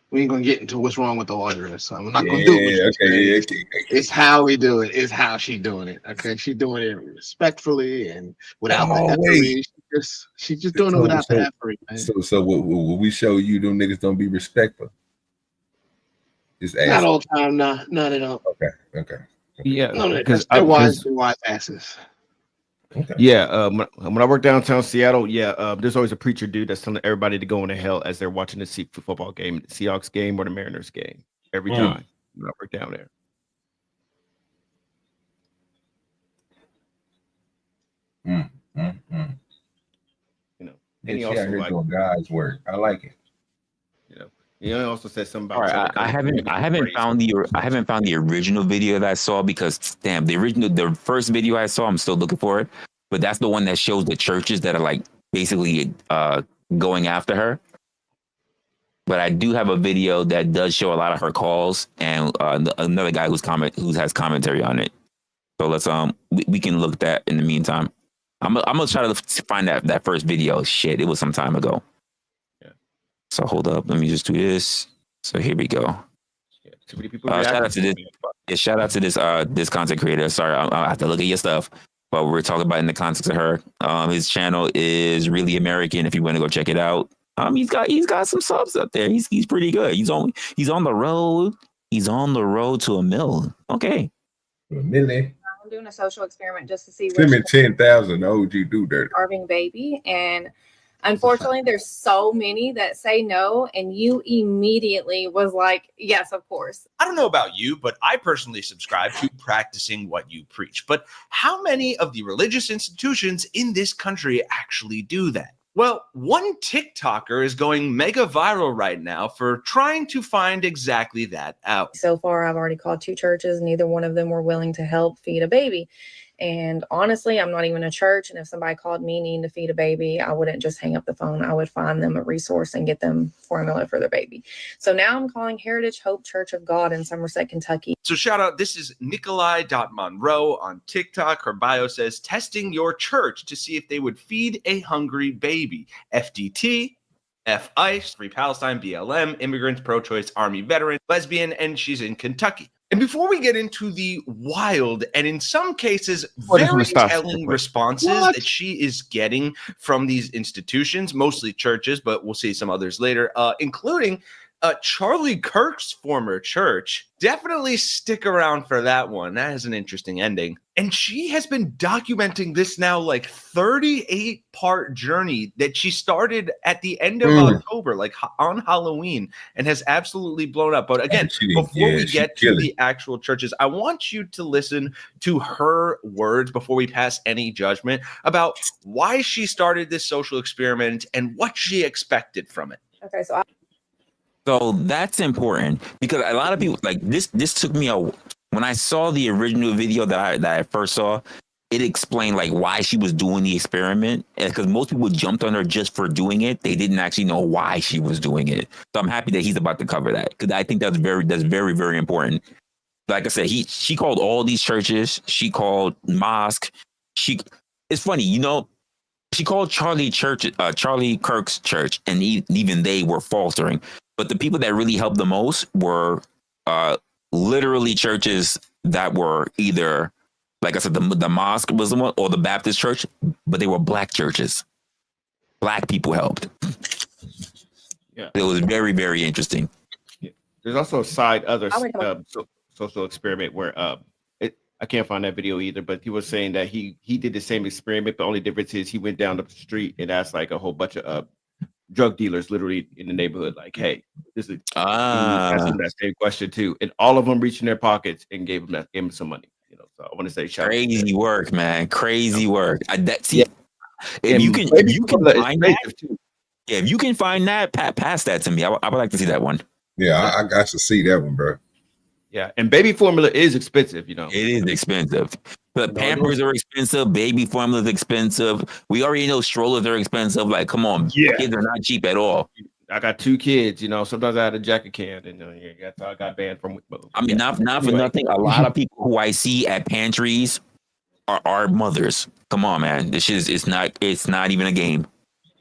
We ain't gonna get into what's wrong with the auditor, so I'm not gonna do it. Okay. It's how we do it. It's how she doing it. Okay, she doing it respectfully and without the effery. She's just doing it without the effery, man. So what we show you, them niggas don't be respectful. Not all the time, not at all. Okay. Yeah, because they're wise asses. Okay. Yeah, when I work downtown Seattle, there's always a preacher dude that's telling everybody to go into hell as they're watching the football game, the Seahawks game or the Mariners game every time when I work down there. You know, and he also doing God's work. I like it. You know, he also said something about. All right, I haven't found the original video that I saw, because damn, the first video I saw, I'm still looking for it, but that's the one that shows the churches that are like basically going after her. But I do have a video that does show a lot of her calls and another guy who has commentary on it. So let's we can look at that in the meantime. I'm gonna try to find that first video. Shit, it was some time ago. So hold up, let me just do this. So here we go. Shout out to this. Yeah, shout out to this content creator. Sorry, I have to look at your stuff, but we're talking about in the context of her. His channel is Really American. If you want to go check it out, he's got some subs up there. He's pretty good. He's on the road. He's on the road to a mill. Okay. A million. I'm doing a social experiment just to see. Send me 10,000 OG DoDirty. Starving baby, and unfortunately, there's so many that say no, and you immediately was like, yes, of course. I don't know about you, but I personally subscribe to practicing what you preach. But how many of the religious institutions in this country actually do that? Well, one TikToker is going mega viral right now for trying to find exactly that out. So far, I've already called 2 churches. Neither one of them were willing to help feed a baby. And honestly, I'm not even a church. And if somebody called me needing to feed a baby, I wouldn't just hang up the phone. I would find them a resource and get them formula for their baby. So now I'm calling Heritage Hope Church of God in Somerset, Kentucky. So shout out, this is Nikolai.Monroe on TikTok. Her bio says, testing your church to see if they would feed a hungry baby. FDT, F-ICE, Free Palestine, BLM, immigrants, pro-choice, army veteran, lesbian, and she's in Kentucky. And before we get into the wild and in some cases very telling responses that she is getting from these institutions, mostly churches, but we'll see some others later, including Charlie Kirk's former church. Definitely stick around for that one. That has an interesting ending. And she has been documenting this now like 38-part journey that she started at the end of October, like on Halloween, and has absolutely blown up. But again, before we get to the actual churches, I want you to listen to her words before we pass any judgment about why she started this social experiment and what she expected from it. Okay, So that's important because a lot of people like this. This took me when I saw the original video that I first saw. It explained like why she was doing the experiment, because most people jumped on her just for doing it. They didn't actually know why she was doing it. So I'm happy that he's about to cover that because I think that's very very important. Like I said, she called all these churches. She called mosque. It's funny, you know. She called Charlie Kirk's church, and even they were faltering. But the people that really helped the most were literally churches that were either, like I said, the mosque was the one, or the Baptist church, but they were black churches. Black people helped. Yeah, it was very, very interesting. Yeah. There's also a side other social experiment where I can't find that video either, but he was saying that he did the same experiment, but only difference is he went down the street and asked like a whole bunch of drug dealers literally in the neighborhood, like, hey, this is asking that same question too. And all of them reached in their pockets and gave him some money. You know, so I want to say crazy work, man. Crazy work. If you can find that, pass that to me. I would like to see that one. Yeah, I got to see that one, bro. Yeah, and baby formula is expensive, you know. It is expensive. But Pampers are expensive. Baby formula is expensive. We already know strollers are expensive. Like, come on, kids are not cheap at all. I got 2 kids, you know. Sometimes I had a jacket can, and I got banned from. I mean, not for nothing. A lot of people who I see at pantries are mothers. Come on, man. This is it's not even a game.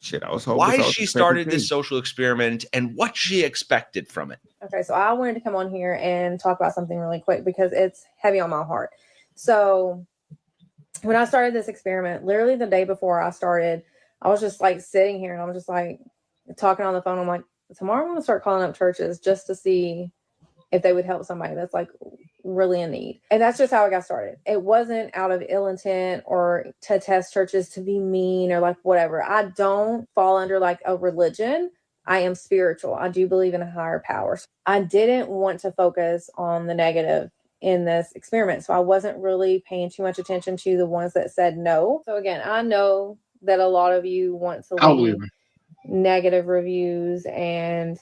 Shit, why she started this social experiment and what she expected from it. Okay, so I wanted to come on here and talk about something really quick because it's heavy on my heart. So when I started this experiment, literally the day before I started, I was just like sitting here and I was just like talking on the phone. I'm like, tomorrow I'm going to start calling up churches just to see if they would help somebody that's like really in need. And that's just how it got started. It wasn't out of ill intent or to test churches to be mean or like whatever. I don't fall under like a religion. I am spiritual. I do believe in a higher power. I didn't want to focus on the negative in this experiment. So I wasn't really paying too much attention to the ones that said no. So again, I know that a lot of you want to leave negative reviews and,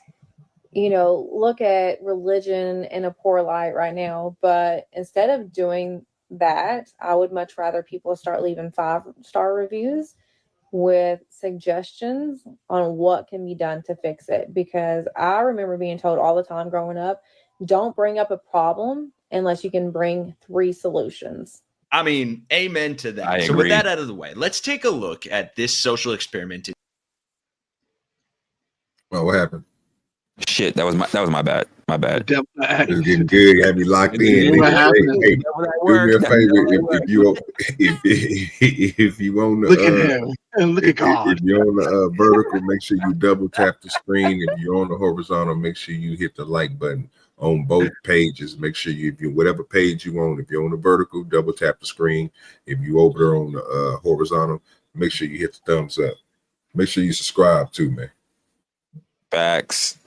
you know, look at religion in a poor light right now. But instead of doing that, I would much rather people start leaving 5-star reviews with suggestions on what can be done to fix it. Because I remember being told all the time growing up, don't bring up a problem unless you can bring 3 solutions. I mean, amen to that. So with that out of the way, let's take a look at this social experiment. Well, what happened? Shit, that was my bad. My bad. It's getting good. You had me locked in. Hey, do me a favor if you want to look at him and look at God. If you're on the vertical, make sure you double tap the screen. If you're on the horizontal, make sure you hit the like button on both pages. Make sure if you whatever page you want. If you're on the vertical, double tap the screen. If you over there on the horizontal, make sure you hit the thumbs up. Make sure you subscribe too, man. Facts.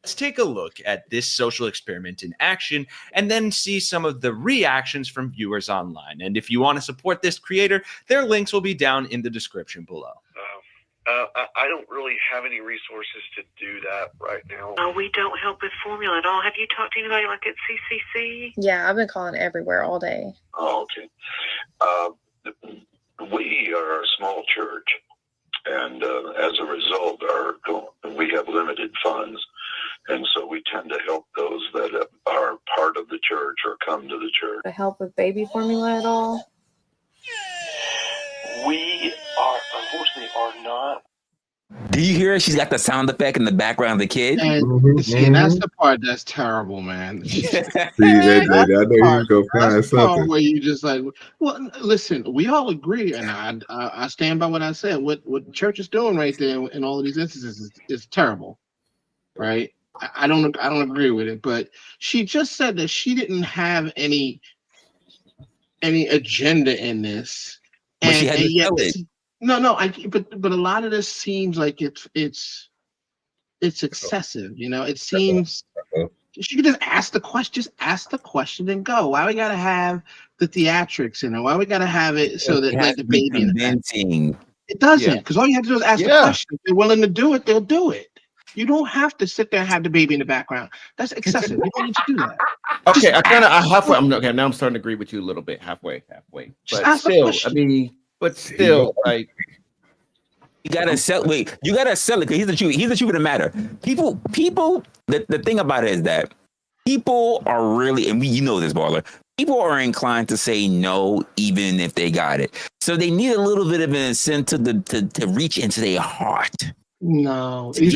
Let's take a look at this social experiment in action and then see some of the reactions from viewers online. And if you want to support this creator, their links will be down in the description below. I don't really have any resources to do that right now. Oh, we don't help with formula at all. Have you talked to anybody like at CCC? Yeah, I've been calling everywhere all day. Oh, okay. We are a small church, and as a result, we have limited funds. And so we tend to help those that are part of the church or come to the church. To help with baby formula at all? We unfortunately are not. Do you hear? She's got the sound effect in the background of the kid. And see, that's the part that's terrible, man. See, I know you're gonna find something where you just like, well, listen, we all agree, and I stand by what I said. What the church is doing right there in all of these instances is terrible. right? I don't agree with it, but she just said that she didn't have any agenda in this, but she and had to yet sell it. but a lot of this seems like it's excessive. You know, it seems she could just ask the question, and go. Why we gotta have the theatrics in it? Why we gotta have it so that It has like the to be baby in the back? convincing. It doesn't, because all you have to do is ask the question. If they're willing to do it, they'll do it. You don't have to sit there and have the baby in the background. That's excessive. You don't need to do that. Okay, halfway. Now I'm starting to agree with you a little bit. Halfway. Just But ask the still, question. I mean, like. You gotta sell. Wait, you gotta sell it because here's the truth. Here's the truth of the matter. People. The thing about it is that people are really, and you know this, Baller. People are inclined to say no, even if they got it. So they need a little bit of an incentive to reach into their heart. No, if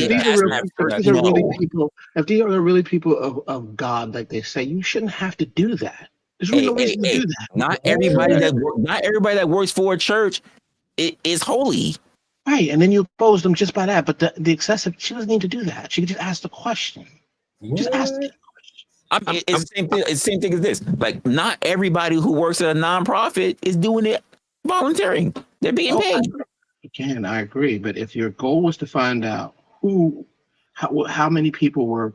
these are really people of God, like they say, you shouldn't have to do that. There's really no reason to do that. Not everybody that works for a church is holy. Right, and then you oppose them just by that. But the excessive, she doesn't need to do that. She can just ask the question. Just ask the question. It's the same thing as this. Like, not everybody who works at a nonprofit is doing it volunteering. They're being paid. Again, I agree. But if your goal was to find out how many people were,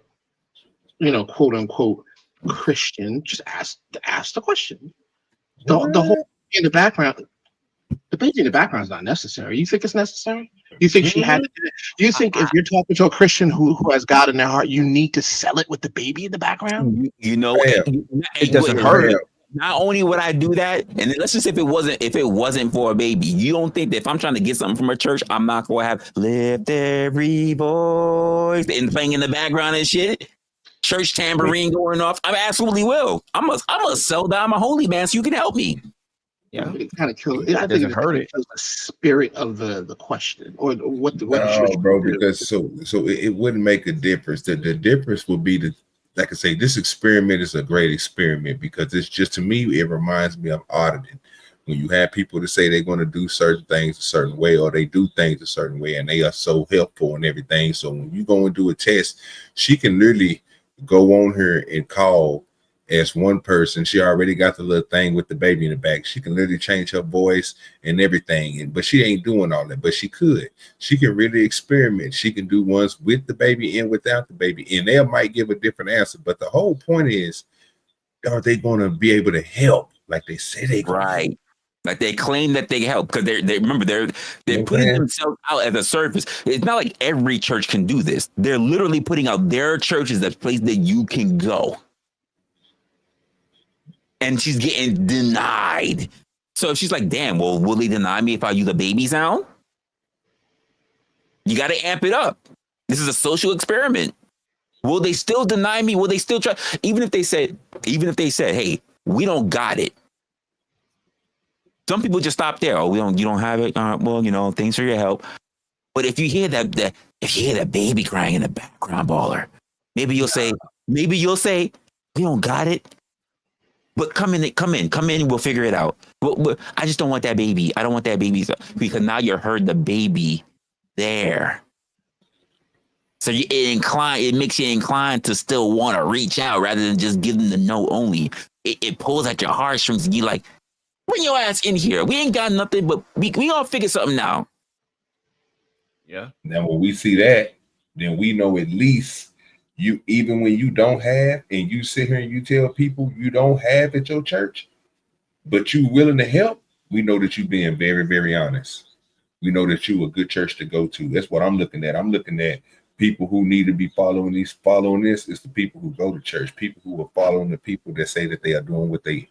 quote unquote, Christian, just ask the question. The whole in the background. The baby in the background is not necessary. You think it's necessary? You think she had to do it? Do you think if you're talking to a Christian who has God in their heart, you need to sell it with the baby in the background? It doesn't hurt. Not only would I do that, and then let's just say if it wasn't for a baby, you don't think that if I'm trying to get something from a church, I'm not going to have lift every voice and playing in the background and shit? Church tambourine going off. I absolutely will. I'm a sell down my holy man so you can help me. Yeah, it kind of kills. I think it hurt it. The spirit of the question or what the bro, because so it wouldn't make a difference. The difference would be like I say, this experiment is a great experiment because it's just, to me, it reminds me of auditing. When you have people to say they're going to do certain things a certain way or they do things a certain way and they are so helpful and everything. So when you go and do a test, she can literally go on here and call as one person. She already got the little thing with the baby in the back. She can literally change her voice and everything, but she ain't doing all that. But she can really experiment. She can do ones with the baby and without the baby, and they might give a different answer. But the whole point is, are they going to be able to help like they say they can? Right. Like they claim that they help because they remember they're putting themselves out as a service. It's not like every church can do this. They're literally putting out their church as a place that you can go. And she's getting denied. So if she's like, damn, well, will they deny me if I use a baby sound? You got to amp it up. This is a social experiment. Will they still deny me? Will they still try? Even if they said, hey, we don't got it. Some people just stop there. Oh, you don't have it. Well, thanks for your help. But if you hear that baby crying in the background, Baller, maybe you'll say, we don't got it. But come in, we'll figure it out. But I just don't want that baby. I don't want that baby because now you heard the baby there. So it makes you inclined to still want to reach out rather than just give them the no only. It pulls at your heartstrings and you like, bring your ass in here. We ain't got nothing, but we gonna figure something out. Yeah. Now when we see that, then we know at least you, even when you don't have, and you sit here and you tell people you don't have at your church, but you willing to help, we know that you being very, very honest. We know that you a good church to go to. That's what I'm looking at. I'm looking at people who need to be following this is the people who go to church, people who are following the people that say that they are doing what they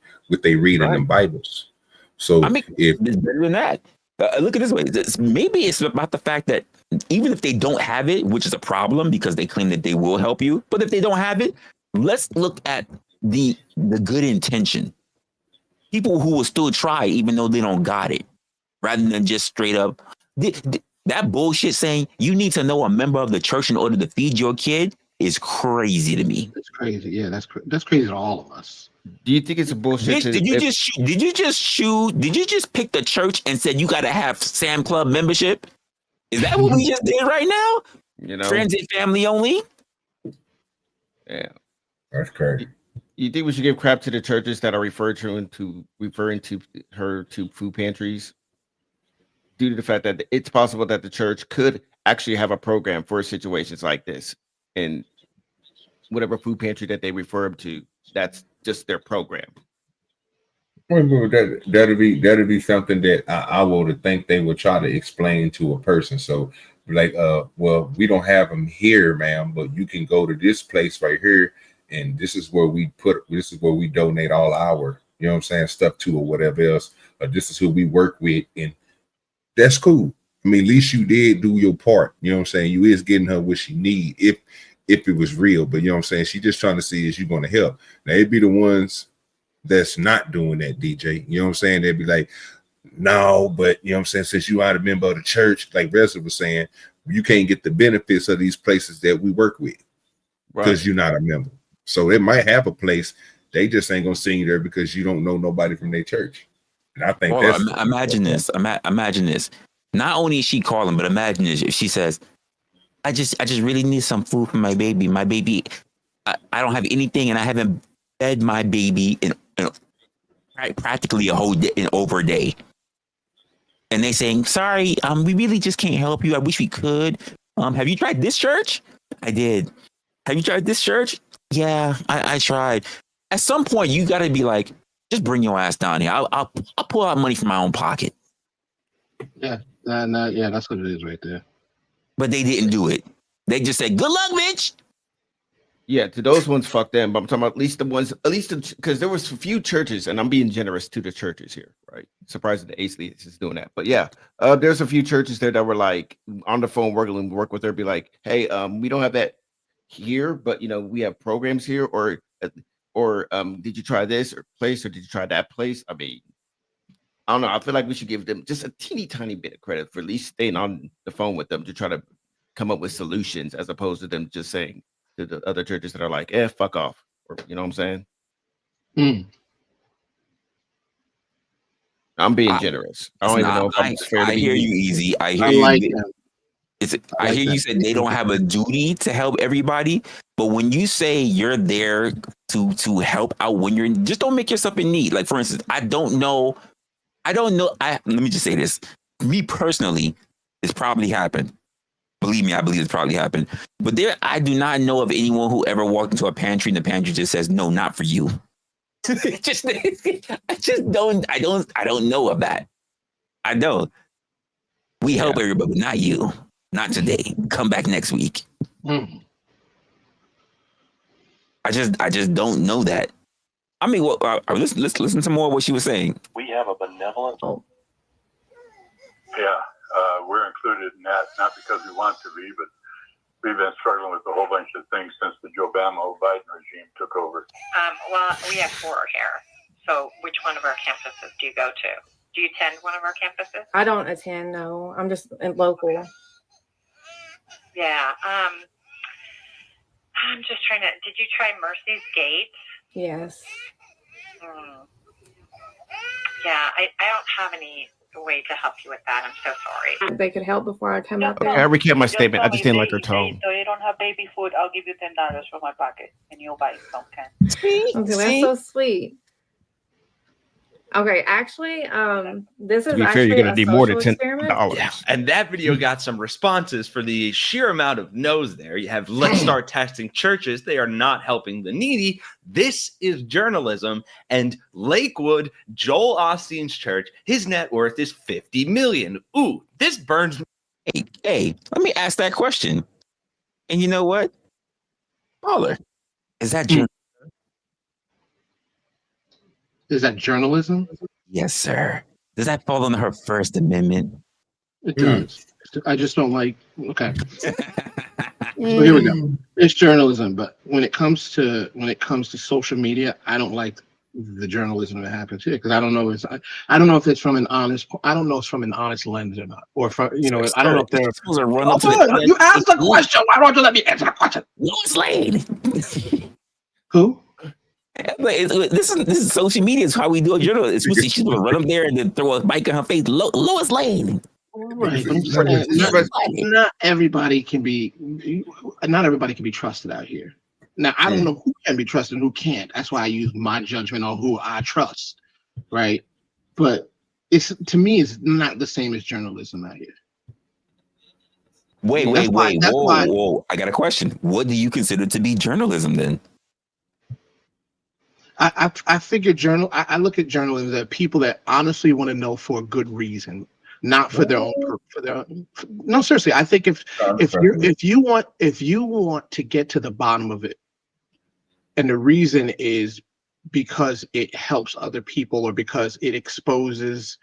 read in the Bibles. So it's better than that. Look at this way. Maybe it's about the fact that even if they don't have it, which is a problem because they claim that they will help you, but if they don't have it, let's look at the good intention. People who will still try even though they don't got it, rather than just straight up that bullshit saying you need to know a member of the church in order to feed your kid is crazy to me. It's crazy. Yeah, that's crazy to all of us. Do you think it's a bullshit? Did you just pick the church and said you got to have Sam Club membership? Is that what we just did right now? Friends and family only. Yeah, that's crazy. You think we should give crap to the churches that are referring to her to food pantries, due to the fact that it's possible that the church could actually have a program for situations like this, and whatever food pantry that they refer them to, that's just their program. Well, that'll be something that I would think they would try to explain to a person. So, like, well, we don't have them here, ma'am, but you can go to this place right here, and this is where we donate all our, you know what I'm saying, stuff to, or whatever else. Or this is who we work with, and that's cool. I mean, at least you did do your part. You know what I'm saying? You is getting her what she need if it was real. But you know what I'm saying? She just trying to see is you going to help. Now it'd be the ones that's not doing that, DJ. You know what I'm saying? They'd be like, no, but you know what I'm saying? Since you are a member of the church, like Resla was saying, you can't get the benefits of these places that we work with because you're not a member. So they might have a place. They just ain't going to send you there because you don't know nobody from their church. And I think that's imagine this. Imagine this. Not only is she calling, but imagine this. If she says, I just really need some food for my baby. My baby, I don't have anything, and I haven't fed my baby in practically a whole day, over a day. And they saying, sorry, we really just can't help you. I wish we could. Have you tried this church? I did. Have you tried this church? Yeah, I tried. At some point, you got to be like, just bring your ass down here. I'll pull out money from my own pocket. Yeah, yeah, that's what it is right there. But they didn't do it. They just said, good luck, bitch. Yeah, to those ones, fuck them. But I'm talking about because there was a few churches, and I'm being generous to the churches here, right? Surprised that Ace Lee is doing that. But yeah, there's a few churches there that were like on the phone work with her, be like, hey, we don't have that here, but you know, we have programs here, or did you try this place, or did you try that place? I mean, I don't know. I feel like we should give them just a teeny tiny bit of credit for at least staying on the phone with them to try to come up with solutions, as opposed to them just saying to the other churches that are like, fuck off. Or, you know what I'm saying? I'm being generous. I don't even know if I'm fair to be. I hear you, Easy. I hear you. I hear you said they don't have a duty to help everybody, but when you say you're there to help out when you're just don't make yourself in need. Like, for instance, I don't know. Let me just say this. Me personally, it's probably happened. Believe me, I believe it's probably happened. But I do not know of anyone who ever walked into a pantry and the pantry just says, no, not for you. I don't know of that. I don't. We help everybody, but not you. Not today. Come back next week. I just don't know that. I mean, let's listen to more of what she was saying. We have a benevolent. Yeah, we're included in that, not because we want to be, but we've been struggling with a whole bunch of things since the Obama-Biden regime took over. Well, we have 4 here. So which one of our campuses do you go to? Do you attend one of our campuses? I don't attend, no. I'm just local. Yeah. I'm just trying to. Did you try Mercy's Gate? Yes. Yeah, I don't have any way to help you with that. I'm so sorry. They could help before I come out there. I recant my statement. I just didn't like her tone. So you don't have baby food, I'll give you $10 from my pocket and you'll buy some cans. Okay, that's so sweet. Okay, actually, this is actually you're gonna need more than $10. Yeah. And that video got some responses for the sheer amount of no's there. You have let's start texting churches. They are not helping the needy. This is journalism. And Lakewood, Joel Osteen's church, his net worth is $50 million. Ooh, this burns. Hey, let me ask that question. And you know what? Baller, is that journalism? Is that journalism? Yes, sir. Does that fall under her First Amendment? It does. I just don't like. Okay. So here we go. It's journalism, but when it comes to social media, I don't like the journalism that happens here because I don't know if it's from an honest. I don't know if it's from an honest lens or not, or from I don't know if they're supposed to run up to you asked the question. Why don't you let me answer the question? Lois Lane. Who? This is social media. It's how we do a journal. It's she's gonna run up there and then throw a mic in her face. Lois Lane. Right. Not everybody can be trusted out here. Now, I don't know who can be trusted and who can't. That's why I use my judgment on who I trust, right? But it's to me, it's not the same as journalism out here. Wait, whoa. I got a question. What do you consider to be journalism then? I figure I look at journalism as people that honestly want to know for a good reason, not for their own. No, seriously. I think if you want to get to the bottom of it, and the reason is because it helps other people or because it exposes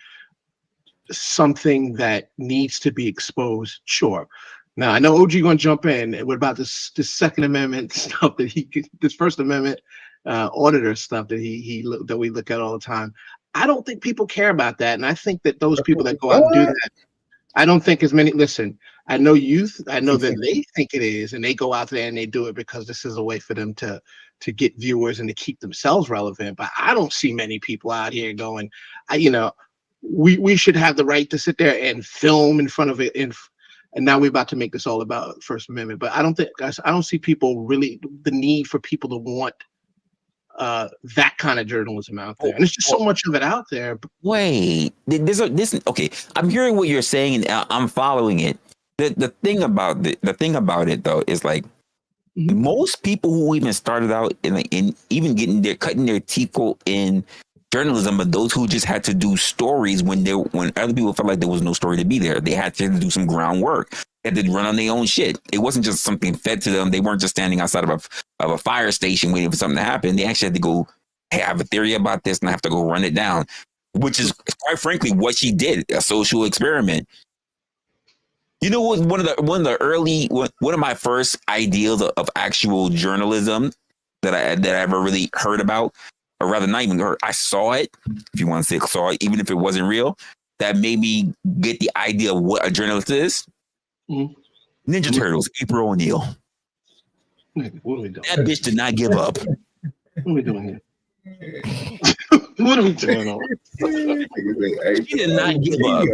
something that needs to be exposed, sure. Now I know OG gonna jump in. What about this Second Amendment stuff this First Amendment auditor stuff that that we look at all the time? I don't think people care about that, and I think that those people that go out and do that, I don't think as many. Listen, I know youth. I know that they think it is, and they go out there and they do it because this is a way for them to get viewers and to keep themselves relevant. But I don't see many people out here going, we should have the right to sit there and film in front of it. And now we're about to make this all about First Amendment. But I don't see people really the need for people to want that kind of journalism out there. And there's just so much of it out there. Wait, okay. I'm hearing what you're saying and I'm following it. The thing about it though is like most people who even started out in even cutting their teeth in journalism, but those who just had to do stories when other people felt like there was no story to be there. They had to do some groundwork. They had to run on their own shit. It wasn't just something fed to them. They weren't just standing outside of a fire station waiting for something to happen. They actually had to go, hey, I have a theory about this and I have to go run it down, which is quite frankly what she did, a social experiment. You know what? One of my first ideals of actual journalism that I ever really heard about, or rather not even heard, I saw it, if you want to say saw it, even if it wasn't real, that made me get the idea of what a journalist is. Ninja Turtles, April O'Neil. What are we doing? That bitch did not give up. What are we doing here? What are we doing? She did not give up.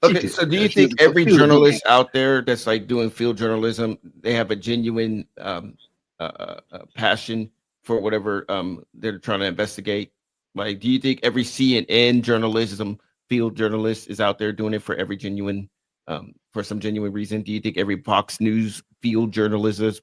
Okay, so do you think every journalist out there that's like doing field journalism, they have a genuine passion for whatever they're trying to investigate? Like, do you think every CNN journalism field journalist is out there doing it for every genuine for some genuine reason? Do you think every Fox News field journalist is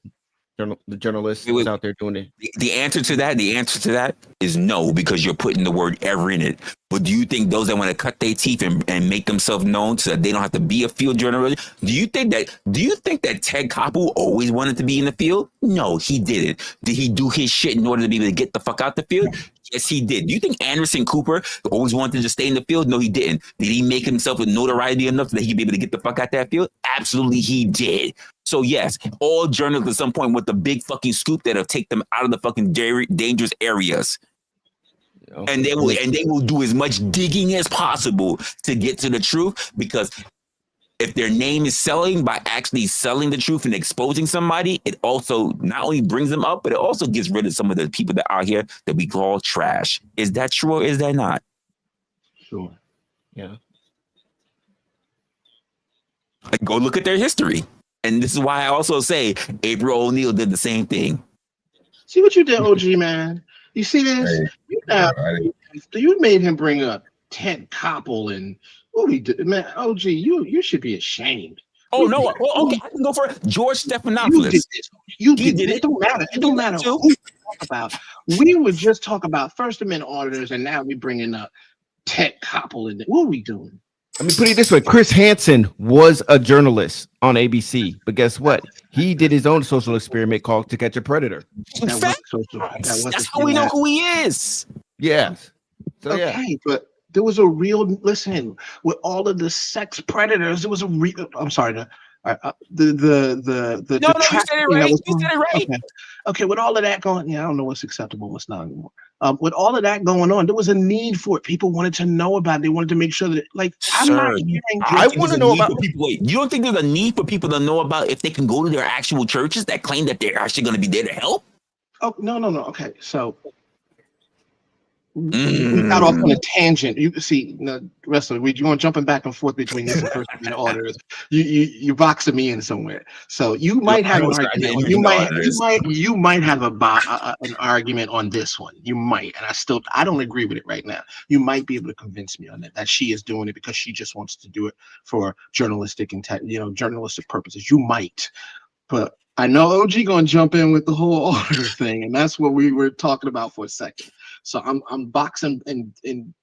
out there doing it? The answer to that is no, because you're putting the word ever in it. But do you think those that want to cut their teeth and make themselves known so that they don't have to be a field journalist? Do you think that Ted Koppel always wanted to be in the field? No, he didn't. Did he do his shit in order to be able to get the fuck out the field? Yes, he did. Do you think Anderson Cooper always wanted to stay in the field? No, he didn't. Did he make himself a notoriety enough so that he'd be able to get the fuck out that field? Absolutely, he did. So yes, all journalists at some point want the big fucking scoop that'll take them out of the fucking dangerous areas. Okay. And they will do as much digging as possible to get to the truth, because if their name is selling by actually selling the truth and exposing somebody, it also not only brings them up, but it also gets rid of some of the people that are here that we call trash. Is that true or is that not? Sure. Yeah. Go look at their history. And this is why I also say April O'Neil did the same thing. See what you did, OG, man. You see this? You made him bring up Ted Koppel and what we did, man. OG, you should be ashamed. Oh no! Okay, I can go for George Stephanopoulos. You did it. It don't matter. It don't matter who we talk about. We would just talk about First Amendment auditors, and now we bringing up Ted Koppel. And what are we doing? Let me put it this way: Chris Hansen was a journalist on ABC, but guess what? He did his own social experiment called "To Catch a Predator." That's how we know who he is. Yes. So, okay, but there was a real listen with all of the sex predators. There was a real. I'm sorry. No, you said it right. You said it right. Okay, with all of that going, I don't know what's acceptable, what's not anymore. With all of that going on, there was a need for it. People wanted to know about it. They wanted to make sure that, like, I'm not hearing. I want to know about people. Wait, you don't think there's a need for people to know about if they can go to their actual churches that claim that they're actually going to be there to help? Oh, no. Okay, so We got off on a tangent. You see, wrestler, you want jumping back and forth between this and first amendment auditors. You boxing me in somewhere. So you might have an argument. You might have an argument on this one. You might, and I don't agree with it right now. You might be able to convince me on that she is doing it because she just wants to do it for journalistic purposes. You might, but I know OG gonna jump in with the whole auditor thing, and that's what we were talking about for a second. So I'm boxing in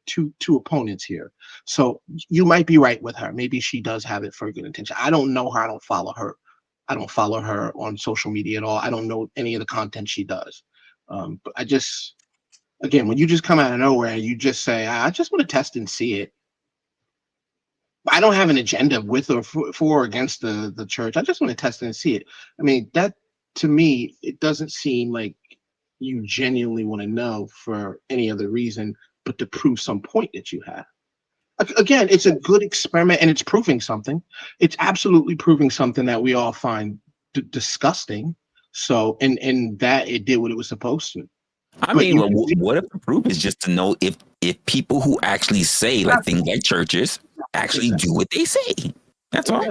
two opponents here. So you might be right with her. Maybe she does have it for good intention. I don't know her. I don't follow her. I don't follow her on social media at all. I don't know any of the content she does. But again, when you just come out of nowhere and you just say, I just want to test and see it. I don't have an agenda with or for or against the church. I just want to test it and see it. I mean, that to me, it doesn't seem like you genuinely want to know for any other reason but to prove some point that you have. Again, it's a good experiment and it's proving something. It's absolutely proving something that we all find disgusting. So, and that it did what it was supposed to. I mean, what if the proof is just to know if people who actually say like things like churches actually do what they say? That's all.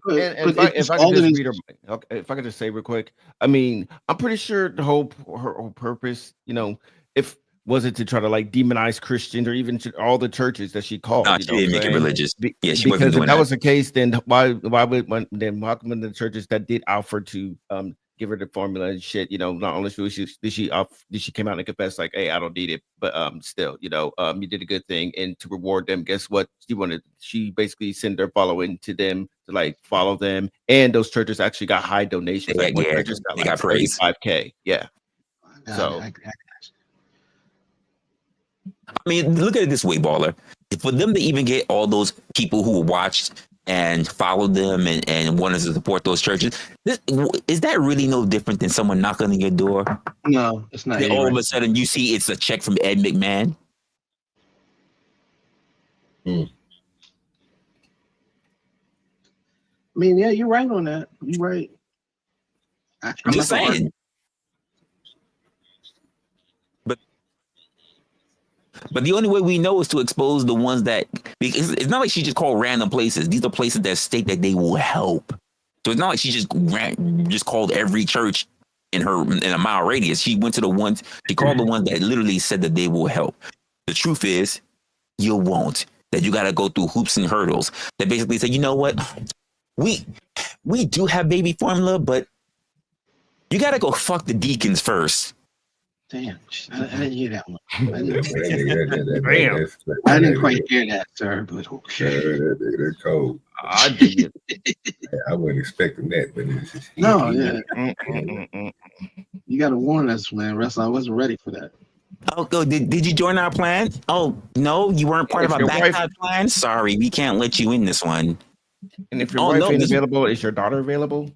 If I could just say real quick, I mean, I'm pretty sure her whole purpose, was it to try to like demonize Christians or even all the churches that she called? No, she didn't make it religious. Yeah, she because wasn't doing if that was the case, then why would the churches that did offer to give her the formula and shit, not only did she came out and confess like, hey, I don't need it, but still, you did a good thing, and to reward them, guess what? She basically sent her following to them to like follow them, and those churches actually got high donations. Like one church got like 35K. Yeah. So I mean, look at it this way, Baller. For them to even get all those people who watched and followed them and wanted to support those churches, is that really no different than someone knocking on your door? No, it's not. And all of a sudden, you see it's a check from Ed McMahon. I mean, yeah, you're right on that. You're right. I'm just saying. But the only way we know is to expose the ones that, because it's not like she just called random places. These are places that state that they will help. So it's not like she just called every church in a mile radius. She went to the ones, she called the ones that literally said that they will help. The truth is, you won't. That you got to go through hoops and hurdles. That basically say, you know what, we do have baby formula, but you got to go fuck the deacons first. Damn, I didn't hear that one. I didn't quite hear that, sir. But okay, they're cold. I did. I wasn't expecting that, but it's just you got to warn us, man. Resla, I wasn't ready for that. Oh, did you join our plan? Oh no, you weren't part of our backup plan. Sorry, we can't let you in this one. And if your wife ain't available, is your daughter available?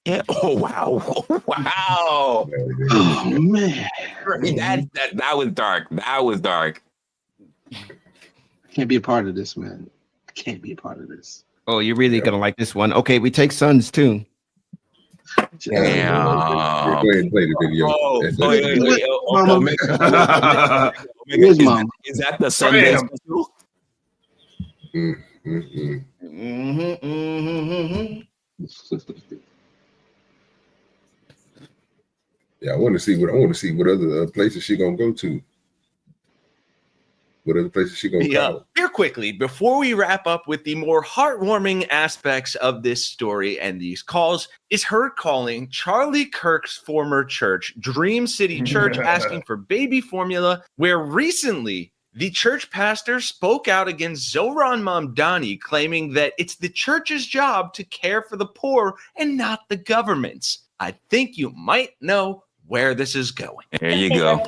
Yeah. Oh wow. Oh, wow. Oh man. That was dark. That was dark. I can't be a part of this, man. I can't be a part of this. Oh, you're really gonna like this one. Okay, we take sons too. Damn. Go ahead and play the video. Here's mom. Is that the Sunday special? Yeah, I want to see what other places she gonna go to. What other places she gonna go? Here quickly, before we wrap up with the more heartwarming aspects of this story and these calls, is her calling Charlie Kirk's former church, Dream City Church, asking for baby formula, where recently the church pastor spoke out against Zohran Mamdani, claiming that it's the church's job to care for the poor and not the government's. I think you might know where this is going. There you go.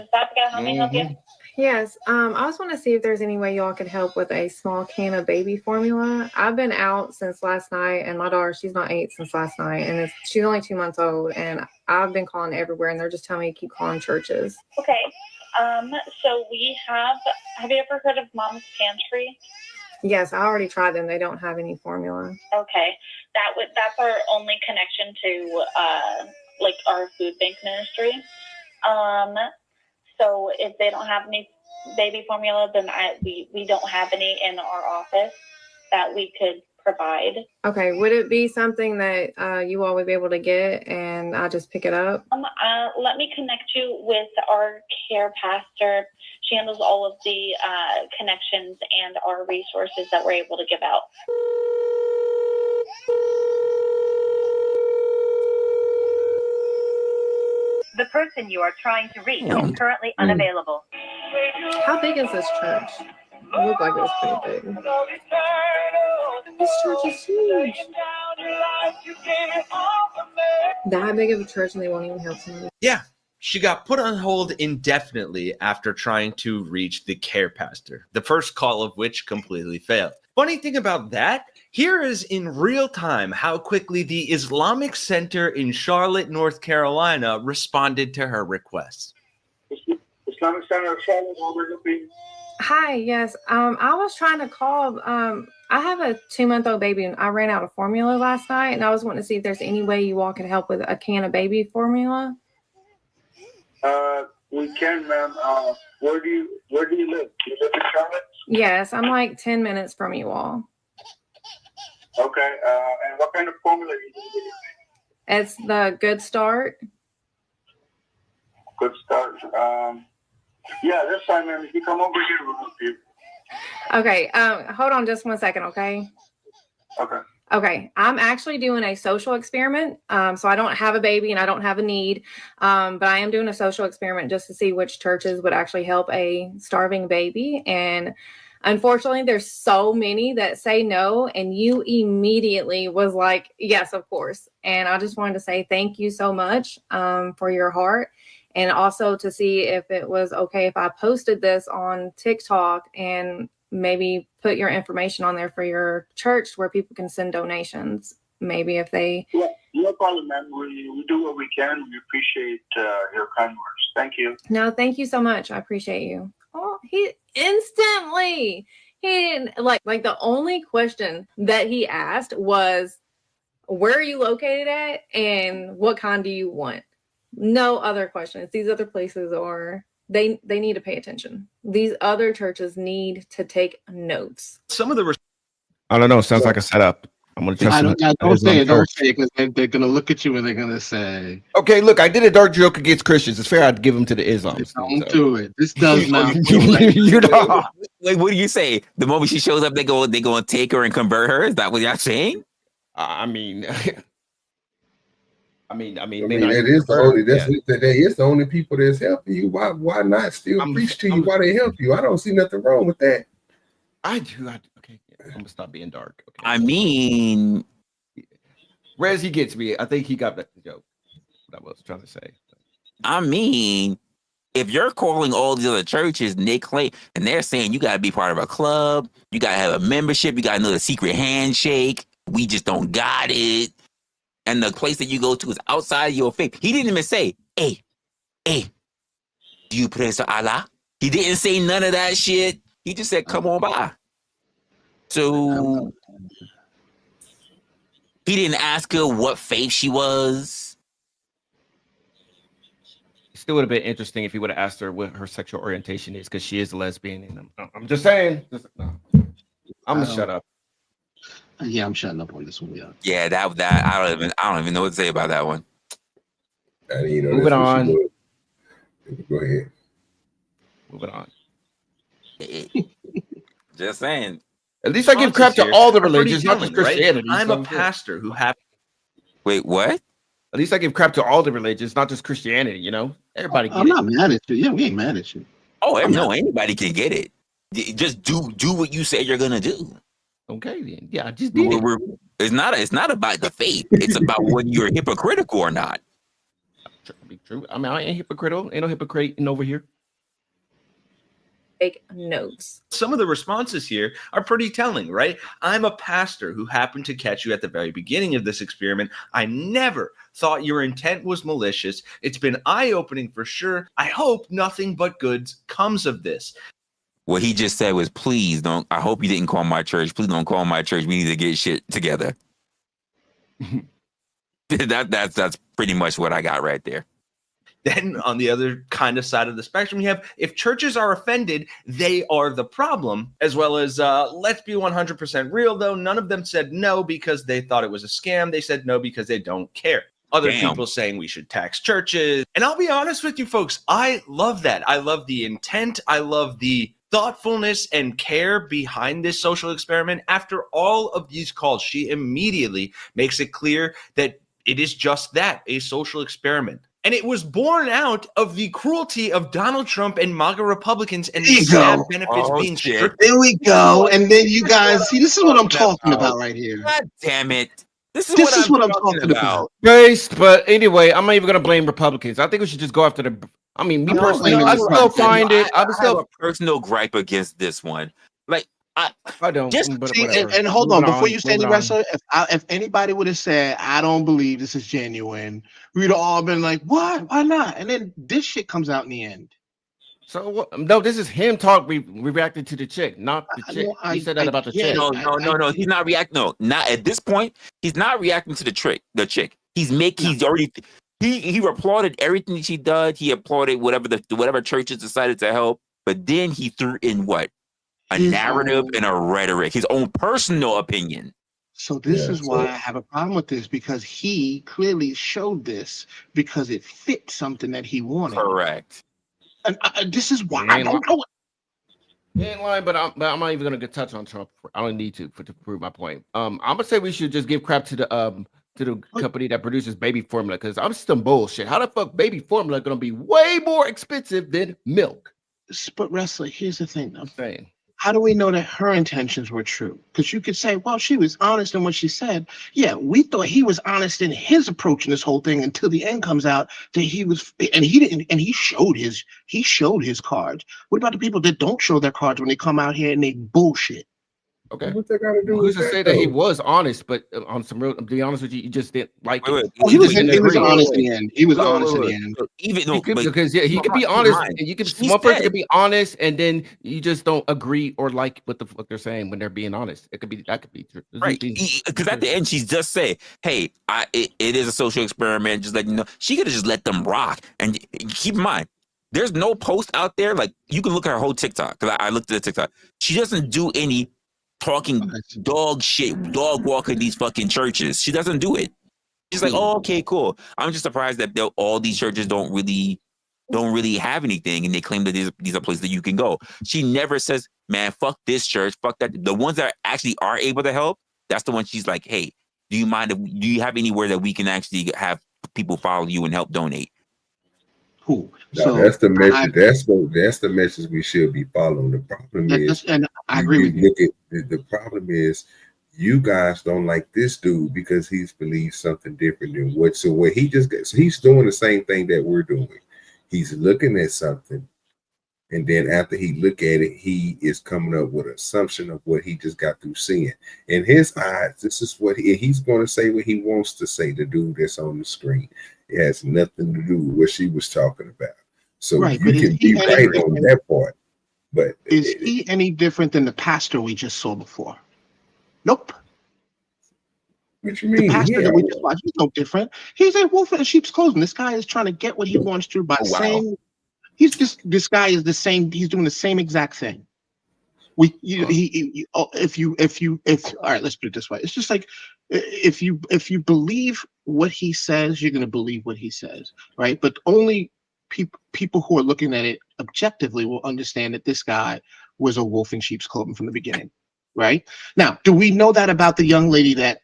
Yes, I just want to see if there's any way y'all could help with a small can of baby formula. I've been out since last night, and my daughter, she's not 8 since last night, and she's only 2 months old, and I've been calling everywhere, and they're just telling me to keep calling churches. Okay, so we have you ever heard of Mom's Pantry? Yes, I already tried them. They don't have any formula. Okay, that's our only connection to like our food bank ministry. So if they don't have any baby formula, then we don't have any in our office that we could provide. Okay, would it be something that you all would be able to get and I just pick it up? Let me connect you with our care pastor. She handles all of the connections and our resources that we're able to give out. The person you are trying to reach is currently unavailable. How big is this church? It looked like it was pretty big. This church is huge. That big of a church and they won't even help someone. Yeah, she got put on hold indefinitely after trying to reach the care pastor, the first call of which completely failed. Funny thing about that, here is in real time how quickly the Islamic Center in Charlotte, North Carolina responded to her request. Islamic Center of Charlotte, overlooking. Hi, yes. I was trying to call. I have a 2-month-old baby and I ran out of formula last night and I was wanting to see if there's any way you all could help with a can of baby formula. We can, ma'am. Where do you live? You live in Charlotte? Yes, I'm like 10 minutes from you all. Okay. And what kind of formula are you using? It's the Good Start. Good Start. Yeah, that's fine, ma'am. If you come over here, we'll help you. Okay. Hold on just 1 second, okay? Okay. Okay, I'm actually doing a social experiment. So I don't have a baby and I don't have a need, but I am doing a social experiment just to see which churches would actually help a starving baby. And unfortunately, there's so many that say no, and you immediately was like, yes, of course. And I just wanted to say thank you so much for your heart. And also to see if it was okay if I posted this on TikTok and maybe put your information on there for your church where people can send donations. Maybe if they... Yeah, no problem, man. We do what we can. We appreciate your kind words. Thank you. No, thank you so much. I appreciate you. Oh, he instantly... He didn't... Like the only question that he asked was, where are you located at and what kind do you want? No other questions. These other places are... They need to pay attention. These other churches need to take notes. Some of the... I don't know. Sounds like a setup. I'm going to trust them. Don't say it because they're going to look at you and they're going to say... Okay, look, I did a dark joke against Christians. It's fair I'd give them to the Islams. Don't do it. This does not... You know. Wait, what do you say? The moment she shows up, they go and take her and convert her? Is that what y'all saying? I mean, that is the only. That is the only people that's helping you. Why not still preach to you? Why they help you? I don't see nothing wrong with that. I do. Okay, I'm gonna stop being dark. Okay. I mean, Rez, he gets me. I think he got the joke. What I was trying to say. I mean, if you're calling all these other churches, Nick Clay, and they're saying you got to be part of a club, you got to have a membership, you got to know the secret handshake. We just don't got it. And the place that you go to is outside of your faith. He didn't even say, hey, do you pray to Allah? He didn't say none of that shit. He just said, come on by. So he didn't ask her what faith she was. It still would have been interesting if he would have asked her what her sexual orientation is, because she is a lesbian. And I'm just saying. I'm gonna shut up. Yeah, I'm shutting up on this one. Yeah, that I don't even know what to say about that one. Moving on. Go ahead. Moving on. Just saying. At least I give crap to all the religions, not just Christianity. Right? I'm a pastor who happens. Wait, what? At least I give crap to all the religions, not just Christianity. You know, everybody. I'm not mad at you. Yeah, we ain't mad at you. Oh, anybody can get it. Just do what you say you're gonna do. Okay, then. Yeah, I just did it. It's not about the faith. It's about whether you're hypocritical or not. Be true. I mean, I ain't hypocritical. Ain't no hypocrite over here. Take notes. Some of the responses here are pretty telling, right? I'm a pastor who happened to catch you at the very beginning of this experiment. I never thought your intent was malicious. It's been eye-opening for sure. I hope nothing but good comes of this. What he just said was, please don't. I hope you didn't call my church. Please don't call my church. We need to get shit together. That's pretty much what I got right there. Then on the other kind of side of the spectrum, you have if churches are offended, they are the problem, as well as let's be 100% real, though. None of them said no because they thought it was a scam. They said no because they don't care. Other people saying we should tax churches. And I'll be honest with you folks, I love that. I love the intent. I love the thoughtfulness and care behind this social experiment. After all of these calls, she immediately makes it clear that it is just that, a social experiment. And it was born out of the cruelty of Donald Trump and MAGA Republicans and the SNAP benefits being stripped. There we go. And then you guys see, this is what I'm talking about right here. God damn it. This is what I'm talking about. Based, but anyway, I'm not even gonna blame Republicans. I think we should just go after the. I mean, me personally, I still find it. I have a personal gripe against this one. Like I don't. Just see, and hold on, before you say any wrestler, if anybody would have said, "I don't believe this is genuine," we'd all been like, "What? Why not?" And then this shit comes out in the end. So no, this is him reacting to the chick, not the chick. He said that about the chick. No. He's not reacting. No, not at this point. He's not reacting to the chick. He's already. He applauded everything she did. He applauded whatever churches decided to help. But then he threw in what? A narrative and a rhetoric, his own personal opinion. So this is why I have a problem with this, because he clearly showed this because it fit something that he wanted. Correct. And this is why I don't know. He ain't lying, but I'm not even gonna touch on Trump. I don't need to prove my point. I'm gonna say we should just give crap to the company that produces baby formula, because I'm some bullshit. How the fuck baby formula gonna be way more expensive than milk? But Resla, here's the thing. I'm saying. How do we know that her intentions were true? Because you could say, well, she was honest in what she said. Yeah, we thought he was honest in his approach in this whole thing until the end comes out that he was, and he didn't, and he showed his cards. What about the people that don't show their cards when they come out here and they bullshit? Okay. What they gotta do? Who's to say that he was honest? But on some real, to be honest with you, you just didn't like it. He was honest in the end. He was honest in the end. Because he could be honest, and you could one person could be honest, and then you just don't agree or like what the fuck they're saying when they're being honest. That could be true. Right. Because at the end, she's just say, "Hey, it is a social experiment." Just letting you know, she could have just let them rock. And keep in mind, there's no post out there. Like you can look at her whole TikTok, because I looked at the TikTok. She doesn't do any talking dog shit, dog walking these fucking churches. She doesn't do it. She's like, oh, okay, cool. I'm just surprised that all these churches don't really have anything, and they claim that these are places that you can go. She never says, man, fuck this church, fuck that. The ones that actually are able to help, that's the one she's like, hey, do you have anywhere that we can actually have people follow you and help donate? Cool. No, so that's the message. That's the message we should be following. The problem is, and I agree with you. The problem is, you guys don't like this dude because he's believes something different than what. So what he's doing the same thing that we're doing. He's looking at something, and then after he look at it, he is coming up with an assumption of what he just got through seeing. In his eyes, this is what he's going to say what he wants to say. The dude that's on the screen. It has nothing to do with what she was talking about. So you can be right on that part. But is he any different than the pastor we just saw before? Nope. What you mean? The pastor that we just watched, he's no different. He's a wolf in sheep's clothing. This guy is trying to get what he wants to by saying this guy is the same. He's doing the same exact thing. All right, let's put it this way. It's just like if you believe what he says, you're going to believe what he says, right? But only people who are looking at it objectively will understand that this guy was a wolf in sheep's clothing from the beginning, right? Now, do we know that about the young lady that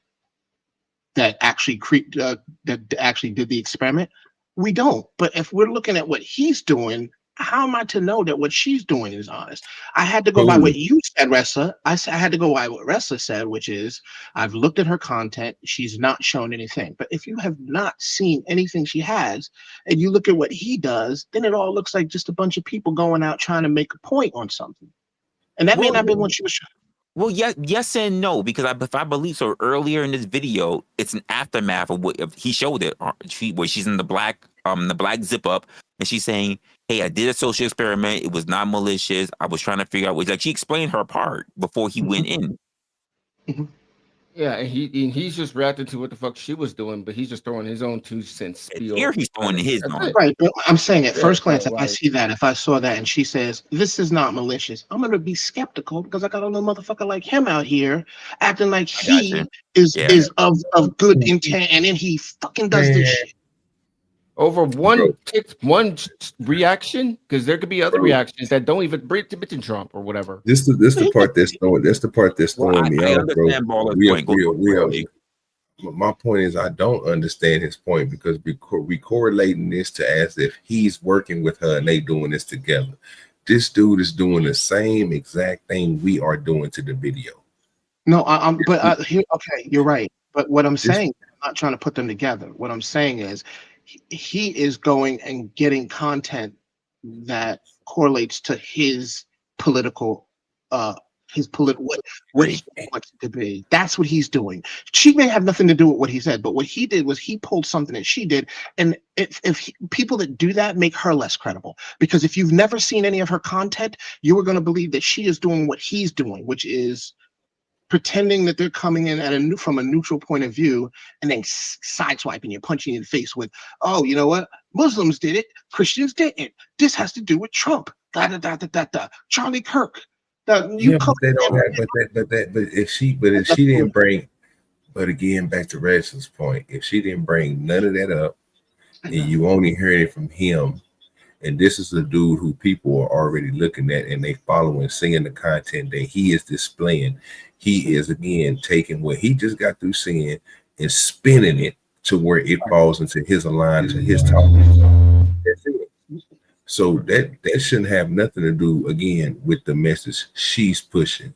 actually did the experiment? We don't. But if we're looking at what he's doing, how am I to know that what she's doing is honest? I had to go by what you said, Resla. I had to go by what Resla said, which is, I've looked at her content. She's not shown anything. But if you have not seen anything she has, and you look at what he does, then it all looks like just a bunch of people going out trying to make a point on something. And that may not be what she was showing. Well, yes and no, because if I believe so, earlier in this video, it's an aftermath of what he showed it, where she's in the black zip up, and she's saying, hey, I did a social experiment. It was not malicious. I was trying to figure out what, like, she explained her part before he went in. Yeah, and he's just reacting to what the fuck she was doing, but he's just throwing his own 2 cents spiel. Here he's throwing his own. Right, but I'm saying at first glance, so, if I see that, if I saw that, and she says this is not malicious, I'm gonna be skeptical because I got a little motherfucker like him out here acting like he is of good intent, and then he fucking does this shit. Over one reaction, because there could be other reactions that don't even bring to bitching Trump or whatever. This the part that's throwing. That's the part that's throwing me off, bro. My point is, I don't understand his point because we correlating this to as if he's working with her and they doing this together. This dude is doing the same exact thing we are doing to the video. No, okay, you're right. But what I'm saying, I'm not trying to put them together. What I'm saying is, he is going and getting content that correlates to his political, what he wants it to be. That's what he's doing. She may have nothing to do with what he said, but what he did was he pulled something that she did, and people that do that make her less credible. Because if you've never seen any of her content, you are going to believe that she is doing what he's doing, which is pretending that they're coming in from a neutral point of view and then sideswiping you, punching you in the face with, oh, you know what? Muslims did it, Christians didn't. This has to do with Trump. Charlie Kirk. But if she didn't bring, but again, back to Resla's point, if she didn't bring none of that up, and you only heard it from him, and this is a dude who people are already looking at and they following, seeing the content that he is displaying. He is again taking what he just got through saying and spinning it to where it falls into his line, to his talk. That's it. So that shouldn't have nothing to do again with the message she's pushing,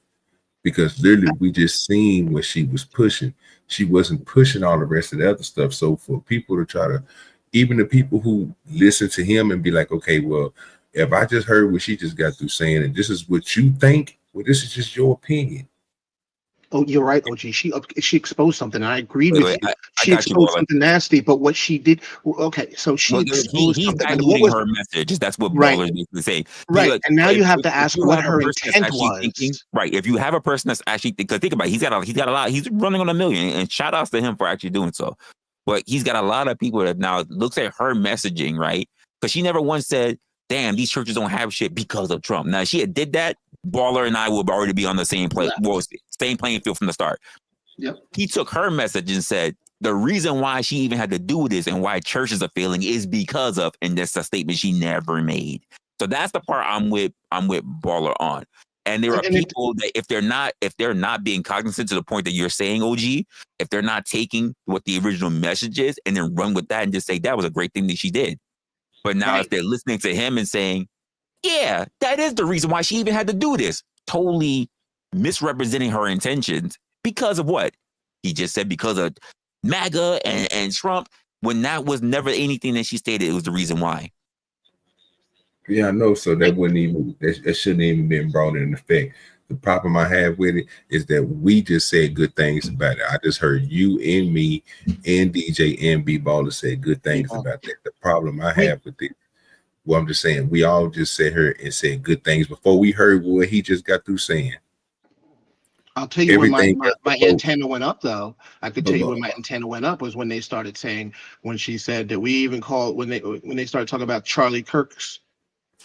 because literally we just seen what she was pushing. She wasn't pushing all the rest of the other stuff. So for people to try to, even the people who listen to him and be like, okay, well, if I just heard what she just got through saying, and this is what you think, well, this is just your opinion. Oh, you're right, OG. She exposed something, and I agreed with you. She exposed something nasty, but what she did, okay, so she exposed he's something. diluting her message. That's what Baller is basically saying. Right, and now you have to ask what her intent was. Thinking, right, if you have a person that's actually, because think about it, he's got a lot. He's running on 1 million, and shout outs to him for actually doing so. But he's got a lot of people that now looks at her messaging, right? Because she never once said, damn, these churches don't have shit because of Trump. Now, if she had did that, Baller and I would already be on the same same playing field from the start. Yep. He took her message and said, the reason why she even had to do this and why churches are failing is because of, and that's a statement she never made. So that's the part I'm with Baller on. And there are people that if they're not being cognizant to the point that you're saying, OG, if they're not taking what the original message is and then run with that and just say that was a great thing that she did. But now if they're listening to him and saying, yeah, that is the reason why she even had to do this, totally misrepresenting her intentions because of what? He just said because of MAGA and Trump, when that was never anything that she stated, it was the reason why. Yeah, I know. So that wouldn't even, that shouldn't even been brought in effect. The problem I have with it is that we just said good things about it. I just heard you and me and DJ and B Baller said good things about that. The problem I have with it, well, I'm just saying, we all just sat here and said good things before we heard what he just got through saying. I'll tell you when my antenna went up, though. I could tell you when my antenna went up was when they started saying, when she said that we even called, when they started talking about Charlie Kirk's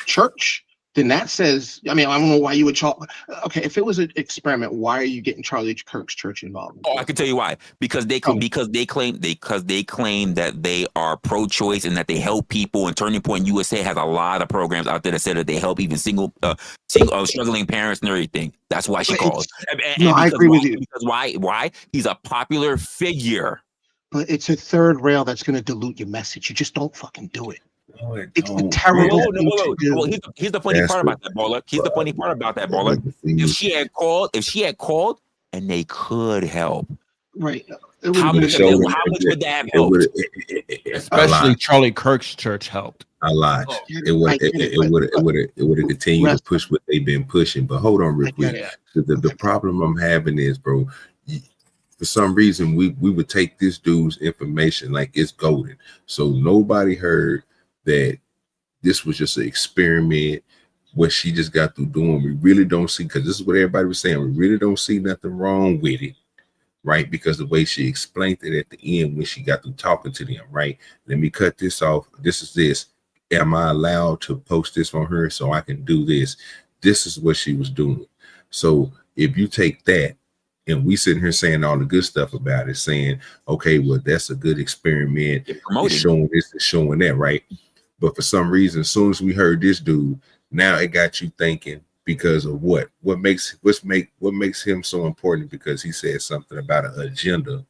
church, then that says, I mean, I don't know why you would okay, if it was an experiment, why are you getting Charlie Kirk's church involved? Oh, I can tell you why. Because they claim that they are pro-choice and that they help people. And Turning Point USA has a lot of programs out there that said that they help even single struggling parents and everything. That's why she calls. I agree with you. Because why? He's a popular figure. But it's a third rail that's going to dilute your message. You just don't fucking do it. It's a terrible thing to do. Well, here's the funny part about that, Baller. Here's the funny part about that, Baller. If she had called, and they could help. Right. How much would that have helped? Especially Charlie Kirk's church helped. A lot. It would have continued to push what they've been pushing. But hold on real quick. The problem I'm having is, bro, for some reason we would take this dude's information like it's golden. So nobody heard that this was just an experiment, what she just got through doing. We really don't see, because this is what everybody was saying, we really don't see nothing wrong with it. right? Because the way she explained it at the end when she got through talking to them, right? Let me cut this off. This is this. Am I allowed to post this on her so I can do this? This is what she was doing. So if you take that, and we sitting here saying all the good stuff about it, saying, okay, well, that's a good experiment. It's showing this, it's showing that, right? But for some reason, as soon as we heard this dude, now it got you thinking because of what makes him so important, because he said something about an agenda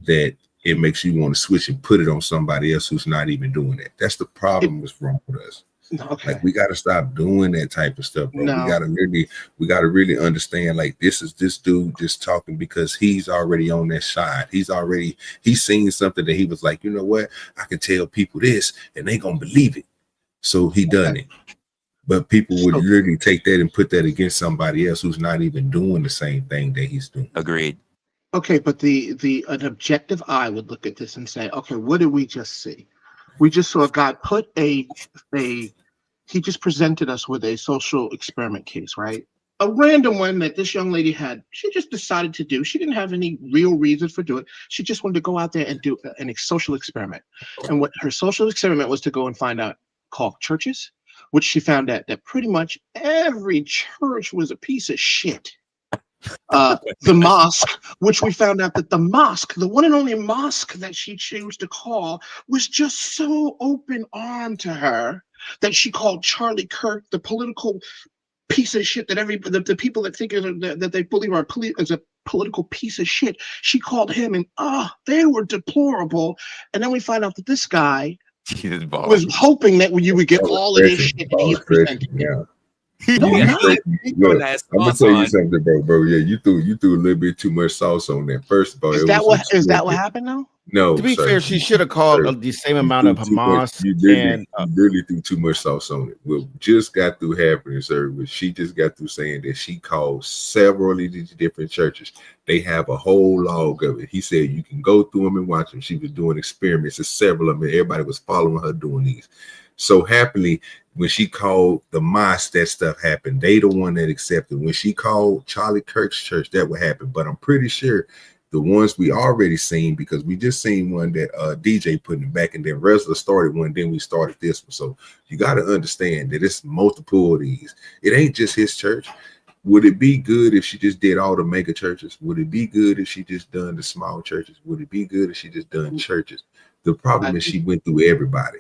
that it makes you want to switch and put it on somebody else who's not even doing that. That's the problem what's wrong with us. Okay. Like, we got to stop doing that type of stuff, bro. We got to really understand, like, this is this dude just talking because he's already on that side. He's seen something that he was like, you know what? I can tell people this and they gonna believe it. So he done it. But people would literally take that and put that against somebody else who's not even doing the same thing that he's doing. Agreed. Okay, but an objective eye would look at this and say, okay, what did we just see? We just saw a guy put he just presented us with a social experiment case, right? A random one that this young lady had. She just decided to do. She didn't have any real reason for doing it. She just wanted to go out there and do a social experiment. And what her social experiment was to go and call churches, which she found out that pretty much every church was a piece of shit. The mosque, which we found out that the mosque, the one and only mosque that she chose to call, was just so open-armed to her that she called Charlie Kirk the political piece of shit that the people that think that they believe is a political piece of shit. She called him, and they were deplorable. And then we find out that this guy was hoping that you would get all of this shit that he's presenting. Yeah. No, I'm gonna tell you something, bro. Yeah, you threw a little bit too much sauce on that. First of all, is that what happened though? No. To be fair, she should have called the same amount of Hamas. You really threw too much sauce on it. What just got through happening, sir, was she just got through saying that she called several of these different churches. They have a whole log of it. He said you can go through them and watch them. She was doing experiments at several of them, and everybody was following her doing these. So happily, when she called the mosque, that stuff happened. They the one that accepted. When she called Charlie Kirk's church, that would happen. But I'm pretty sure the ones we already seen, because we just seen one that DJ putting it back, and then Resla started one, then we started this one. So you got to understand that it's multiple of these. It ain't just his church. Would it be good if she just did all the mega churches? Would it be good if she just done the small churches? Would it be good if she just done churches? The problem is she went through everybody.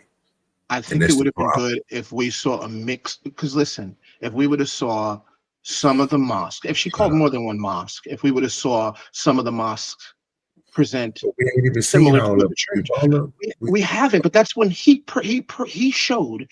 I think it would have been good if we saw a mix. Because listen, if we would have saw some of the mosques, if she called more than one mosque, if we would have saw some of the mosques present similar to the church, we haven't. But that's when he showed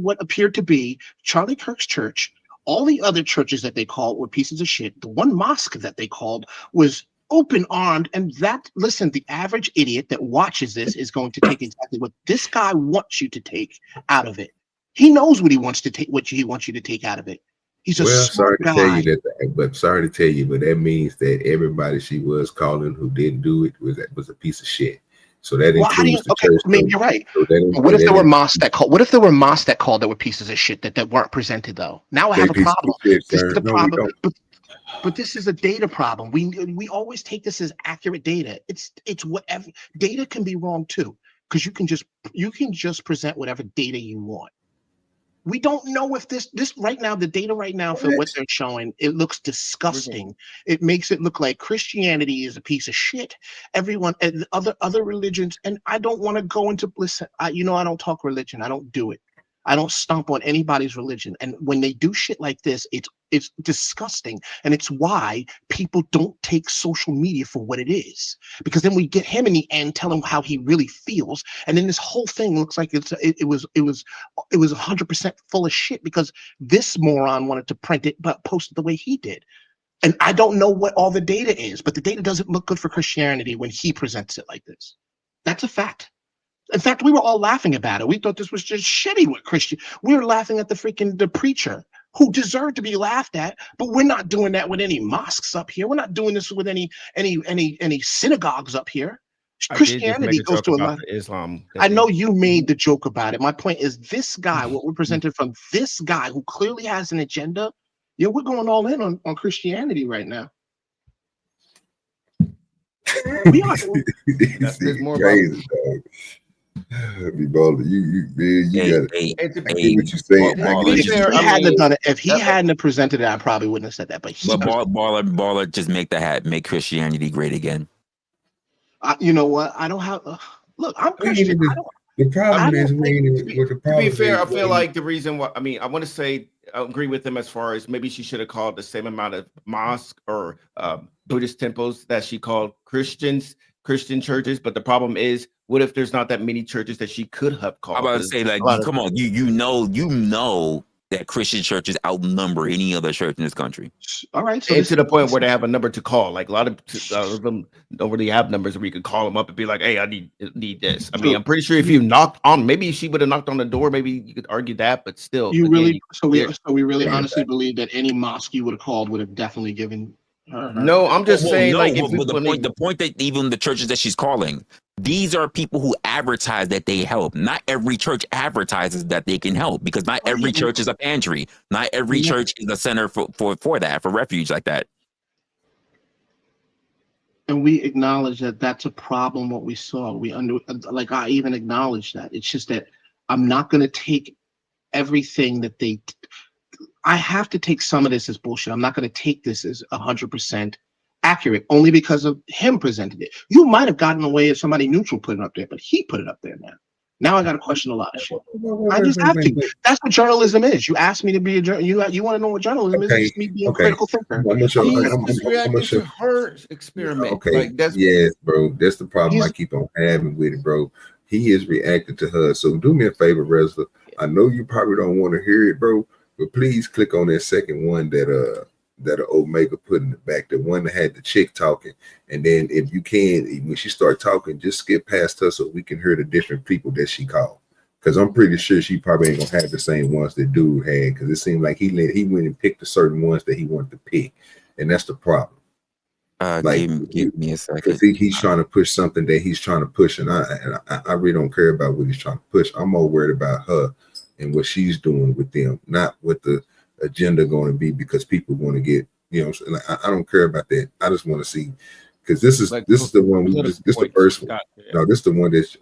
what appeared to be Charlie Kirk's church. All the other churches that they called were pieces of shit. The one mosque that they called was open-armed, and the average idiot that watches this is going to take exactly what this guy wants you to take out of it. He knows what he wants to take, what he wants you to take out of it. He's a smart guy. Sorry to tell you, but that means that everybody she was calling who didn't do it was a piece of shit. So that includes the church. I mean, you're right. So what if there were mosques that called? What if there were mosques that called that were pieces of shit that weren't presented though? Now I have a problem. This is the problem. But this is a data problem. We always take this as accurate data. It's whatever. Data can be wrong too, because you can just present whatever data you want. We don't know if this right now, the data right now for what they're showing, it looks disgusting. It makes it look like Christianity is a piece of shit. Everyone and other religions, and I don't want to go into listen. I don't talk religion. I don't do it. I don't stomp on anybody's religion. And when they do shit like this, it's disgusting. And it's why people don't take social media for what it is. Because then we get him in the end, tell him how he really feels. And then this whole thing looks like it was 100% full of shit because this moron wanted to print it, but post it the way he did. And I don't know what all the data is, but the data doesn't look good for Christianity when he presents it like this. That's a fact. In fact, we were all laughing about it. We thought this was just shitty with Christian. We were laughing at the preacher who deserved to be laughed at, but we're not doing that with any mosques up here. We're not doing this with any synagogues up here. Christianity goes to a lot. Islam. I know you made the joke about it. My point is this guy, what we're presented from this guy who clearly has an agenda. Yeah, we're going all in on Christianity right now. We are. There's more crazy, dog. Be baller. You got it. I get what you're saying. If he hadn't have presented it, I probably wouldn't have said that. But baller, just make the hat, make Christianity great again. You know what? I don't have. Look, I'm Christian. The problem is, to be fair, I feel like the reason why, I mean, I want to say, I agree with them as far as maybe she should have called the same amount of mosque or Buddhist temples that she called Christian churches. But the problem is, what if there's not that many churches that she could have called? I'm about to say, like, come on, you know that Christian churches outnumber any other church in this country. All right, so to the point where they have a number to call. Like a lot of them don't really have numbers where you could call them up and be like, "Hey, I need this." I mean, I'm pretty sure if you knocked on, maybe she would have knocked on the door. Maybe you could argue that, but still, we really honestly believe that any mosque you would have called would have definitely given her. No, I'm just saying, like, the point that even the churches that she's calling, these are people who advertise that they help. Not every church advertises that they can help, because not every church is a pantry. Not every church is a center for refuge like that. And we acknowledge that that's a problem. What we saw, I even acknowledge that. It's just that I'm not going to take everything that I have to take some of this as bullshit. I'm not going to take this as 100% accurate, only because of him presenting it. You might have gotten away if somebody neutral put it up there, but he put it up there now. Now I got to question a lot of shit. I just have to. That's what journalism is. You asked me to be a journalist. You want to know what journalism is? It's me being a critical thinker. He's reacting to her experiment. Okay, like, yes, bro. That's the problem I keep on having with it, bro. He is reacting to her. So do me a favor, Resla. I know you probably don't want to hear it, bro, but please click on that second one that Omega put in the back, the one that had the chick talking. And then if you can, when she start talking, just skip past her so we can hear the different people that she called. Because I'm pretty sure she probably ain't gonna have the same ones that dude had, because it seemed like he went and picked the certain ones that he wanted to pick. And that's the problem. Give me a second. Because he's trying to push something that he's trying to push, and I really don't care about what he's trying to push. I'm more worried about her and what she's doing with them, not what the agenda going to be, because people want to get, like, I don't care about that. I just want to see, because this is the one this the first one. No, this is the one that's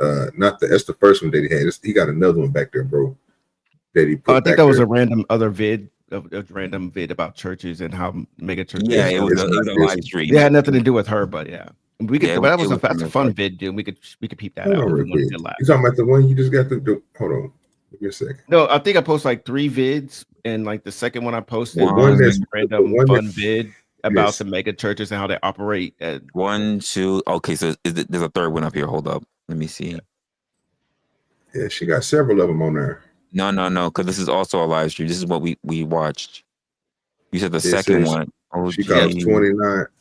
that's the first one that he had. He got another one back there, bro, that he put I think that was a random other vid. A random vid about churches and how mega churches. Yeah, it was a live stream. It had nothing to do with her, but yeah, we could. But that's a fun vid, dude. We could peep that out. You talking about the one you just got to? Hold on. Give me a second. No, I think I posted like 3 vids, and like the second one I posted was a random fun vid about the mega churches and how they operate. 1, 2. Okay, so there's a third one up here. Hold up, let me see. Yeah, she got several of them on there. No, because this is also a live stream. This is what we watched. You said the second one. Oh, she got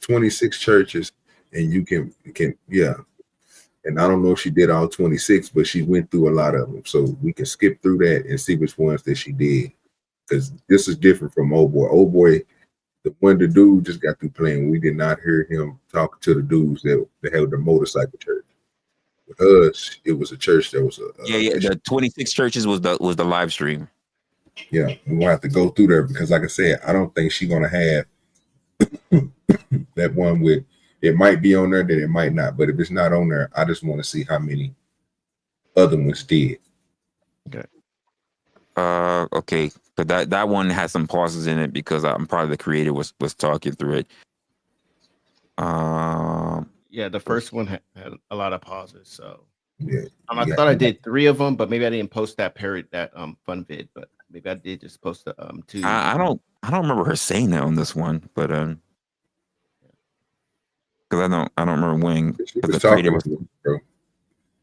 26 churches, and you can yeah. And I don't know if she did all 26, but she went through a lot of them. So we can skip through that and see which ones that she did. Because this is different from Old Boy. Old Boy, the dude just got through playing. We did not hear him talking to the dudes that held the motorcycle church. With us, it was a church that was the 26 churches was the live stream. Yeah, we're gonna have to go through there, because like I said, I don't think she's gonna have that one with. It might be on there, that it might not. But if it's not on there, I just want to see how many other ones did. Okay. Okay. But that one has some pauses in it, because I'm probably the creator was talking through it. Yeah, the first one had a lot of pauses. So yeah, I thought I did 3 of them, but maybe I didn't post that fun vid. But maybe I did just post the 2. I don't remember her saying that on this one, but because I don't remember when. The creator was, bro.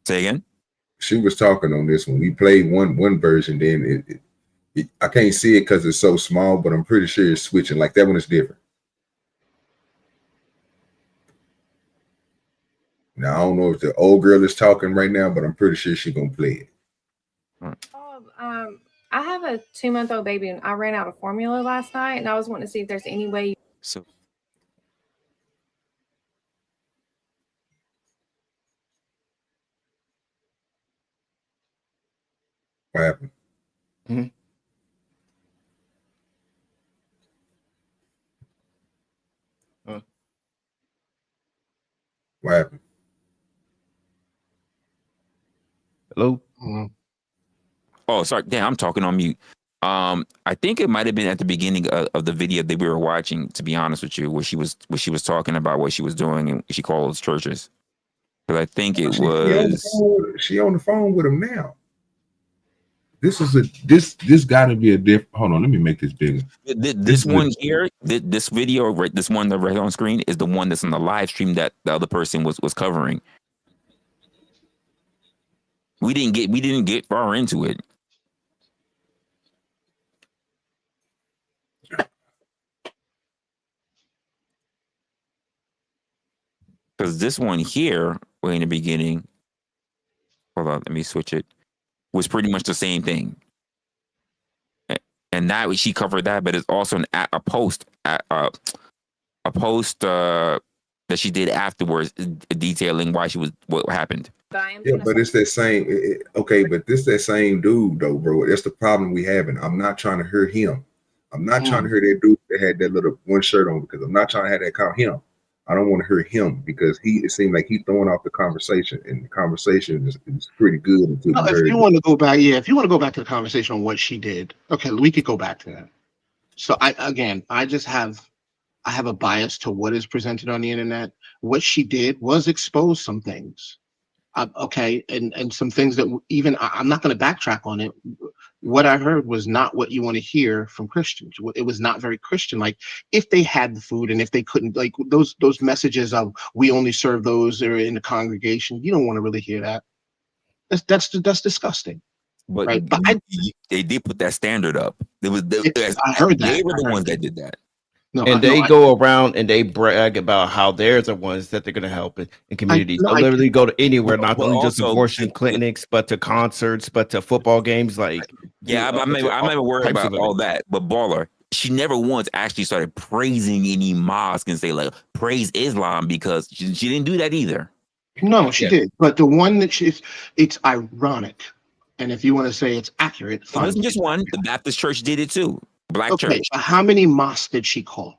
Say again. She was talking on this one. We played one version, then I can't see it because it's so small, but I'm pretty sure it's switching. Like that one is different. Now I don't know if the old girl is talking right now, but I'm pretty sure she's gonna play it. I have a 2-month-old baby, and I ran out of formula last night, and I was wanting to see if there's any way. So. What happened? Mm-hmm. What happened? Hello? Oh, sorry. Damn, I'm talking on mute. I think it might have been at the beginning of the video that we were watching, to be honest with you, where she was talking about what she was doing and she called those churches. Because I think it was she on the phone with him now. This got to be a different. Hold on, let me make this bigger. This one here, this video, right? This one that right on screen is the one that's on the live stream that the other person was covering. We didn't get far into it. Because this one here, way in the beginning, hold on, let me switch it, was pretty much the same thing. And that she covered that, but it's also a post that she did afterwards, detailing why what happened. Yeah, but it's that same. Okay, but this that same dude though, bro. That's the problem we having. I'm not trying to hurt him. I'm not trying to hurt that dude that had that little one shirt on, because I'm not trying to have that count him. I don't want to hurt him because it seemed like he's throwing off the conversation, and the conversation is pretty good until if you want to go back, if you want to go back to the conversation on what she did, okay, we could go back to that. So I have a bias to what is presented on the internet. What she did was expose some things, okay, and some things that even I'm not going to backtrack on it. What I heard was not what you want to hear from Christians. It was not very Christian. Like, if they had the food and if they couldn't, like those messages of we only serve those that are in the congregation, you don't want to really hear that. That's disgusting. But, right? But they did put that standard up. I heard that. They were the ones that did that. They go around and they brag about how they're the ones that they're going to help in communities. They'll literally go to anywhere, not only just abortion clinics, but to concerts, but to football games. Like, yeah, I'm never worried about all that. But Baller, she never once actually started praising any mosque and say like praise Islam, because she didn't do that either. No, she did. But the one that it's ironic, and if you want to say it's accurate, it wasn't just one. The Baptist church did it too. Black church. So how many mosques did she call?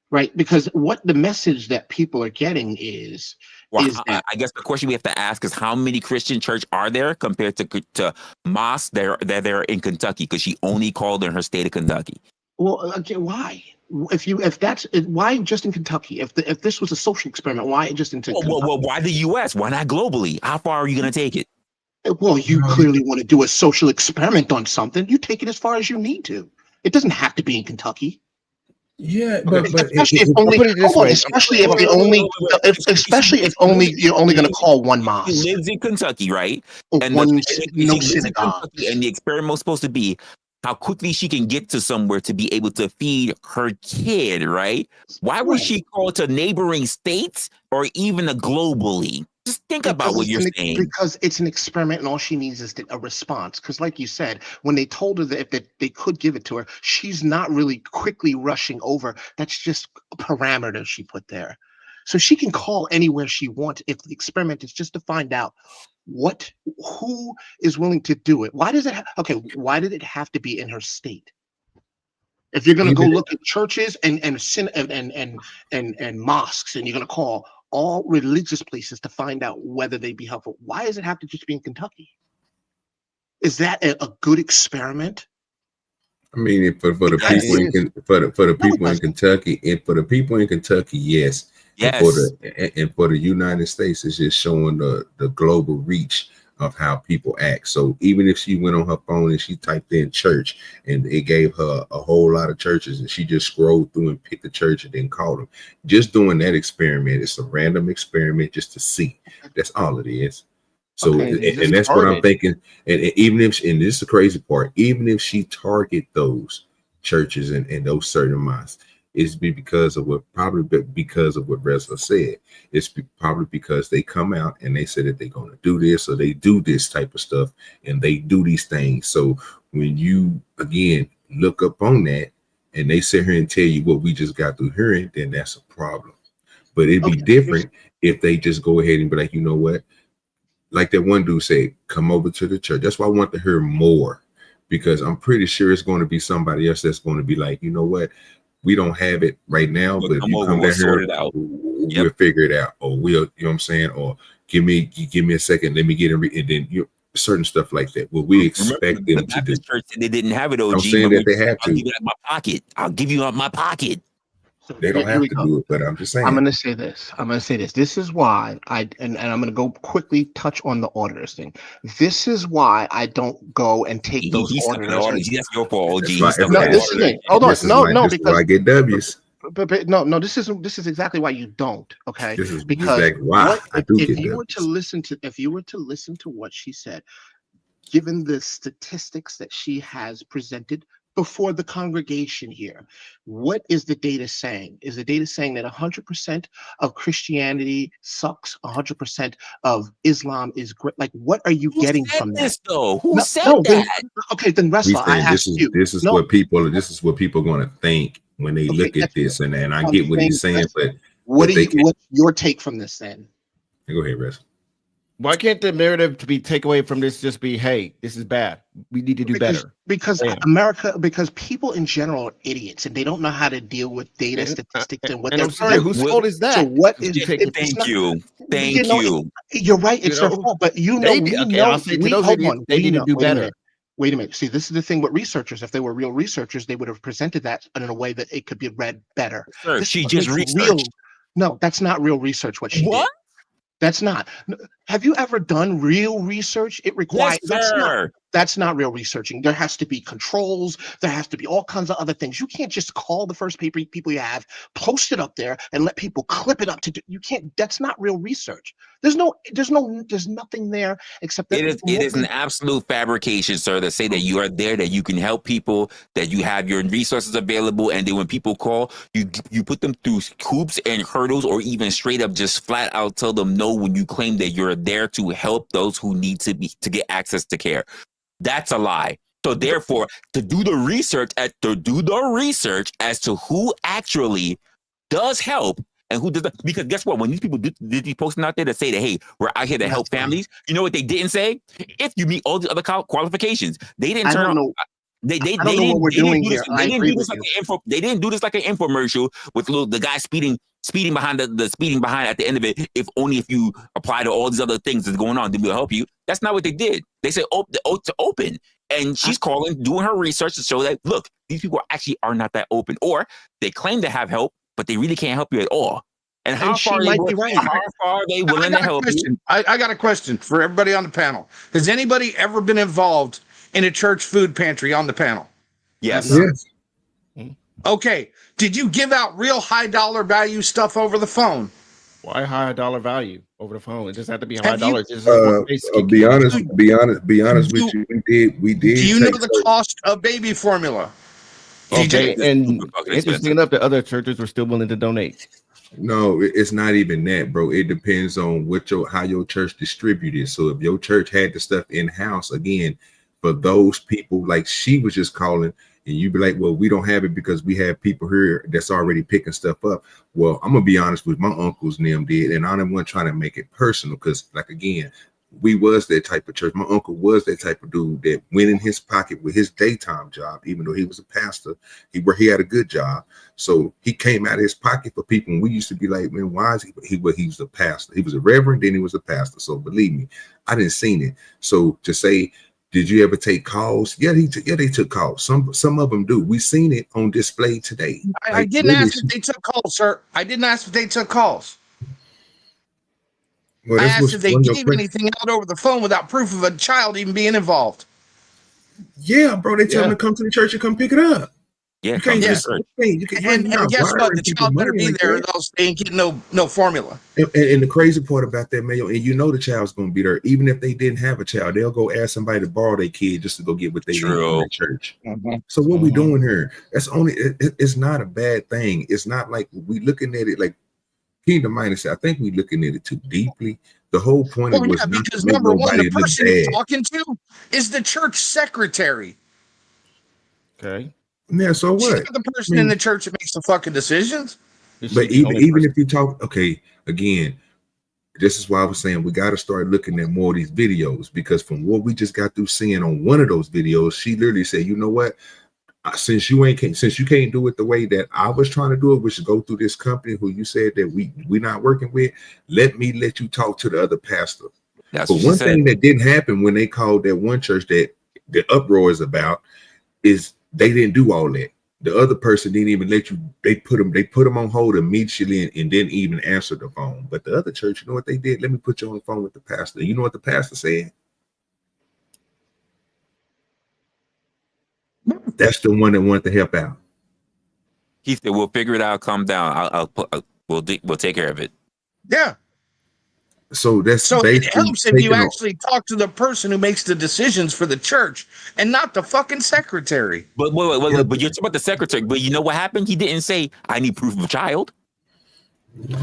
Right, because what the message that people are getting is I guess the question we have to ask is how many Christian church are there compared to mosques that are in Kentucky? Because she only called in her state of Kentucky. Well, again, why? Why just in Kentucky? If this was a social experiment, why just in Kentucky? Well, why the U.S.? Why not globally? How far are you going to take it? Well, you clearly want to do a social experiment on something. You take it as far as you need to. It doesn't have to be in Kentucky. Yeah, especially if only you're only going to call one mosque. She lives in Kentucky, right? And no synagogue. And the experiment was supposed to be how quickly she can get to somewhere to be able to feed her kid, right? Why would she call to neighboring states or even globally? Just think about what you're saying. Because it's an experiment and all she needs is a response. Because like you said, when they told her that if they could give it to her, she's not really quickly rushing over. That's just a parameter she put there. So she can call anywhere she wants if the experiment is just to find out who is willing to do it. Why did it have to be in her state? If you're going to go look at churches and mosques, and you're going to call all religious places to find out whether they'd be helpful, why does it have to just be in Kentucky? Is that a good experiment? I mean, for the people in Kentucky, and for the people in Kentucky, yes. Yes. And for the United States, it's just showing the global reach of how people act. So even if she went on her phone and she typed in church and it gave her a whole lot of churches and she just scrolled through and picked a church and then called them, just doing that experiment, it's a random experiment just to see. That's all it is. So and that's what I'm thinking. And even if, and this is the crazy part, even if she target those churches and those certain mosques, it's because of what Resla said. It's probably because they come out and they say that they're going to do this, or they do this type of stuff and they do these things. So when you again look up on that and they sit here and tell you what we just got through hearing, then that's a problem. But it'd be different if they just go ahead and be like, you know what? Like that one dude said, come over to the church. That's why I want to hear more, because I'm pretty sure it's going to be somebody else that's going to be like, you know what? We don't have it right now, but if you come down here, we'll figure it out, or we'll, you know what I'm saying, or give me a second, let me get it, and then certain stuff like that. Well, we expect them to do. Church, they didn't have it. OG, I'm saying that they have to. I'll give you out my pocket. I'll give you out my pocket. They don't have to do it, but I'm just saying. I'm going to say this. This is why and I'm going to go quickly touch on the auditors thing. This is why I don't go and take those auditors. That's your fault, OG. No, this is it. Hold on. No, because I get W's. But no, this is exactly why you don't. Okay, this is because exactly why I do get if you were to listen to what she said, given the statistics that she has presented before the congregation here, what is the data saying? Is the data saying that 100% of Christianity sucks? 100% of Islam is great? Like, what are you getting from this, that? though? Who said that? Okay, then Resla, I asked you. This is what people are going to think when they look at this, and I get what he's saying, but what's your take from this then? Go ahead, Resla. Why can't the narrative to be takeaway from this just be, hey, this is bad. We need to do better. Because people in general are idiots and they don't know how to deal with data statistics and what. And I'm sorry, whose fault is that? So what is? Thank you. You're right. It's their fault, but we need to do better. Wait a minute. See, this is the thing with researchers. If they were real researchers, they would have presented that in a way that it could be read better. Sir, she just researched. No, that's not real research. What she did. That's not. Have you ever done real research? It requires. That's not real researching. There has to be controls. There has to be all kinds of other things. You can't just call the first people you have, post it up there, and let people clip it up to do. You can't. That's not real research. There's nothing there except that it is an absolute fabrication, sir, to say that you are there, that you can help people, that you have your resources available, and then when people call, you put them through hoops and hurdles, or even straight up just flat out tell them no when you claim that you're there to help those who need to get access to care. That's a lie. So therefore, to do the research as to who actually does help and who doesn't, because guess what? When these people did these posting out there that say that, hey, we're out here to help families, you know what they didn't say? If you meet all the other qualifications, they didn't turn on. They didn't do this like an infomercial with the guy speeding behind the speeding behind at the end of it. If only if you apply to all these other things that's going on, then we'll help you. That's not what they did. They said to open, and she's calling, doing her research to show that look, these people actually are not that open, or they claim to have help, but they really can't help you at all. And how far are they willing to help you? I got a question for everybody on the panel. Has anybody ever been involved in a church food pantry on the panel? Yes. Okay. Did you give out real high dollar value stuff over the phone? Why high dollar value over the phone? It doesn't have to be high dollars. Be honest with you. We did. Do you know the cost of baby formula? Okay, and interesting enough, the other churches were still willing to donate. No, it's not even that, bro. It depends on how your church distributed. So if your church had the stuff in house, again, for those people, like she was just calling, and you be like, well, we don't have it because we have people here that's already picking stuff up. Well, I'm gonna be honest with my uncles and them did, and I didn't want to try to make it personal because, like, again, we was that type of church. My uncle was that type of dude that went in his pocket with his daytime job, even though he was a pastor. He had a good job, so he came out of his pocket for people. And we used to be like, man, why is he was a pastor? He was a reverend, then he was a pastor. So believe me, I didn't seen it. So to say, did you ever take calls? Yeah, they took calls. Some of them do. We seen it on display today. I didn't ask if they took calls, sir. I didn't ask if they took calls. Well, I asked if they gave anything out over the phone without proof of a child even being involved. Yeah, bro. They tell them to come to the church and come pick it up. Yeah, you can't just. And guess what? The child better be there, or else they ain't getting no formula. And the crazy part about that, Mayo, and you know the child's going to be there. Even if they didn't have a child, they'll go ask somebody to borrow their kid just to go get what they need from the church. So what we doing here? That's only. It's not a bad thing. It's not like we looking at it like Kingdom Minded. I think we looking at it too deeply. The whole point of it was because number one, the person you're talking to is the church secretary. Okay. Yeah, so what? She's not the person in the church that makes the fucking decisions. But even if you talk, okay, again, this is why I was saying we got to start looking at more of these videos, because from what we just got through seeing on one of those videos, she literally said, you know what? since you can't do it the way that I was trying to do it, which is go through this company who you said that we're not working with, let you talk to the other pastor. But one thing that didn't happen when they called that one church that the uproar is about is they didn't do all that. The other person didn't even let you. They put them on hold immediately and didn't even answer the phone. But the other church, you know what they did? Let me put you on the phone with the pastor. You know what the pastor said? That's the one that wanted to help out. He said, "We'll figure it out. Calm down. We'll take care of it." Yeah. So it helps if you actually talk to the person who makes the decisions for the church and not the fucking secretary. But wait, but you're talking about the secretary. But you know what happened? He didn't say, "I need proof of a child."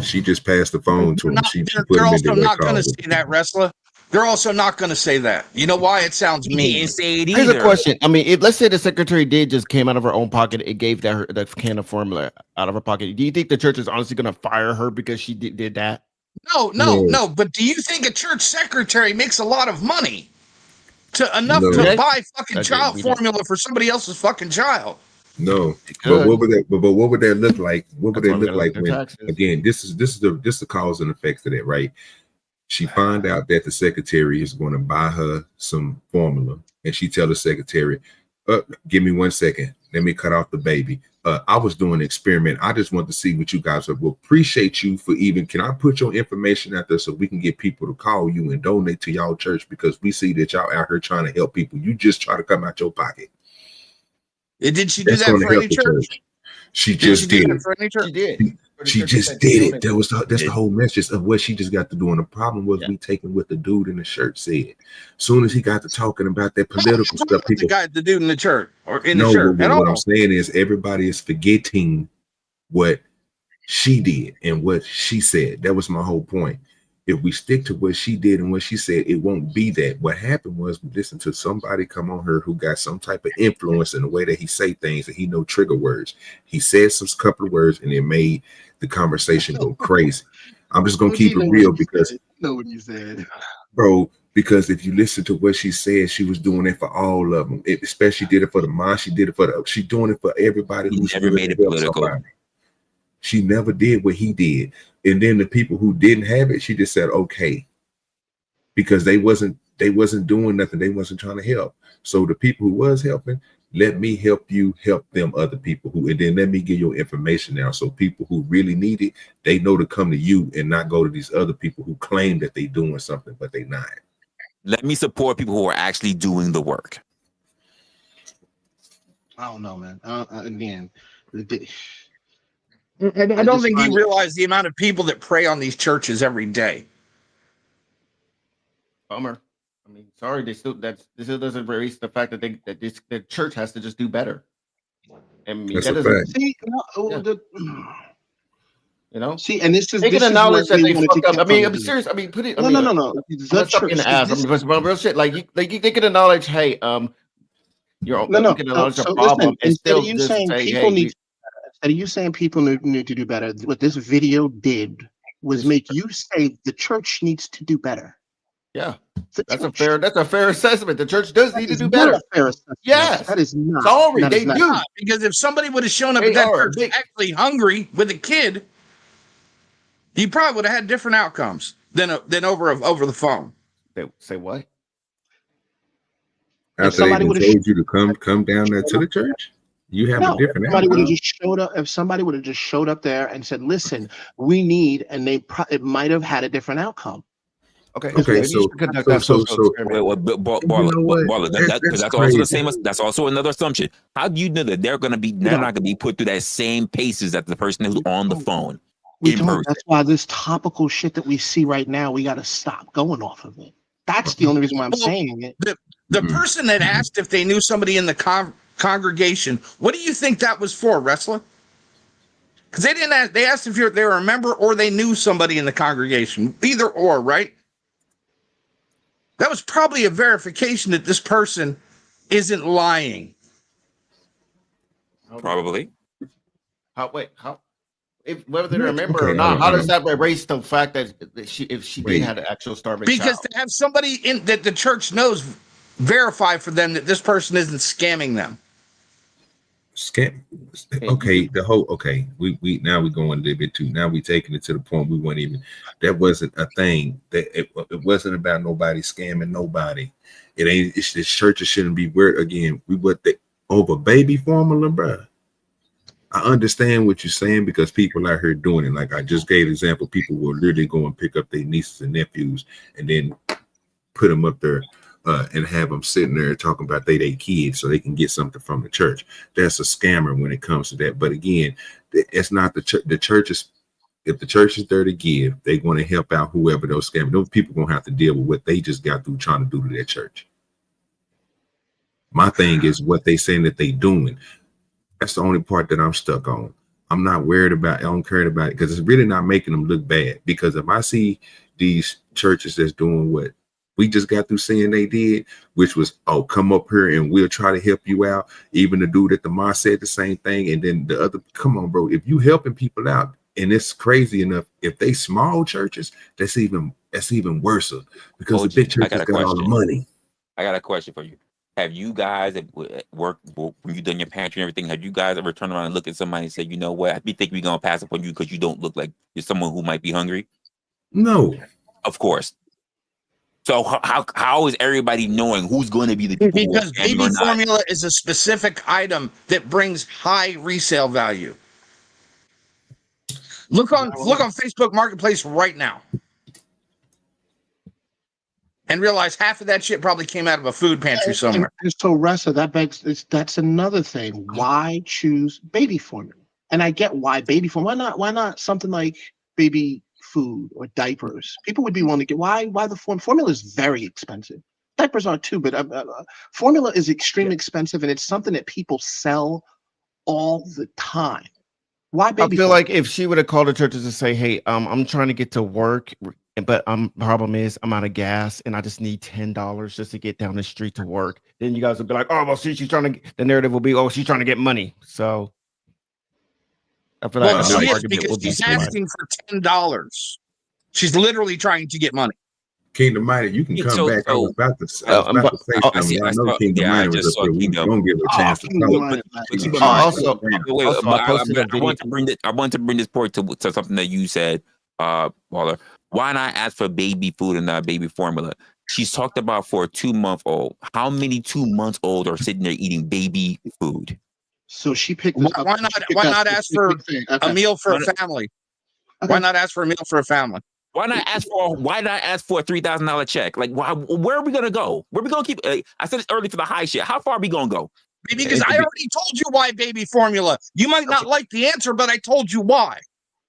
She just passed the phone to him. They're also not going to say that, Resla. They're also not going to say that. You know why? It sounds mean. He didn't say it Here's either. a question. I mean, let's say the secretary did just came out of her own pocket and gave that can of formula out of her pocket. Do you think the church is honestly going to fire her because she did that? No. But do you think a church secretary makes a lot of money enough to buy fucking child formula for somebody else's fucking child? No, but what would that look like? What would that look like when again? This is the cause and effects of that, right? She find out that the secretary is going to buy her some formula, and she tell the secretary, "Give me 1 second. Let me cut off the baby. I was doing an experiment. I just want to see what you guys are. Will appreciate you for even. Can I put your information out there so we can get people to call you and donate to y'all church because we see that y'all out here trying to help people. You just try to come out your pocket." Did she do that for any church? She just did. She did. She just did it. That's the whole message of what she just got to do. And the problem was me taking what the dude in the shirt said. Soon as he got to talking about that political stuff, people the dude in the church or in the shirt. What I'm saying is everybody is forgetting what she did and what she said. That was my whole point. If we stick to what she did and what she said, it won't be that. What happened was we listened to somebody come on her who got some type of influence in the way that he say things, and he know trigger words. He said some couple of words and it made the conversation go crazy. I'm just gonna keep it real because know what you said, bro. Because if you listen to what she said, she was doing it for all of them. Especially did it for the mom. She did it for she doing it for everybody. Who never made it political. Somebody. She never did what he did. And then the people who didn't have it, she just said, okay, because they wasn't doing nothing. They wasn't trying to help. So the people who was helping, let me help you help them other people and then let me give your information now. So people who really need it, they know to come to you and not go to these other people who claim that they doing something, but they not. Let me support people who are actually doing the work. I don't know, man. Again, I don't think you realize the amount of people that prey on these churches every day. Bummer. I mean, sorry, this still doesn't erase the fact that the church has to just do better. I mean, that doesn't see, See, and this is they can acknowledge that they fucked up. I mean, I'm serious. I mean, put it. No. The church in the ass. I mean, real shit. Like they can acknowledge, hey, you're you can acknowledge the problem and still just say, hey. Instead of you saying people need to do better, what this video did was make you say the church needs to do better. Yeah, that's a fair assessment. The church does need to do better. Yes, that is not. Sorry, they do. Not, because if somebody would have shown up at that church actually hungry with a kid, you probably would have had different outcomes than over the phone. They say what? After they told you to come down there to the church. You have a different. Somebody would have just showed up. If somebody would have just showed up there and said, "Listen, we need," and it might have had a different outcome. Okay. That's also the same. That's also another assumption. How do you know that they're not going to be put through that same paces that the person who's on the phone? That's why this topical shit that we see right now, we got to stop going off of it. That's the only reason why I'm saying it. The person that asked if they knew somebody in the congregation, what do you think that was for, Resla? Because they didn't ask, they asked if they were a member or they knew somebody in the congregation. Either or, right? That was probably a verification that this person isn't lying. Probably. Whether they're a member or not, how does that erase the fact that if she did have an actual starving child? Because to have somebody in that the church knows verify for them that this person isn't scamming them. Scam. Okay, we now we're going a little bit too. Now we taking it to the point we weren't even. That wasn't a thing. That it wasn't about nobody scamming nobody. It ain't. It's the churches shouldn't be weird again. We what the over baby formula, bruh. I understand what you're saying because people out here doing it. Like I just gave an example, people will literally go and pick up their nieces and nephews and then put them up there and have them sitting there talking about they kids so they can get something from the church. That's a scammer when it comes to that. But again, it's not the church. The church is, if the church is there to give, they're going to help out whoever those scammers. Those people going to have to deal with what they just got through trying to do to their church. My thing is what they saying that they doing. That's the only part that I'm stuck on. I'm not worried about, I don't care about it because it's really not making them look bad. Because if I see these churches that's doing what we just got through saying they did, which was, oh, come up here and we'll try to help you out. Even the dude at the mosque said the same thing. And then the other, come on, bro, if you helping people out, and it's crazy enough, if they small churches, that's even worse because the big churches got all the money. I got a question for you. Have you guys at work, when you done your pantry and everything, have you guys ever turned around and looked at somebody and said, you know what, I think we're going to pass up on you because you don't look like you're someone who might be hungry? No. Of course. So how is everybody knowing who's going to be the people? Because baby formula is a specific item that brings high resale value. Look on Facebook Marketplace right now. And realize half of that shit probably came out of a food pantry somewhere. And so, Ressa, that's another thing. Why choose baby formula? And I get why baby formula. Why not something like baby food or diapers? People would be willing to get. Why the formula is very expensive. Diapers are too, but formula is extremely expensive, and it's something that people sell all the time. Why baby? I feel like if she would have called the churches and say, "Hey, I'm trying to get to work." But problem is I'm out of gas and I just need $10 just to get down the street to work. Then you guys will be like, oh, well, see, she's trying to. The narrative will be, oh, she's trying to get money. So I feel like she is because she's asking for $10. She's literally trying to get money. Kingdom Minded, you can come back. I was about to say something. I know Kingdom Minded was up there. We don't give a chance to talk. I want to bring this point to something that you said, Waller. Why not ask for baby food and not baby formula? She's talked about for a 2-month-old. How many 2-month-olds are sitting there eating baby food? So she picked. Why not ask for a meal for a family? Why not ask for a meal for a family? Why not ask for a $3,000 check? Like, where are we gonna go? Where are we gonna keep? I said it early for the high shit. How far are we gonna go? Because I already told you why baby formula. You might not like the answer, but I told you why.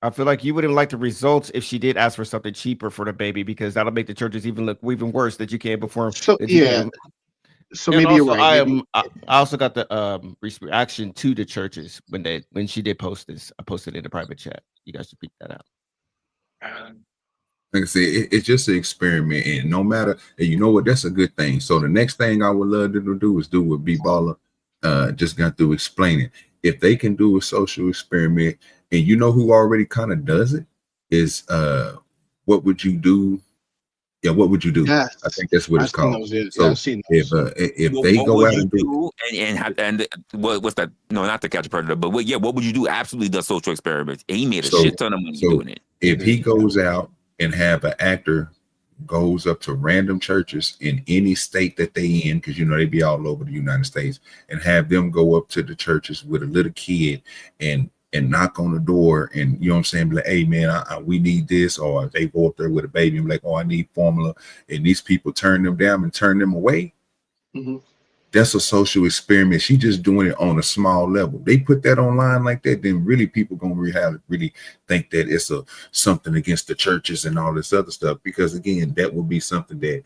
I feel like you wouldn't like the results if she did ask for something cheaper for the baby, because that'll make the churches look even worse that you can't perform. So yeah. So maybe also, you're right. I also got the reaction to the churches when she did post this. I posted it in the private chat. You guys should peek that out. Like I said, it's just an experiment, and no matter, and you know what, that's a good thing. So the next thing I would love to do is do what B Baller just got through explaining. If they can do a social experiment, and you know who already kind of does it, is what would you do? Yeah, what would you do? Yes. I think that's what it's called. So if they go out and do and what's that? No, not to catch a predator, but what would you do? Absolutely does social experiments. And he made a shit ton of money doing it. If he goes out and have an actor goes up to random churches in any state that they in, because you know they be all over the United States, and have them go up to the churches with a little kid and knock on the door, and you know what I'm saying, be like, hey man, we need this, or they go up there with a baby and be like, oh, I need formula, and these people turn them down and turn them away. Mm-hmm. That's a social experiment. She just doing it on a small level. They put that online like that, then really people gonna really think that it's something against the churches and all this other stuff, because again, that will be something that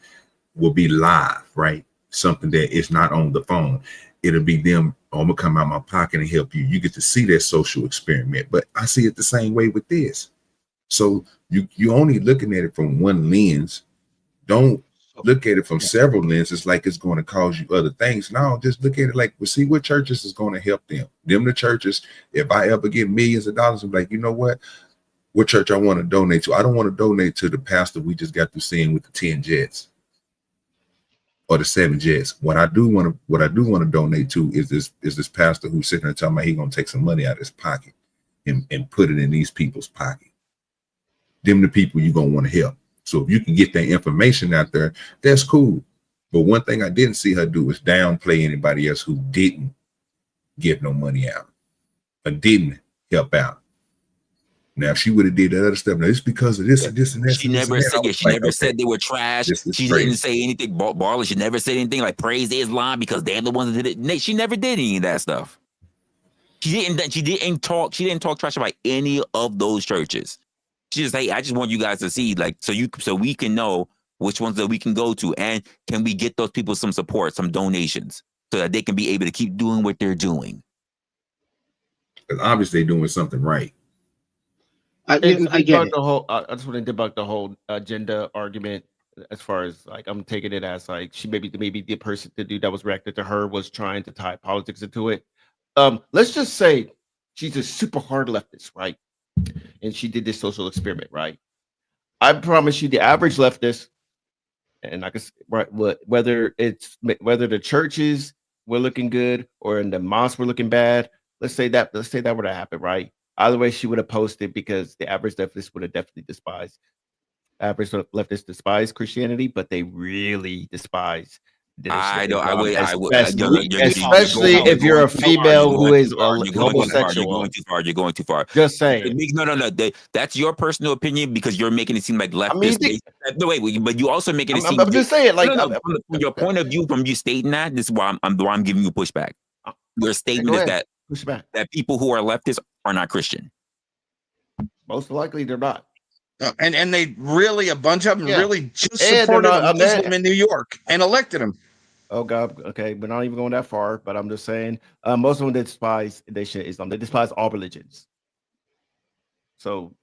will be live, right? Something that is not on the phone. It'll be them, oh, I'm gonna come out my pocket and help you. You get to see that social experiment. But I see it the same way with this. So you only looking at it from one lens. Don't look at it from several lenses like it's going to cause you other things. No, just look at it like, well, see what churches is going to help them. The churches, if I ever get millions of dollars, I'm like, you know what church I want to donate to? I don't want to donate to the pastor we just got through seeing with the 10 jets. or the 7 Jets. What I do want to donate to is this pastor who's sitting there talking about he's gonna take some money out of his pocket and put it in these people's pocket. Them the people you're gonna want to help. So if you can get that information out there, that's cool. But one thing I didn't see her do is downplay anybody else who didn't give no money out or didn't help out. Now, if she would have did that other stuff, now it's because of this and this and that. She never said, she never said they were trash. She didn't say anything. Barley, she never said anything like praise Islam because they're the ones that did it. She never did any of that stuff. She didn't talk trash about any of those churches. She just, hey, I just want you guys to see, like, so we can know which ones that we can go to, and can we get those people some support, some donations, so that they can be able to keep doing what they're doing. Because obviously they're doing something right. I just want to debunk the whole agenda argument, as far as like I'm taking it as like she maybe the person, the dude that was reacted to her was trying to tie politics into it. Let's just say she's a super hard leftist, right? And she did this social experiment, right? I promise you, the average leftist, and I can right, whether the churches were looking good or in the mosques were looking bad. Let's say that were to happen, right? Either way, she would have posted, because the average leftist would have definitely despised. Average leftists despise Christianity, but they really despise. I know. I would. Especially if you're a female who is homosexual. You're going too far. Just saying. No. That's your personal opinion, because you're making it seem like leftist. No, wait, but you also making it seem. I'm just saying, like, from your point of view, from you stating that, this is why I'm giving you pushback. Your statement is that people who are leftists are not Christian. Most likely, they're not. And they really, a bunch of them really just supported a Muslim in New York and elected him. Oh God, okay, we're not even going that far, but I'm just saying, most of them despise Islam. They despise all religions. So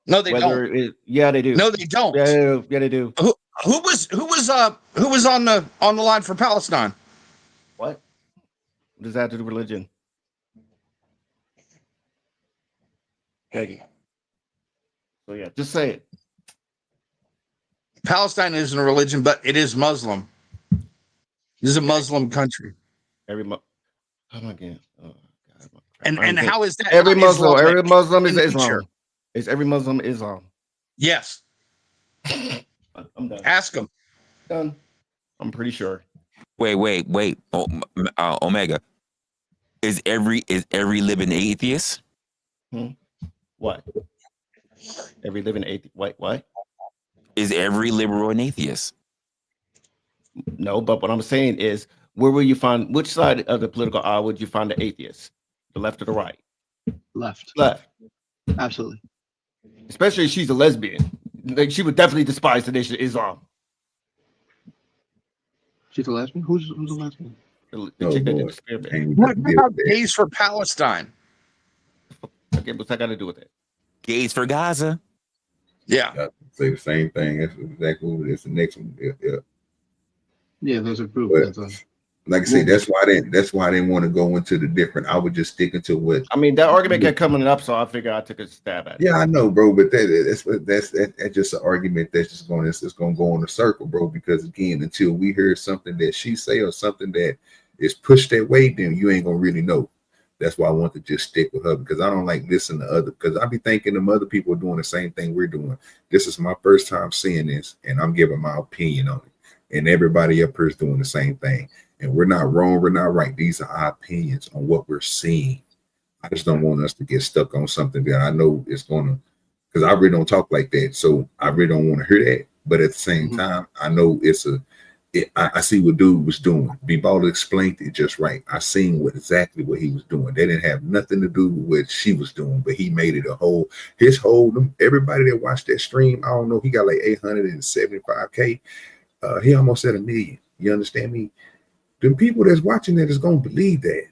no, they don't. Yeah, they do. No, they don't. Yeah, they do. Who was on the line for Palestine? What does that have to do with religion? Okay. So yeah, just say it. Palestine isn't a religion, but it is Muslim. This is a Muslim country. Oh my God. And how is that? Every Muslim is Islam. Is every Muslim Islam? Yes. I'm done. Ask them. Done. I'm pretty sure. Wait. Omega. Is every living atheist? What? Every living atheist. What? Is every liberal an atheist? No, but what I'm saying is, where will you find, which side of the political aisle would you find the atheist? The left or the right? Left. Absolutely. Especially if she's a lesbian. Like, she would definitely despise the nation of Islam. She's a lesbian? Who's a lesbian? The chick that did the experiment. What about gays for Palestine? Okay, what's that got to do with it? Gays for Gaza. Yeah. Say the same thing. That's exactly what it is. The next one. Yeah, there's a group. Like I say, that's why I didn't want to go into the different. I would just stick into what. I mean, that argument kept coming up, so I figured I took a stab at it. Yeah, I know, bro, but that's just an argument that's just going to go in a circle, bro. Because again, until we hear something that she say or something that is pushed that way, then you ain't gonna really know. That's why I want to just stick with her, because I don't like listening to other. Because I be thinking them other people are doing the same thing we're doing. This is my first time seeing this, and I'm giving my opinion on it. And everybody up here is doing the same thing. And we're not wrong, we're not right. These are our opinions on what we're seeing. I just don't want us to get stuck on something that I know is gonna, because I really don't talk like that. So I really don't want to hear that. But at the same time, I know I see what dude was doing. B-Ball explained it just right. I seen exactly what he was doing. They didn't have nothing to do with what she was doing, but he made it everybody that watched that stream, I don't know, he got like 875K. He almost at 1 million. You understand me? The people that's watching that is going to believe that.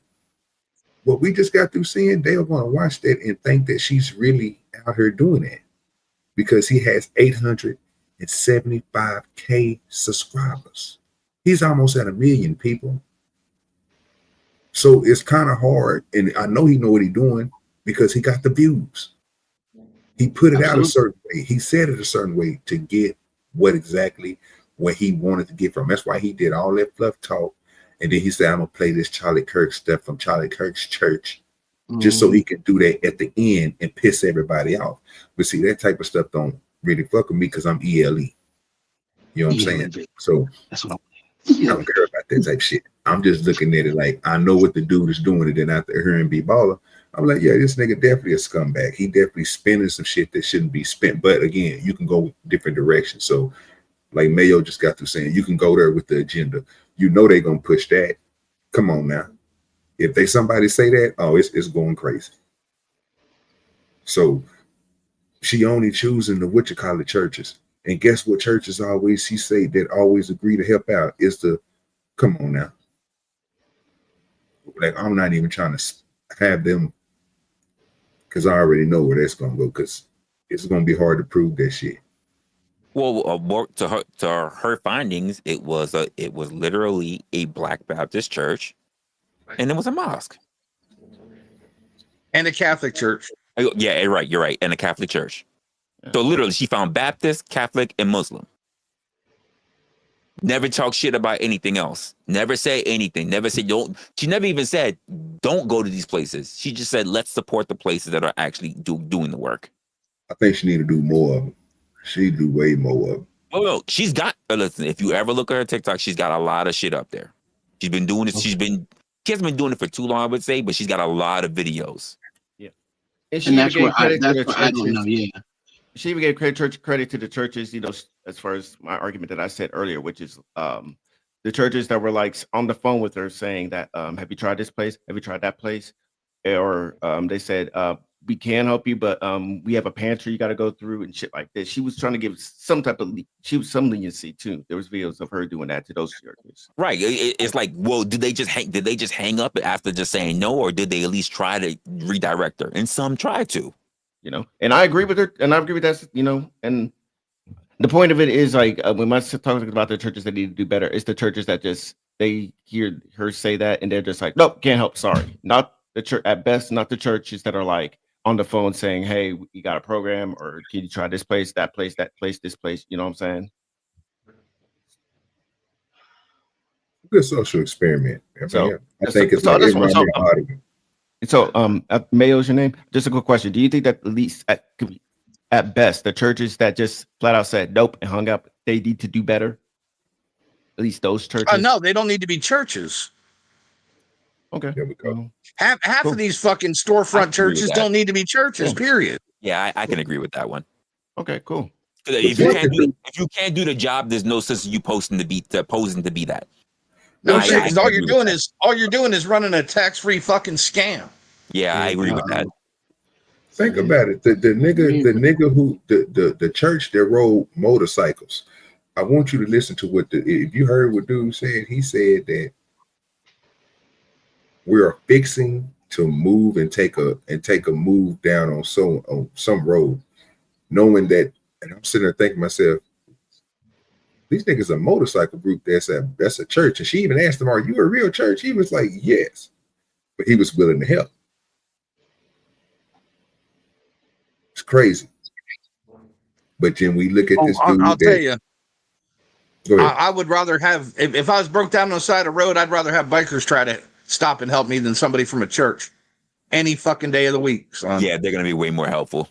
What we just got through seeing, they are going to watch that and think that she's really out here doing that, because he has 875K subscribers. He's almost at 1 million people. So it's kind of hard. And I know he know what he's doing because he got the views. He put it out a certain way. He said it a certain way to get what exactly where he wanted to get from. That's why he did all that fluff talk. And then he said, I'm going to play this Charlie Kirk stuff from Charlie Kirk's church, just so he can do that at the end and piss everybody off. But see, that type of stuff don't really fuck with me because I'm ELE. You know what I'm saying? So that's what I don't care about that type of shit. I'm just looking at it like I know what the dude is doing, and then after hearing B Baller, I'm like, yeah, this nigga definitely a scumbag. He definitely spending some shit that shouldn't be spent. But again, you can go different directions. So like Mayo just got through saying, you can go there with the agenda. You know they're gonna push that. Come on now. If they somebody say that, oh, it's going crazy. So she only choosing the what you call it churches. And guess what churches always she say that always agree to help out is the come on now. Like I'm not even trying to have them because I already know where that's gonna go because it's gonna be hard to prove that shit. Well, to her findings, it was literally a Black Baptist church, and it was a mosque and a Catholic church. Yeah, you're right, and a Catholic church. So literally, she found Baptist, Catholic, and Muslim. Never talk shit about anything else. Never say anything. Never say don't. She never even said don't go to these places. She just said let's support the places that are actually doing the work. I think she need to do more of them. She do way more of them. Well, she's got. Listen, if you ever look at her TikTok, she's got a lot of shit up there. She's been doing it. She hasn't been doing it for too long, I would say, but she's got a lot of videos. Yeah, and that's what I don't know. Yeah. She even gave credit to the churches, you know, as far as my argument that I said earlier, which is the churches that were like on the phone with her saying that, have you tried this place? Have you tried that place? Or they said, we can help you, but we have a pantry you got to go through and shit like this. She was trying to give some type of some leniency too. There was videos of her doing that to those churches. Right. It's like, well, did they just hang up after just saying no, or did they at least try to redirect her? And some tried to. You know, and I agree with her, and I agree with that, you know, and the point of it is like when we're talking about the churches that need to do better, it's the churches that just they hear her say that and they're just like, nope, can't help, sorry. Not the church at best, not the churches that are like on the phone saying, hey, you got a program, or can you try this place, that place, this place, you know what I'm saying? Good social experiment. I think it's So, Mayo's your name. Just a quick question: do you think that at least at best, the churches that just flat out said nope and hung up, they need to do better? At least those churches. No, they don't need to be churches. Okay. There we go. Half of these fucking storefront churches don't need to be churches. Period. Yeah, I can agree with that one. Okay, cool. If you can't do the job, there's no sense of you posing to be that. No shit, because all you're doing is running a tax-free fucking scam. Yeah, I agree with that. Think about it. The nigga who the church that rode motorcycles. I want you to listen to if you heard what dude said. He said that we are fixing to move and take a move down on some road, knowing that. And I'm sitting there thinking to myself, these niggas a motorcycle group that's a church. And she even asked him, are you a real church? He was like, yes. But he was willing to help. It's crazy. But then we look at this dude. I'll tell you. I would rather have, if I was broke down on the side of the road, I'd rather have bikers try to stop and help me than somebody from a church any fucking day of the week, son. Yeah, they're going to be way more helpful.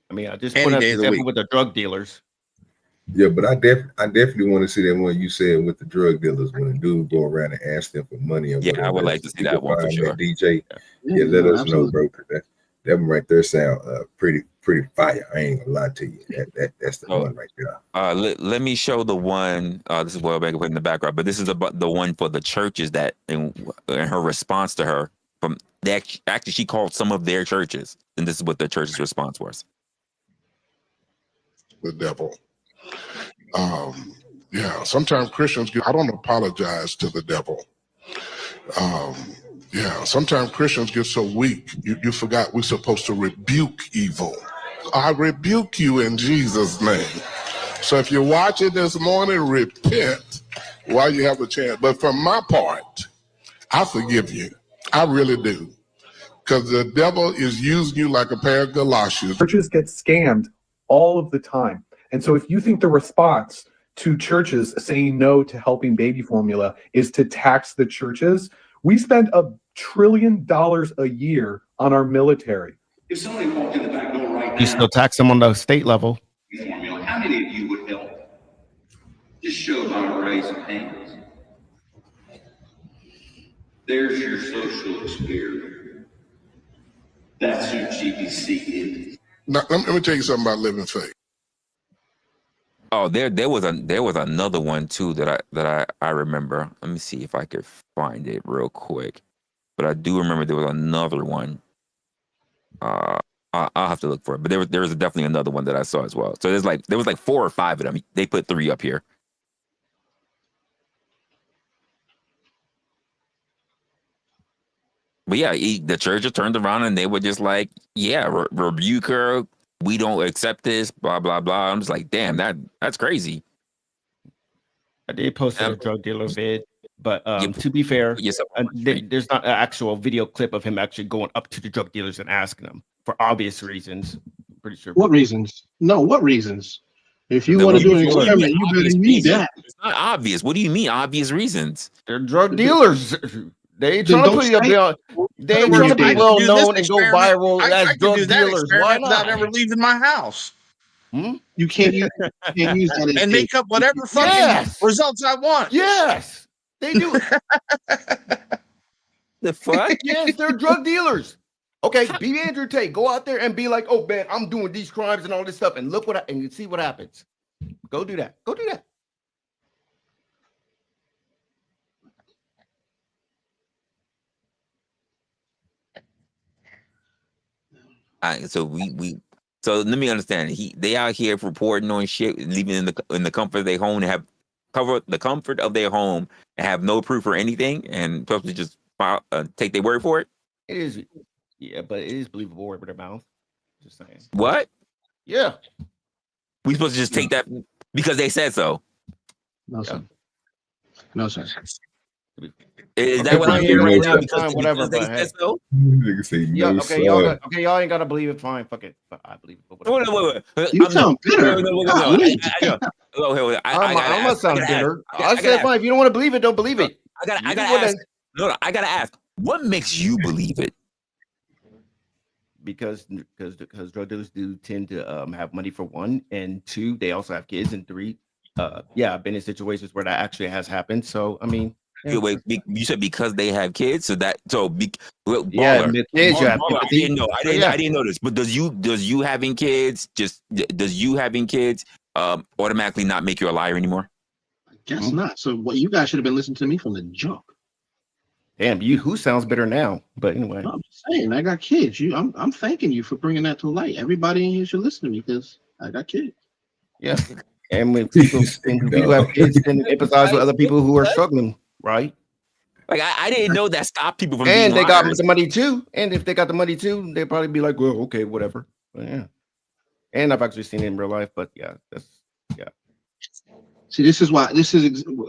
I mean, I just put an example with the drug dealers. Yeah, but I definitely want to see that one you said with the drug dealers when a dude go around and ask them for money. Or I would like to see that one for sure. DJ, let us know, bro. That one right there sound pretty fire. I ain't gonna lie to you. That's the one right there. Let me show the one. This is what I'm put in the background, but this is about the one for the churches that in her response to her from actually she called some of their churches, and this is what the church's response was. The devil. Sometimes Christians I don't apologize to the devil. Sometimes Christians get so weak. You forgot we're supposed to rebuke evil. I rebuke you in Jesus' name. So if you're watching this morning, repent while you have a chance. But for my part, I forgive you. I really do. Because the devil is using you like a pair of galoshes. Churches get scammed all of the time. And so if you think the response to churches saying no to helping baby formula is to tax the churches. We spend $1 trillion a year on our military. If somebody walked in the back door right now, You still tax them on the state level. formula, how many of you would help? Just show by a raise of hands. There's your social experiment. That's who GBC is. Now, let me tell you something about living faith. Oh, there was another one too that I remember. Let me see if I could find it real quick. But I do remember there was another one. I'll have to look for it. But there was definitely another one that I saw as well. So there was like 4 or 5 of them. They put 3 up here. But yeah, the church turned around and they were just like, yeah, rebuke her. We don't accept this, blah, blah, blah. I'm just like, damn, that's crazy. I did post a drug dealer vid, but to be fair, there's not an actual video clip of him actually going up to the drug dealers and asking them for obvious reasons. I'm pretty sure. What reasons? No, what reasons? If you want to do an experiment, you better need that. It's not obvious. What do you mean obvious reasons? They're drug dealers. They ain't trying to put you up there. They ain't trying to be well known and go viral as drug dealers. Why not? Without ever leaving my house. You can't use that and make up whatever fucking results I want. Yes, they do. The fuck? Yes, they're drug dealers. Okay, be Andrew Tate. Go out there and be like, oh man, I'm doing these crimes and all this stuff, and look and you see what happens. Go do that. Go do that. So let me understand. They out here reporting on shit, living in the comfort of their home, and have the comfort of their home and have no proof or anything, and supposed to just take their word for it. It is, yeah, but it is believable word with their mouth. Just saying. What? Yeah. We supposed to just take that because they said so? No, sir. No, sir. Is that what I'm hearing right now? Because they but said so? Nigga say Yeah, no, okay, y'all ain't gotta believe it. Fine, fuck it. But I believe it. Wait. You sound bitter. I'm not sounding bitter. I said fine. If you don't want to believe it, don't believe it. I gotta ask. What makes you believe it? Because drug dealers do tend to have money for one, and 2, they also have kids, and 3, I've been in situations where that actually has happened. So I mean. Yeah. Wait, you said because they have kids, the kids. I didn't know this. But does you having kids automatically not make you a liar anymore? I guess not. So what you guys should have been listening to me from the jump. Damn, who sounds better now? But anyway, I'm just saying I got kids. I'm thanking you for bringing that to light. Everybody in here should listen to me because I got kids. Yeah, and when people have kids, then empathize with other people who are struggling. Right. Like I didn't know that stopped people from. And they got the money too. And if they got the money too, they'd probably be like, well, okay, whatever. But yeah. And I've actually seen it in real life. But yeah, yeah. See, this is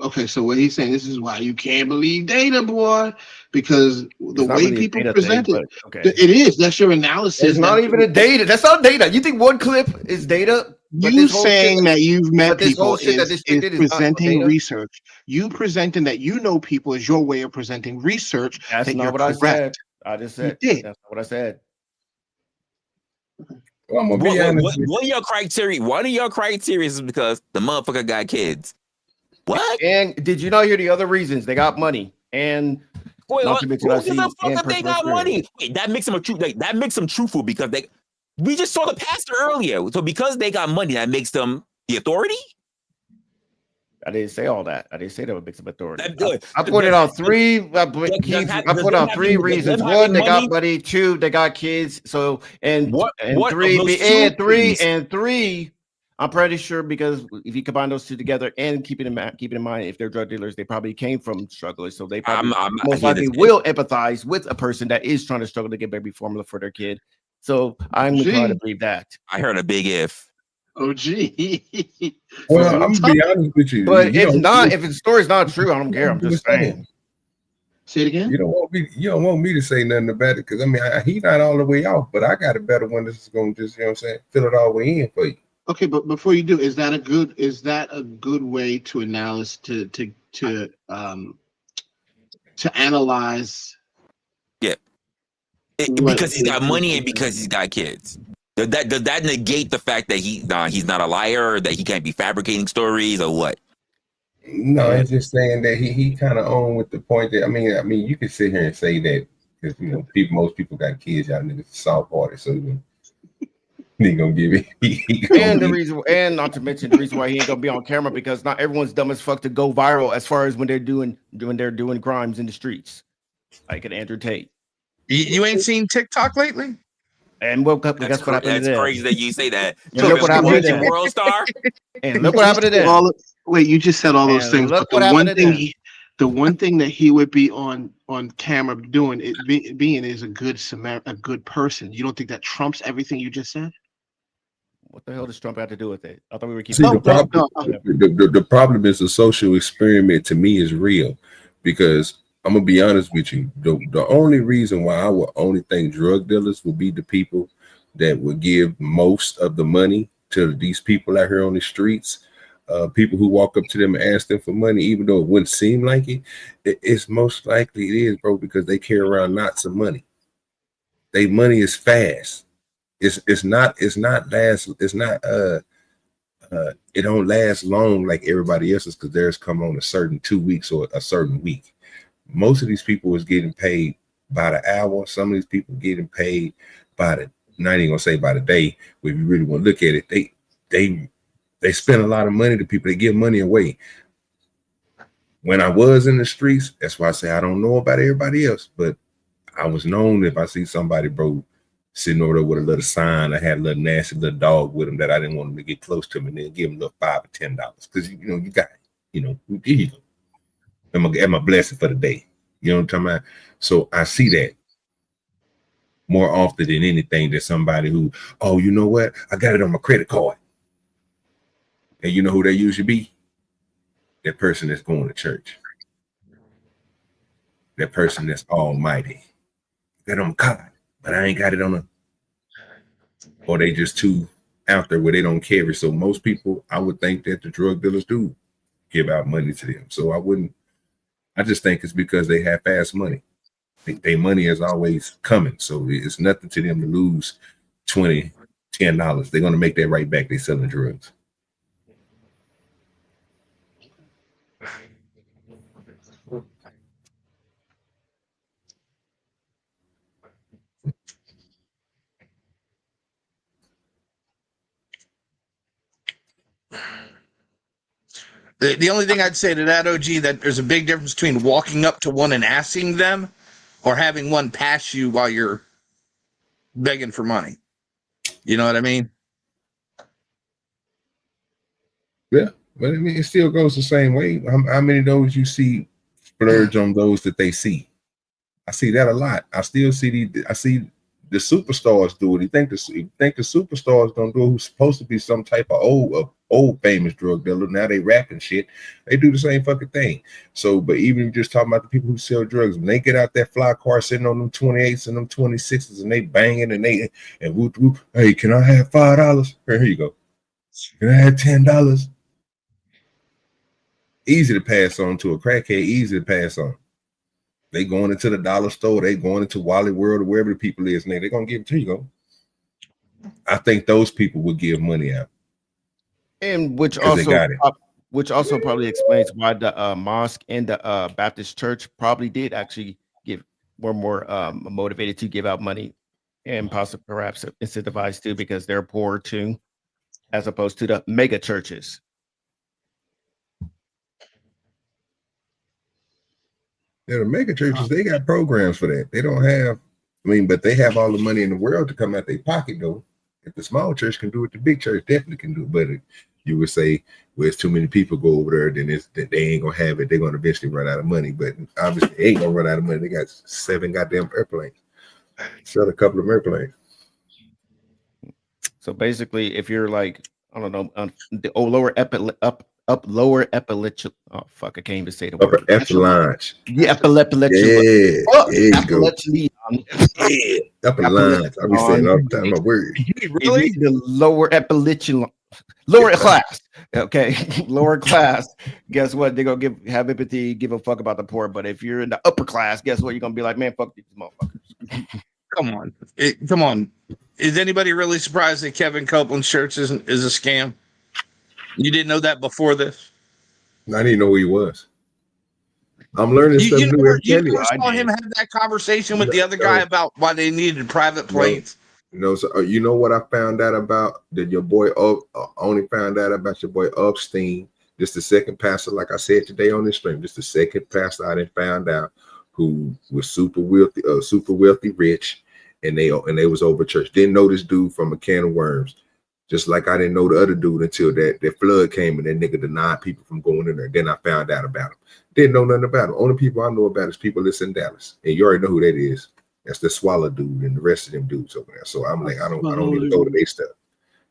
okay. So what he's saying, this is why you can't believe data, boy, because the way really people present it, it is. That's your analysis. It's not even a data. That's not data. You think one clip is data? You saying that you've met people is presenting research. You presenting that you know people is your way of presenting research. That's not what I said. I just said that's not what I said. Well, I'm gonna be honest. One of your criteria is because the motherfucker got kids. What? And did you not hear the other reasons? They got money. And wait, they got money. Wait, that makes them that makes them truthful because we just saw the pastor earlier. So because they got money, that makes them the authority? I didn't say all that. I didn't say that would make them authority. I pointed out 3. I put out 3 reasons. 1, they got money. 2, they got kids. So and 3. I'm pretty sure because if you combine those 2 together and keep in mind if they're drug dealers, they probably came from strugglers. So they probably most likely will empathize with a person that is trying to struggle to get baby formula for their kid. So I'm inclined to believe that. I heard a big if. OG. Well, I'm gonna be honest with you. But if the story's not true, I don't care. I'm just saying. Say it again. You don't want me to say nothing about it because I mean he's not all the way off, but I got a better one that's gonna just, you know what I'm saying, fill it all the way in for you. Okay, but before you do, is that a good way to analyze? Yeah, because he's got money and because he's got kids. Does that negate the fact that he's not a liar, or that he can't be fabricating stories, or what? No, it's just saying that he kind of owned with the point that I mean, you could sit here and say that because most people got kids, y'all niggas soft hearted, so he gonna give it. And not to mention the reason why he ain't gonna be on camera, because not everyone's dumb as fuck to go viral as far as when they're doing crimes in the streets, like an Andrew Tate. You ain't seen TikTok lately? And woke up. Guess what happened to That's them? crazy that you say that. And look what happened to them. World star. And look what happened to them. Wait, you just said all those things, look but what happened to them. the one thing that he would be on camera doing being is a good person. You don't think that trumps everything you just said? What the hell does Trump have to do with it? I thought we were keeping. See, the problem is the social experiment to me is real, because I'm gonna be honest with you. The only reason why I would only think drug dealers would be the people that would give most of the money to these people out here on the streets. People who walk up to them and ask them for money, even though it wouldn't seem like it, it's most likely it is, bro, because they carry around lots of money. Their money is fast. It don't last long like everybody else's, because theirs come on a certain 2 weeks or a certain week. Most of these people is getting paid by the hour. Some of these people getting paid by the, not even gonna say by the day, but if you really want to look at it, they spend a lot of money to people. They give money away. When I was in the streets, that's why I say I don't know about everybody else, but I was known if I see somebody, bro, sitting over there with a little sign, I had a little nasty little dog with him that I didn't want him to get close to me, and then give him a little $5 or $10, because you got here you go. Am I blessing for the day? You know what I'm talking about? So I see that more often than anything than somebody who, oh, you know what? I got it on my credit card. And you know who they usually be? That person that's going to church. That person that's almighty. Got on my card, but I ain't got it on a, or they just too out there where they don't carry. So most people, I would think that the drug dealers do give out money to them. So I just think it's because they have fast money. Their money is always coming. So it's nothing to them to lose $20, $10. They're going to make that right back. They're selling drugs. The only thing I'd say to that, OG, that there's a big difference between walking up to one and asking them or having one pass you while you're begging for money. You know what I mean? Yeah, but I mean, it still goes the same way. How many of those you see splurge on those that they see? I see that a lot. I still see the superstars do it. You think the superstars don't do it, who's supposed to be some type of old famous drug dealer. Now they rapping shit. They do the same fucking thing. So, but even just talking about the people who sell drugs, when they get out that fly car sitting on them 28s and them 26s and they banging and whoop, whoop, hey, can I have $5? Here you go. Can I have $10? Easy to pass on to a crackhead, easy to pass on. They going into the dollar store, they going into Wally World or wherever the people is, and they're gonna give it to you. I think those people would give money out. And which also probably explains why the mosque and the Baptist church probably did actually were more motivated to give out money, and possibly perhaps incentivized too, because they're poor too, as opposed to the mega churches. Yeah, the mega churches, they got programs for that. They don't have, but they have all the money in the world to come out their pocket though. If the small church can do it, the big church definitely can do it. But you would say, well, it's too many people go over there, then they ain't gonna have it. They're gonna eventually run out of money. But obviously, they ain't gonna run out of money. They got 7 goddamn airplanes. Sell a couple of airplanes. So basically, if you're like, I don't know, the lower epileptic. Oh fuck, I can't even say the word. Upper echelon. Yeah, epileptic. Yeah, oh, there you go. Yeah, upper lines. I be saying all the time my word. Really? The lower echelon. lower class. Okay, lower class. Guess what? They're gonna have empathy, give a fuck about the poor. But if you're in the upper class, guess what? You're gonna be like, man, fuck these motherfuckers. Come on, come on. Is anybody really surprised that Kevin Copeland's church is a scam? You didn't know that before this? I didn't know who he was. I'm learning stuff new. You never saw him have that conversation with the other guy about why they needed private planes? No, so you know what I found out about that your boy only found out about your boy Epstein. Just the second pastor, like I said today on this stream, just the second pastor I didn't found out who was super wealthy, rich, and they was over church. Didn't know this dude from a can of worms. Just like I didn't know the other dude until that flood came and that nigga denied people from going in there. Then I found out about him. Didn't know nothing about him. Only people I know about is people that's in Dallas, and you already know who that is. That's the Swallow dude and the rest of them dudes over there. So I'm like, I don't even go to their stuff.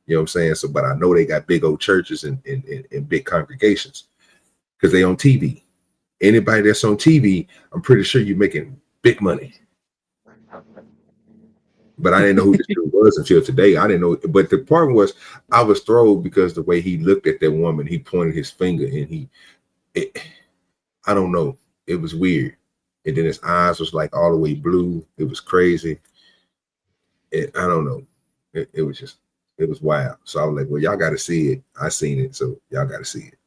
You know what I'm saying? So, but I know they got big old churches and big congregations because they on TV. Anybody that's on TV, I'm pretty sure you're making big money. But I didn't know who this dude was until today. I didn't know. But the part was, I was thrown because the way he looked at that woman, he pointed his finger and I don't know. It was weird. And then his eyes was like all the way blue. It was crazy. I don't know. It was wild. So I was like, well, y'all got to see it. I seen it. So y'all got to see it.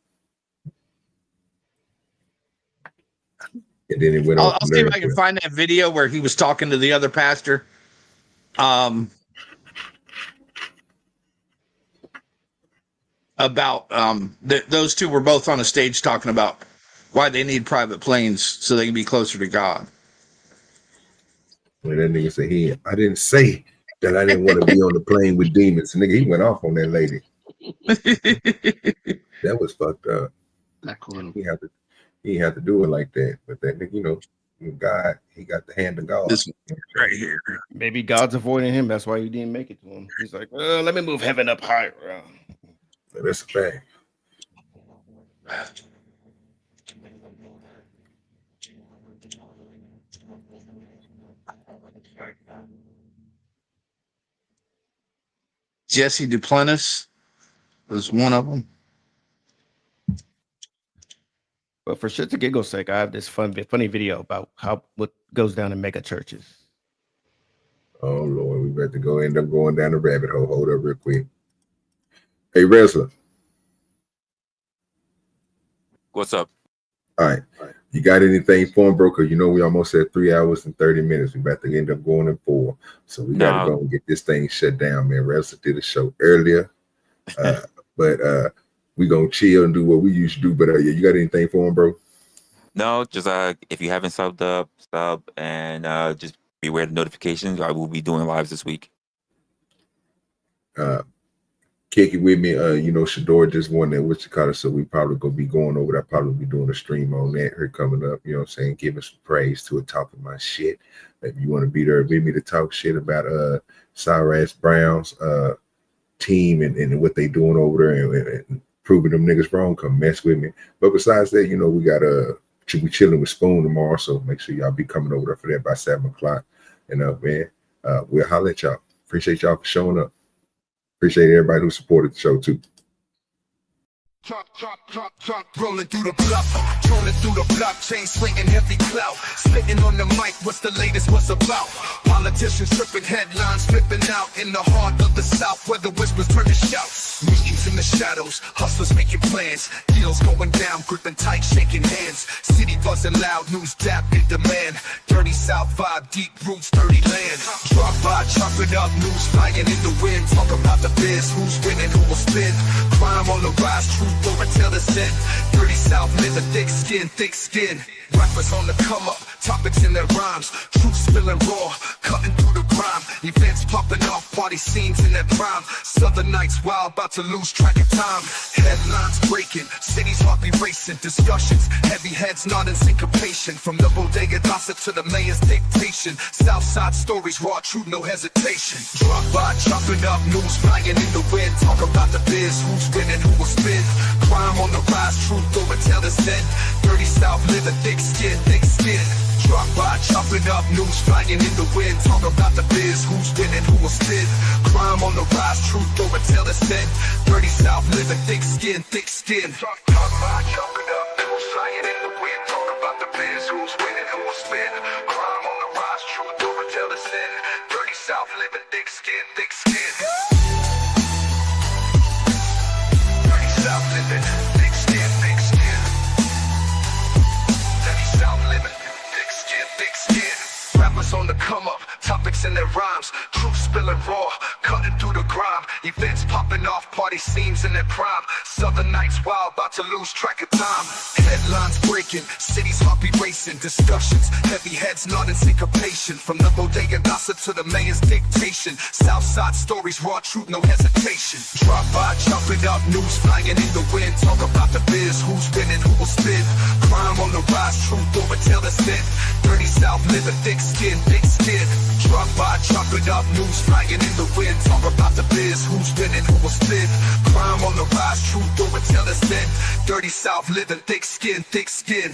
And then it went on. I'll see if I can find that video where he was talking to the other pastor. About those two were both on a stage talking about why they need private planes so they can be closer to God. When that nigga said I didn't say that I didn't want to be on the plane with demons. Nigga, he went off on that lady. That was fucked up. He had to do it like that. But that nigga, you know, God, he got the hand of God. This right here. Maybe God's avoiding him. That's why he didn't make it to him. He's like, let me move heaven up higher. That's a fact. Jesse Duplantis was one of them. But for shits and giggles sake, I have this funny video about what goes down in mega churches. Oh Lord, we better go end up going down the rabbit hole. Hold up real quick. Hey Resla. What's up? All right. You got anything for him, bro? Because you know we almost at 3 hours and 30 minutes. We about to end up going in 4. So we got to go and get this thing shut down, man. Resla did a show earlier. But we gonna chill and do what we used to do. But yeah, you got anything for him, bro? No, just if you haven't subbed up, sub, and just be aware of the notifications. I will be doing lives this week. Kick it with me. You know, Shador just won that what you call it, so we probably gonna be going over that. Probably be doing a stream on that. Her coming up, you know what I'm saying, giving some praise to it, talking my shit. If you want to be there with me to talk shit about Sour Ass Browns team and what they doing over there and proving them niggas wrong, come mess with me. But besides that, you know, we got should be chilling with Spoon tomorrow, so make sure y'all be coming over there for that by 7 o'clock. And man, we'll holler at y'all. Appreciate y'all for showing up. Appreciate everybody who supported the show too. Truck, rolling through the block, trolling through the blockchain, slinging heavy clout, spitting on the mic. What's the latest? What's about? Politicians tripping, headlines flipping out in the heart of the South, where the whispers turn to shouts. Meetings in the shadows, hustlers making plans, deals going down, gripping tight, shaking hands. City buzzing loud, news dap in demand. Dirty South vibe, deep roots, dirty land. Drop by, chop it up, news flying in the wind. Talk about the biz, who's winning, who will spin. Crime on the rise, truth over till the sin. Dirty South, live a thick skin. Rappers on the come up, topics in their rhymes. Truth spilling raw, cutting through the grime. Events popping off, party scenes in their prime. Southern nights wild, about to lose track of time. Headlines breaking, cities heartbeat racing. Discussions, heavy heads nodding syncopation. From the bodega gossip to the mayor's dictation. Southside stories, raw truth, no hesitation. Drop by, chopping up, news flying in the wind. Talk about the biz, who's winning, who will spin. Crime on the rise, truth over tell the sin. Dirty South, live a thick skin. Drop by, chopping up, news flying in the wind. Talk about the biz, who's winning, who will spin. Crime on the rise, truth over tell us then. Dirty South living, thick skin, thick skin. Talk by, chopping up, news flying in the wind. Talk about the biz, who's winning, who will spin. Crime on the rise, truth over tell us then. Dirty South living, thick skin, thick skin. Dirty South living, thick skin, thick skin. Dirty South living, thick skin, thick skin. Rappers on the come up, topics in their rhymes. Truth spilling raw, cutting through the grime. Events popping off, party scenes in their prime. Southern nights wild, about to lose track of time. Headlines breaking, cities heartbeat racing. Discussions, heavy heads nodding syncopation. From the bodega gossip to the mayor's dictation. Southside stories, raw truth, no hesitation. Drop by, chop it up, news flying in the wind. Talk about the biz, who's winning, who will spin. Crime on the rise, truth over tell us then. Dirty South living, thick skin, thick skin. Drop by, chop it up, news flying in the wind. Talk about the biz, who's winning, who will spin. Crime on the rise, truth over tell us then. Dirty South living, thick skin, thick skin.